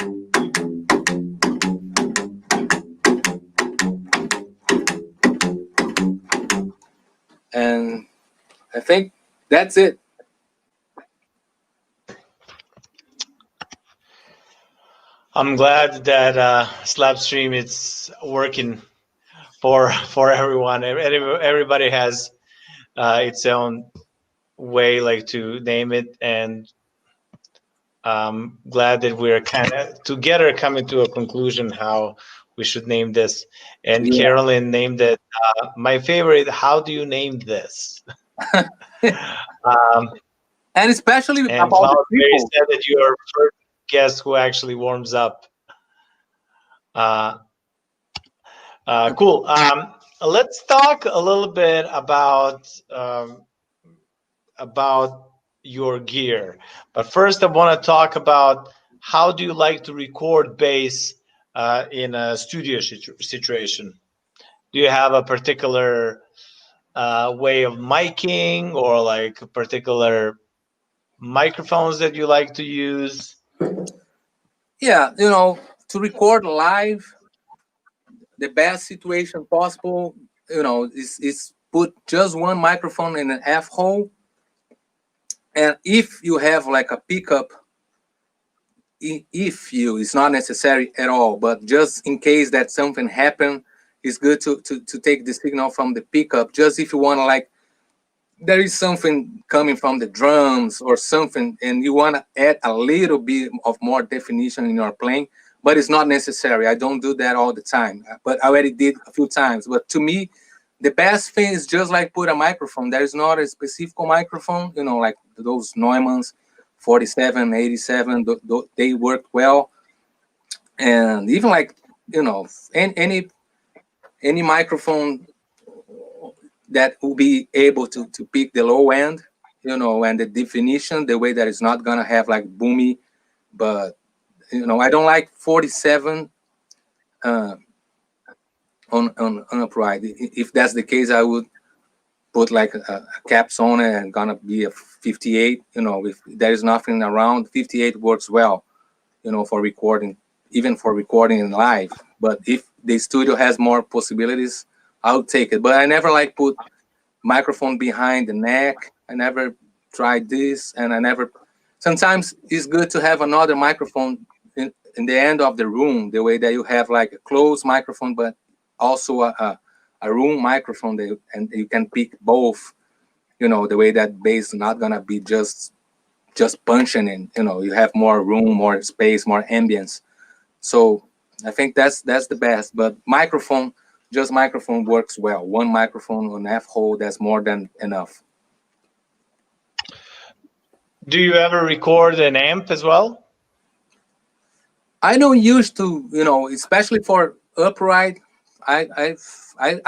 And I think that's it. I'm glad that Slapstream is working for everyone. Everybody has its own way, like, to name it, and glad that we're kind of together coming to a conclusion how we should name this. And Yeah. Carolyn named it my favorite. How do you name this? And especially And about Cloud the Berry people. said that you are first guest who actually warms up. Cool. Let's talk a little bit about your gear. But first, I want to talk about how do you like to record bass in a studio situation? Do you have a particular way of miking, or like particular microphones that you like to use? Yeah, to record live, the best situation possible, is put just one microphone in an F hole. And if you have like a pickup, it's not necessary at all, but just in case that something happened, it's good to take the signal from the pickup. Just if you want to, like, there is something coming from the drums or something, and you want to add a little bit of more definition in your playing, but it's not necessary. I don't do that all the time, but I already did a few times. But to me, the best thing is just like put a microphone. There is not a specific microphone, like those Neumanns 47, 87, they work well. And even like, any microphone that will be able to pick the low end, and the definition, the way that it's not gonna have like boomy, but I don't like 47 on upright. If that's the case, I would put like a caps on it and gonna be a 58. If there is nothing around, 58 works well, for recording, even for recording in live. But if the studio has more possibilities, I'll take it. But I never like put microphone behind the neck. I never tried this, and I never. Sometimes it's good to have another microphone in the end of the room, the way that you have like a closed microphone, but also a room microphone, and you can pick both. The way that bass is not gonna be just punching in. You have more room, more space, more ambience. So I think that's the best. But microphone works well. One microphone on F hole, that's more than enough. Do you ever record an amp as well? I don't used to, especially for upright. I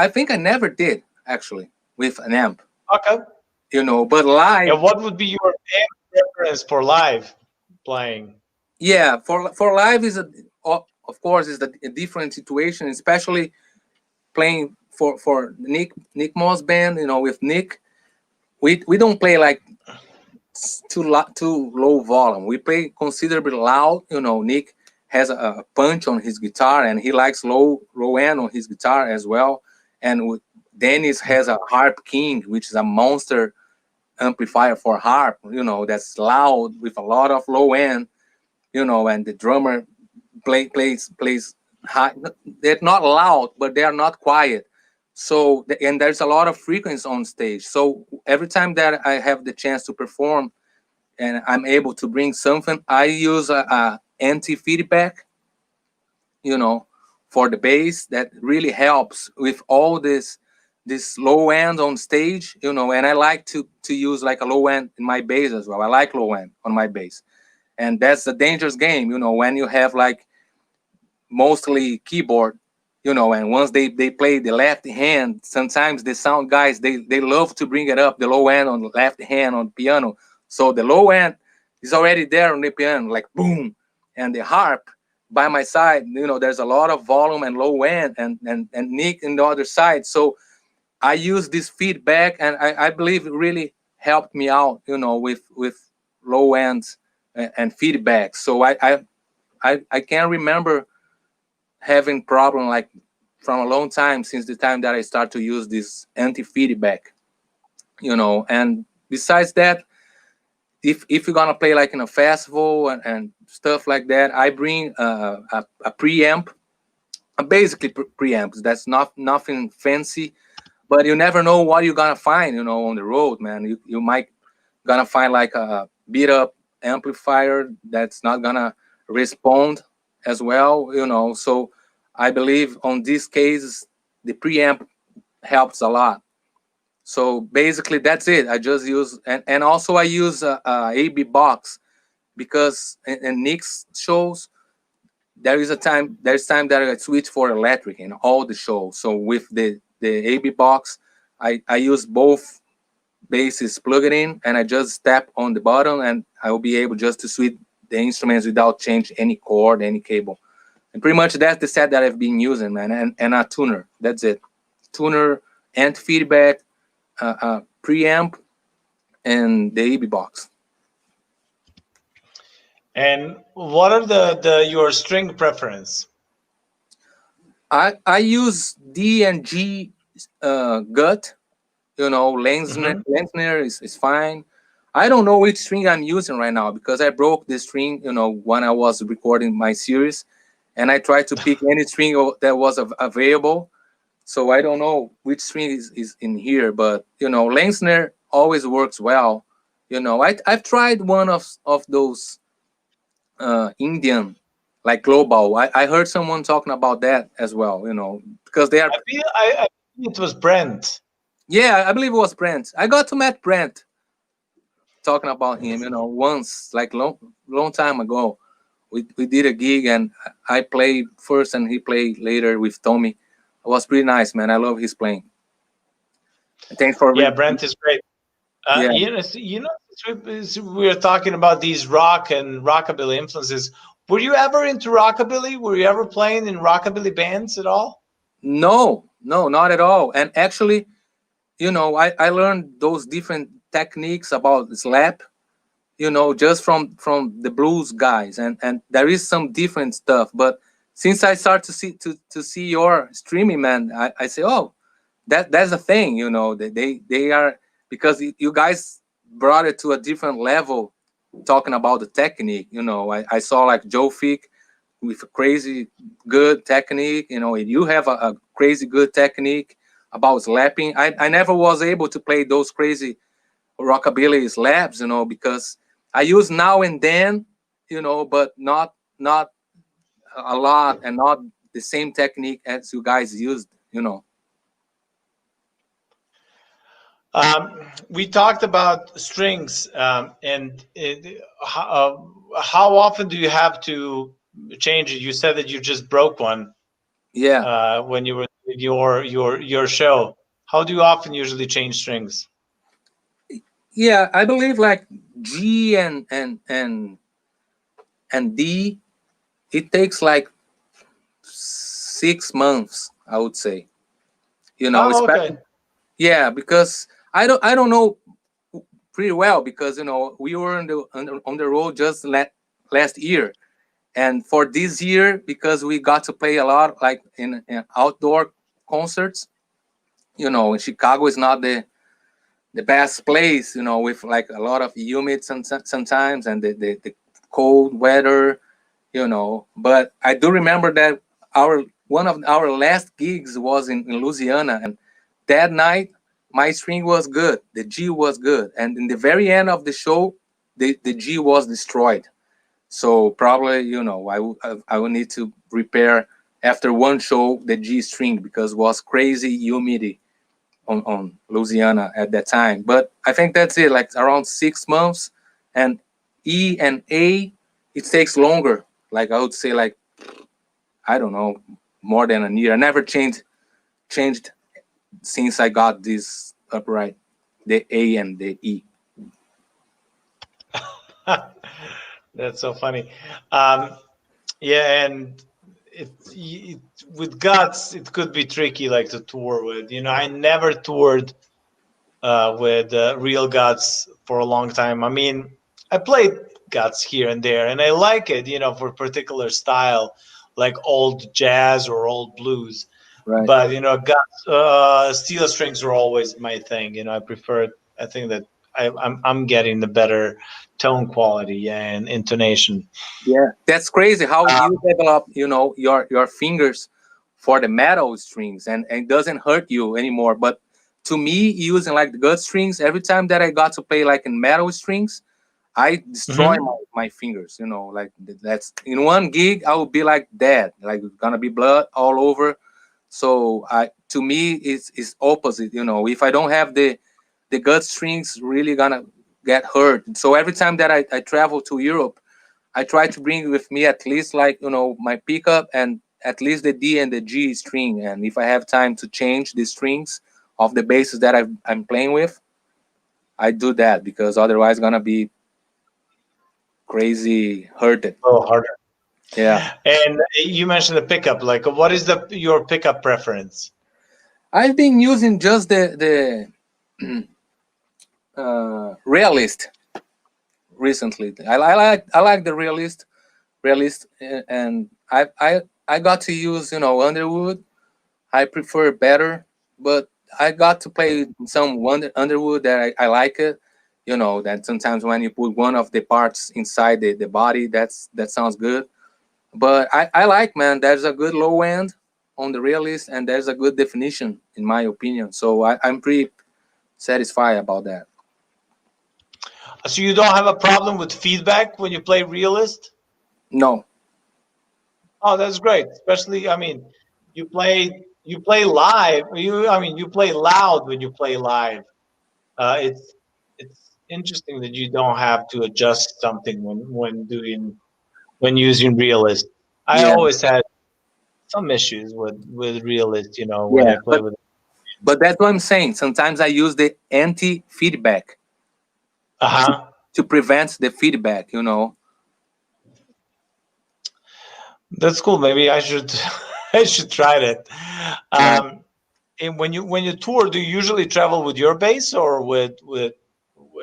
think I never did actually with an amp. Okay. But live. And what would be your amp preference for live playing? Yeah, for live of course is a different situation, especially playing for Nick Moss band. With Nick, we don't play like too low volume. We play considerably loud. Nick has a punch on his guitar, and he likes low end on his guitar as well. And Dennis has a Harp King, which is a monster amplifier for harp. That's loud with a lot of low end. And the drummer plays high. They're not loud, but they are not quiet. So, and there's a lot of frequency on stage. So every time that I have the chance to perform and I'm able to bring something, I use a anti-feedback, for the bass. That really helps with all this low end on stage, and I like to use like a low end in my bass as well. I like low end on my bass. And that's a dangerous game, when you have like mostly keyboard, and once they play the left hand, sometimes the sound guys, they love to bring it up, the low end on the left hand on piano. So the low end is already there on the piano, like boom. And the harp by my side, there's a lot of volume and low end, and Nick in the other side. So I use this feedback, and I believe it really helped me out, with low ends and feedback. So I can't remember having problem like from a long time, since the time that I start to use this anti-feedback, And besides that, if you're gonna play like in a festival and stuff like that, I bring a preamp, basically preamps. That's nothing fancy, but you never know what you're gonna find, on the road, man. You might gonna find like a beat up amplifier that's not gonna respond as well, So I believe on these cases the preamp helps a lot. So basically that's it. I just use, and also I use a AB box, because in Nick's shows there's time that I switch for electric in all the shows. So with the AB box, I use both bases, plug it in, and I just tap on the button, and I will be able just to switch the instruments without change any cord, any cable. And pretty much that's the set that I've been using, man. And a tuner. That's it. Tuner and feedback, preamp, and the AB box. And what are the your string preference? I use D and G gut. Lenzner is fine. I don't know which string I'm using right now, because I broke the string, when I was recording my series, and I tried to pick any string that was available. So I don't know which string is in here, but Lenzner always works well. I've tried one of those Indian, like global. I heard someone talking about that as well, because they are. I think it was Brent. Yeah, I believe it was Brent. I got to meet Brent talking about him, once, like long time ago. We did a gig, and I played first and he played later with Tommy. It was pretty nice, man. I love his playing. And thanks for Brent is great. Yeah. We were talking about these rock and rockabilly influences. Were you ever into rockabilly? Were you ever playing in rockabilly bands at all? No, not at all. And actually, I learned those different techniques about slap, just from the blues guys, and there is some different stuff. But since I start to see your streaming, man, I say, oh, that's a thing, they are, because you guys brought it to a different level, talking about the technique. I saw like Joe Fick with a crazy good technique, and you have a crazy good technique about slapping. I never was able to play those crazy rockabilly slaps, because I use now and then, but not a lot, and not the same technique as you guys used. We talked about strings, and how often do you have to change it? You said that you just broke one. Yeah. When you were doing your show. How do you often usually change strings? Yeah, I believe like G and D, it takes like 6 months, I would say. Oh, Especially, okay. yeah, because I don't know pretty well, because we were on the road just last year, and for this year, because we got to play a lot like in outdoor concerts. Chicago is not the best place, with like a lot of humid sometimes, and the cold weather, But I do remember that one of our last gigs was in Louisiana, and that night my string was good, the G was good, and in the very end of the show, the G was destroyed. So probably, I will need to repair after one show the G string, because it was crazy humidity on Louisiana at that time. But I think that's it, like around 6 months. And E and A, it takes longer. Like I would say, like, I don't know, more than a year. I never changed since I got this upright, the A and the E. That's so funny. Yeah, and with guts, it could be tricky, like to tour with. I never toured with real guts for a long time. I mean, I played guts here and there, and I like it, for particular style, like old jazz or old blues. Right. But guts, steel strings are always my thing. I prefer. I think that I'm getting the better tone quality and intonation. Yeah, that's crazy how Uh, you develop, your fingers for the metal strings, and it doesn't hurt you anymore. But to me, using like the gut strings, every time that I got to play like in metal strings, I destroy mhm. my fingers. Like that's in one gig, I would be like dead, like gonna be blood all over. So to me, it's opposite. If I don't have the gut strings, really gonna get hurt. So every time that I travel to Europe, I try to bring with me at least like my pickup and at least the D and the G string. And if I have time to change the strings of the basses that I'm playing with, I do that because otherwise gonna be crazy hurted. Oh, harder. Yeah, And you mentioned the pickup. Like, what is your pickup preference? I've been using just the realist recently. I like the realist, and I got to use Underwood. I prefer better, but I got to play some Underwood that I like it. That sometimes when you put one of the parts inside the body, that sounds good. But I like, man, there's a good low end on the realist, and there's a good definition in my opinion. So I'm pretty satisfied about that. So you don't have a problem with feedback when you play realist? No, Oh, that's great. Especially, I mean, you play live. You play loud when you play live. It's interesting that you don't have to adjust something when using realist. I yeah, always had some issues with realist. When yeah, I play with. but that's what I'm saying. Sometimes I use the anti feedback Uh to, huh. to prevent the feedback. That's cool. Maybe I should I should try that. Yeah. Um, and when you tour, do you usually travel with your bass or with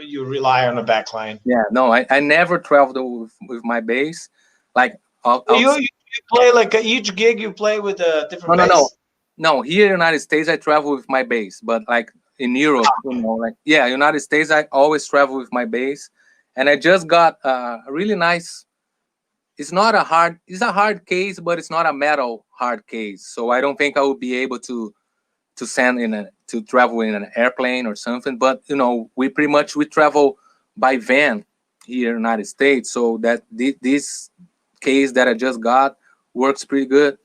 you rely on a backline? Yeah, no, I never traveled with my bass. Like, You play like each gig you play with a no, different no, no, bass. no. Here in the United States, I travel with my bass, but like in Europe, like yeah, United States, I always travel with my bass, and I just got a really nice. It's a hard case, but it's not a metal hard case. So I don't think I would be able to travel in an airplane or something. But we pretty much we travel by van here in the United States. So that this case that I just got works pretty good.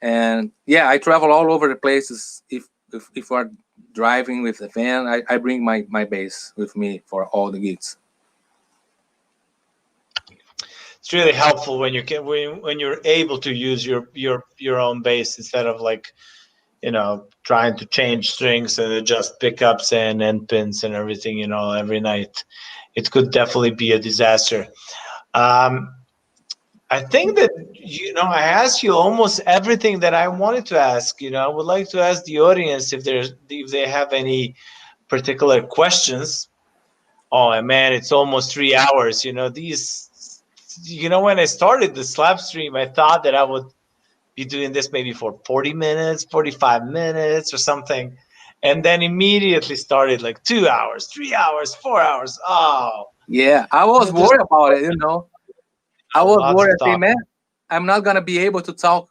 And yeah, I travel all over the places. If we're driving with a van, I bring my bass with me for all the gigs. It's really helpful when you can when you're able to use your own bass instead of like trying to change strings and adjust pickups and end pins and everything every night. It could definitely be a disaster. Um, I think that I asked you almost everything that I wanted to ask. I would like to ask the audience if they have any particular questions. Oh man, it's almost 3 hours. When I started the slap stream, I thought that I would be doing this maybe for 40 minutes, 45 minutes or something. And then immediately started like 2 hours, 3 hours, 4 hours. Oh, Yeah, I was there's worried about it. I was lots worried. of I say, talk. man, I'm not gonna be able to talk,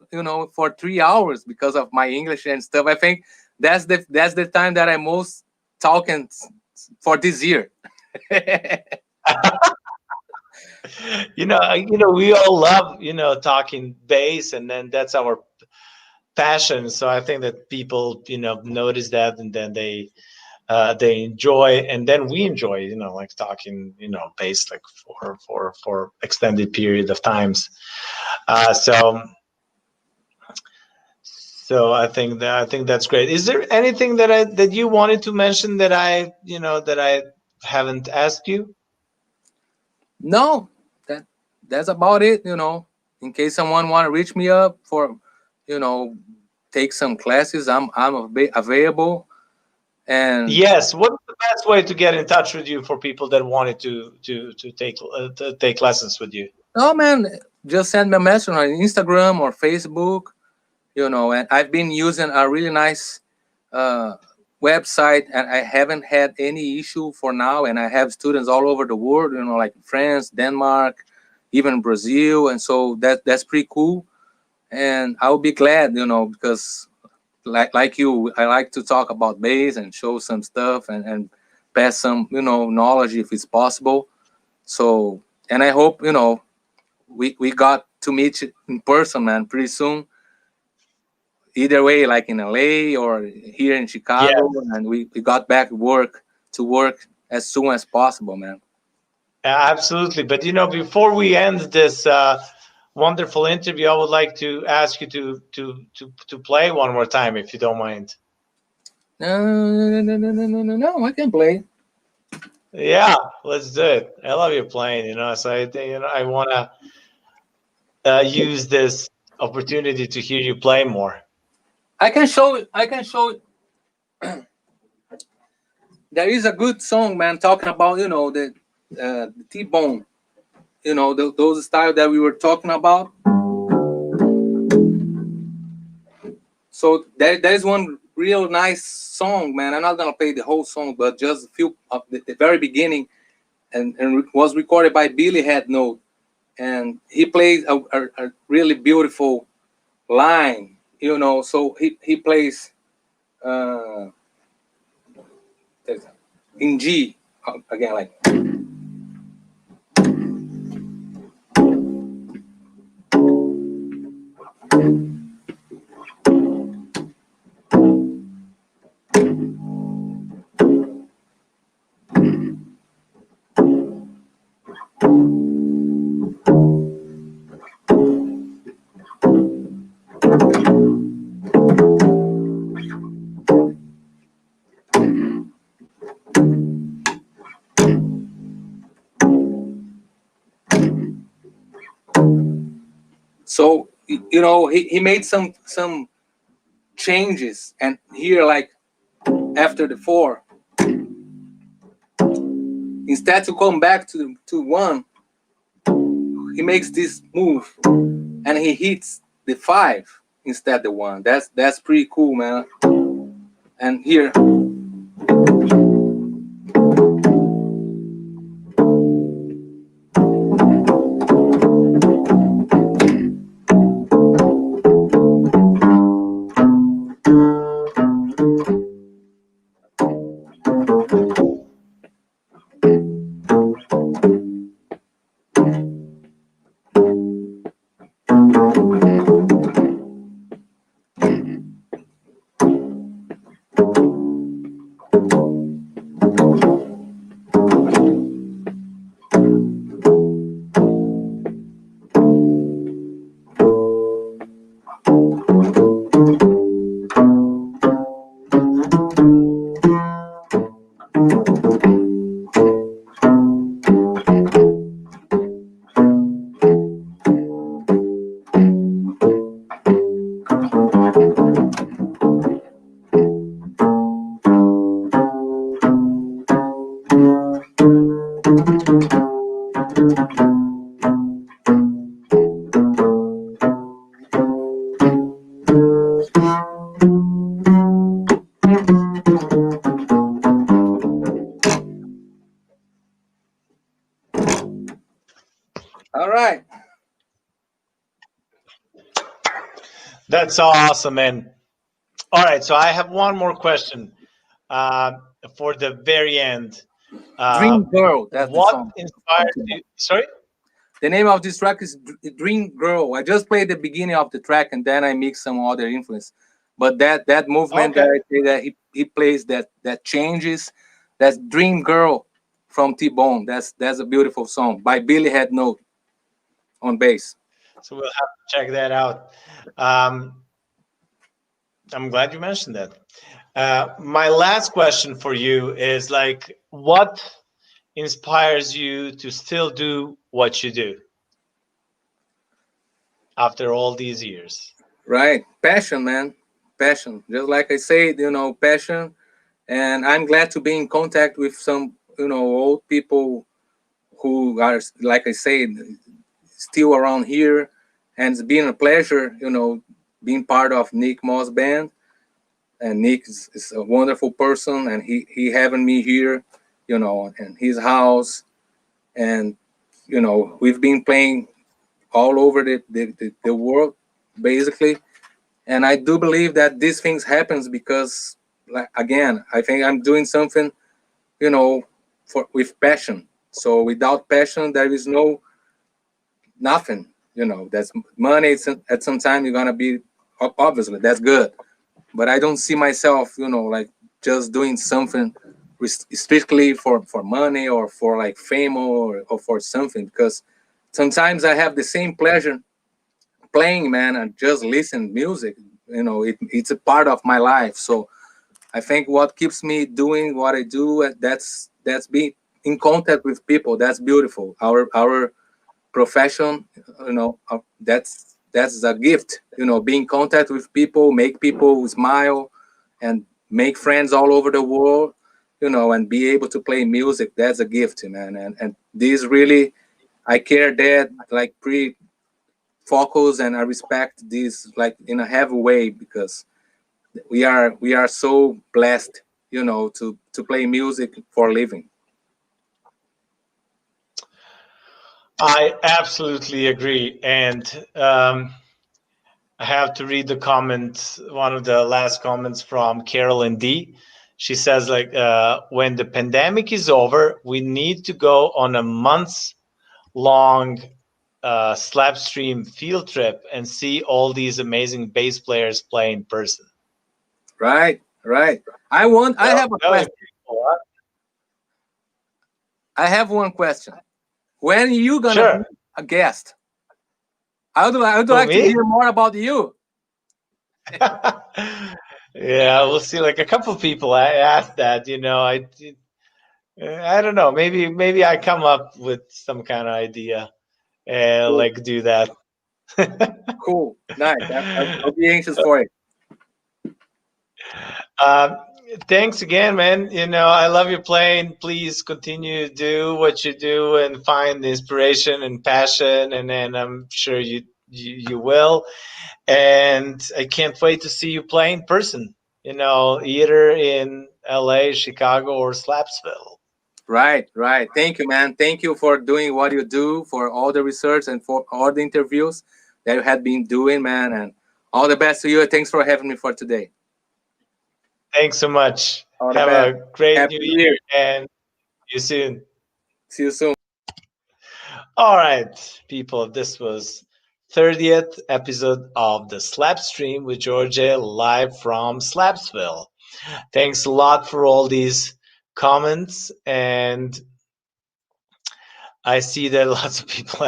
for 3 hours because of my English and stuff. I think that's the time that I most talking for this year. We all love, talking bass, and then that's our passion. So I think that people, notice that, and then they enjoy, and then we enjoy, like talking, bass, like for extended period of times. So I think that's great. Is there anything that you wanted to mention that I haven't asked you? No, that's about it. in case someone want to reach me up for, you know, take some classes, I'm available. And Yes. What's the best way to get in touch with you for people that wanted to take lessons with you? oh man, just send me a message on Instagram or Facebook, you know. And I've been using a really nice uh, website, and I haven't had any issue for now. And I have students all over the world, you know, like France, Denmark, even Brazil, and so that's pretty cool. And I'll be glad, you know, because like you, I like to talk about bass and show some stuff and pass some, you know, knowledge if it's possible. So, and I hope, you know, we got to meet in person, man, pretty soon. Either way, like in LA or here in Yeah. Chicago, and we got back to work as soon as possible, man. Absolutely. But before we end this wonderful interview, I would like to ask you to play one more time, if you don't mind. No, I can play. Yeah, let's do it. I love you playing. So I think, I want to use this opportunity to hear you play more. I can show it. I can show it. There is a good song, man, talking about, you know, the T-bone, you know, those style that we were talking about. So there's one real nice song, man. I'm not gonna play the whole song, but just a few of the very beginning, and was recorded by Billy Headnote, and he plays a really beautiful line, you know. So he plays uh, in G again, like. So you know he made some changes, and here, like after the 4, instead to come back to 1, he makes this move and he hits the 5 instead the 1. That's pretty cool, man. And here, all right. That's awesome, man. All right, so I have one more question uh, for the very end. Uh, Dream Girl, that's the what song. inspired you? Sorry. The name of this track is Dream Girl. I just played the beginning of the track and then I mix some other influence. But that movement Okay. that I say that he plays that changes, that's Dream Girl from T-Bone. That's a beautiful song by Billy Headnote on bass. So we'll have to check that out. Um, I'm glad you mentioned that. My last question for you is like, what inspires you to still do what you do? after all these years. Right. Passion, man. Passion. Just like I said, passion. And I'm glad to be in contact with some, old people who are, like I said, still around here. And it's been a pleasure, being part of Nick Moss band. And Nick is a wonderful person, and he having me here, in his house. And, we've been playing all over the world, basically. And I do believe that these things happens because, like, again, I think I'm doing something, you know for with passion. So without passion there is no nothing. That's money. At some time you're gonna be, obviously that's good, but I don't see myself, like, just doing something strictly for money or for like fame, or for something, because sometimes I have the same pleasure playing, man, and just listen music. It's a part of my life. So I think what keeps me doing what I do, that's being in contact with people. That's beautiful. Our profession, that's a gift. Being in contact with people, make people smile, and make friends all over the world. And be able to play music. That's a gift, man. And this really, I care that, like, pre focus, and I respect this, like, in a heavy way, because we are so blessed, to play music for a living. I absolutely agree. And I have to read the comment, one of the last comments from Carolyn D. She says, like, when the pandemic is over, we need to go on a month's long Slapstream field trip and see all these amazing bass players play in person. Right. I have a question. Cool, huh? I have one question. When you gonna Sure. be a guest? I would Who, like to me? hear more about you. Yeah, we'll see. Like a couple of people I asked that, I don't know. Maybe I come up with some kind of idea and Cool. like do that. Cool. Nice. I'll be anxious for it. Um, Thanks again, man. I love your playing. Please continue to do what you do and find inspiration and passion, and then I'm sure you will. And I can't wait to see you play in person. Either in LA, Chicago, or Slapsville. Right. Thank you, man. Thank you for doing what you do, for all the research and for all the interviews that you had been doing, man. And all the best to you. Thanks for having me for today. Thanks so much. All the Have best. a great Happy new New year Year. and see you soon. See you soon. All right, people, this was 30th episode of the Slapstream with Djordje live from Slapsville. Thanks a lot for all these comments, and I see that lots of people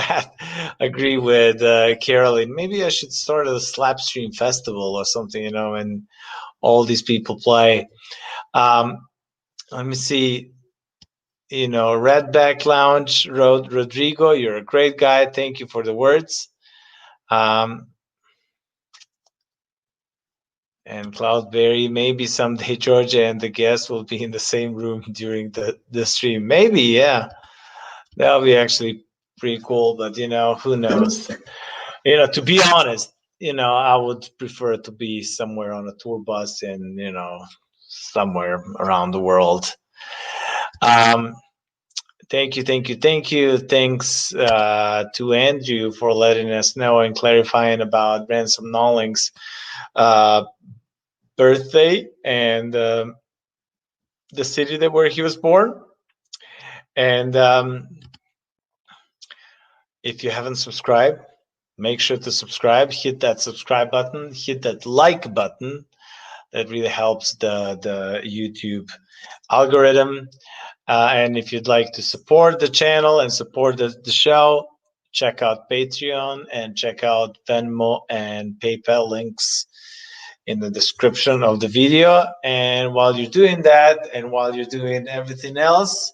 agree with Caroline. Maybe I should start a Slapstream festival or something, and all these people play. Let me see. Redback Lounge, Rodrigo, you're a great guy. Thank you for the words. And Cloudberry, maybe someday Djordje and the guest will be in the same room during the stream. Maybe, yeah. That'll be actually pretty cool, but who knows? To be honest, I would prefer to be somewhere on a tour bus and, somewhere around the world. Um, Thank you. Thanks to Andrew for letting us know and clarifying about Ransom Nolling's uh, birthday and the city where he was born. And if you haven't subscribed, make sure to subscribe. Hit that subscribe button. Hit that like button. That really helps the YouTube algorithm. And if you'd like to support the channel and support the show, check out Patreon and check out Venmo and PayPal links in the description of the video. And while you're doing that and while you're doing everything else,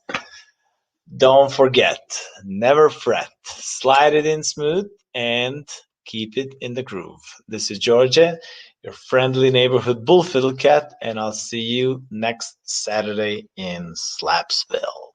don't forget, never fret. Slide it in smooth and keep it in the groove. This is Djordje, your friendly neighborhood bull fiddle cat, and I'll see you next Saturday in Slapsville.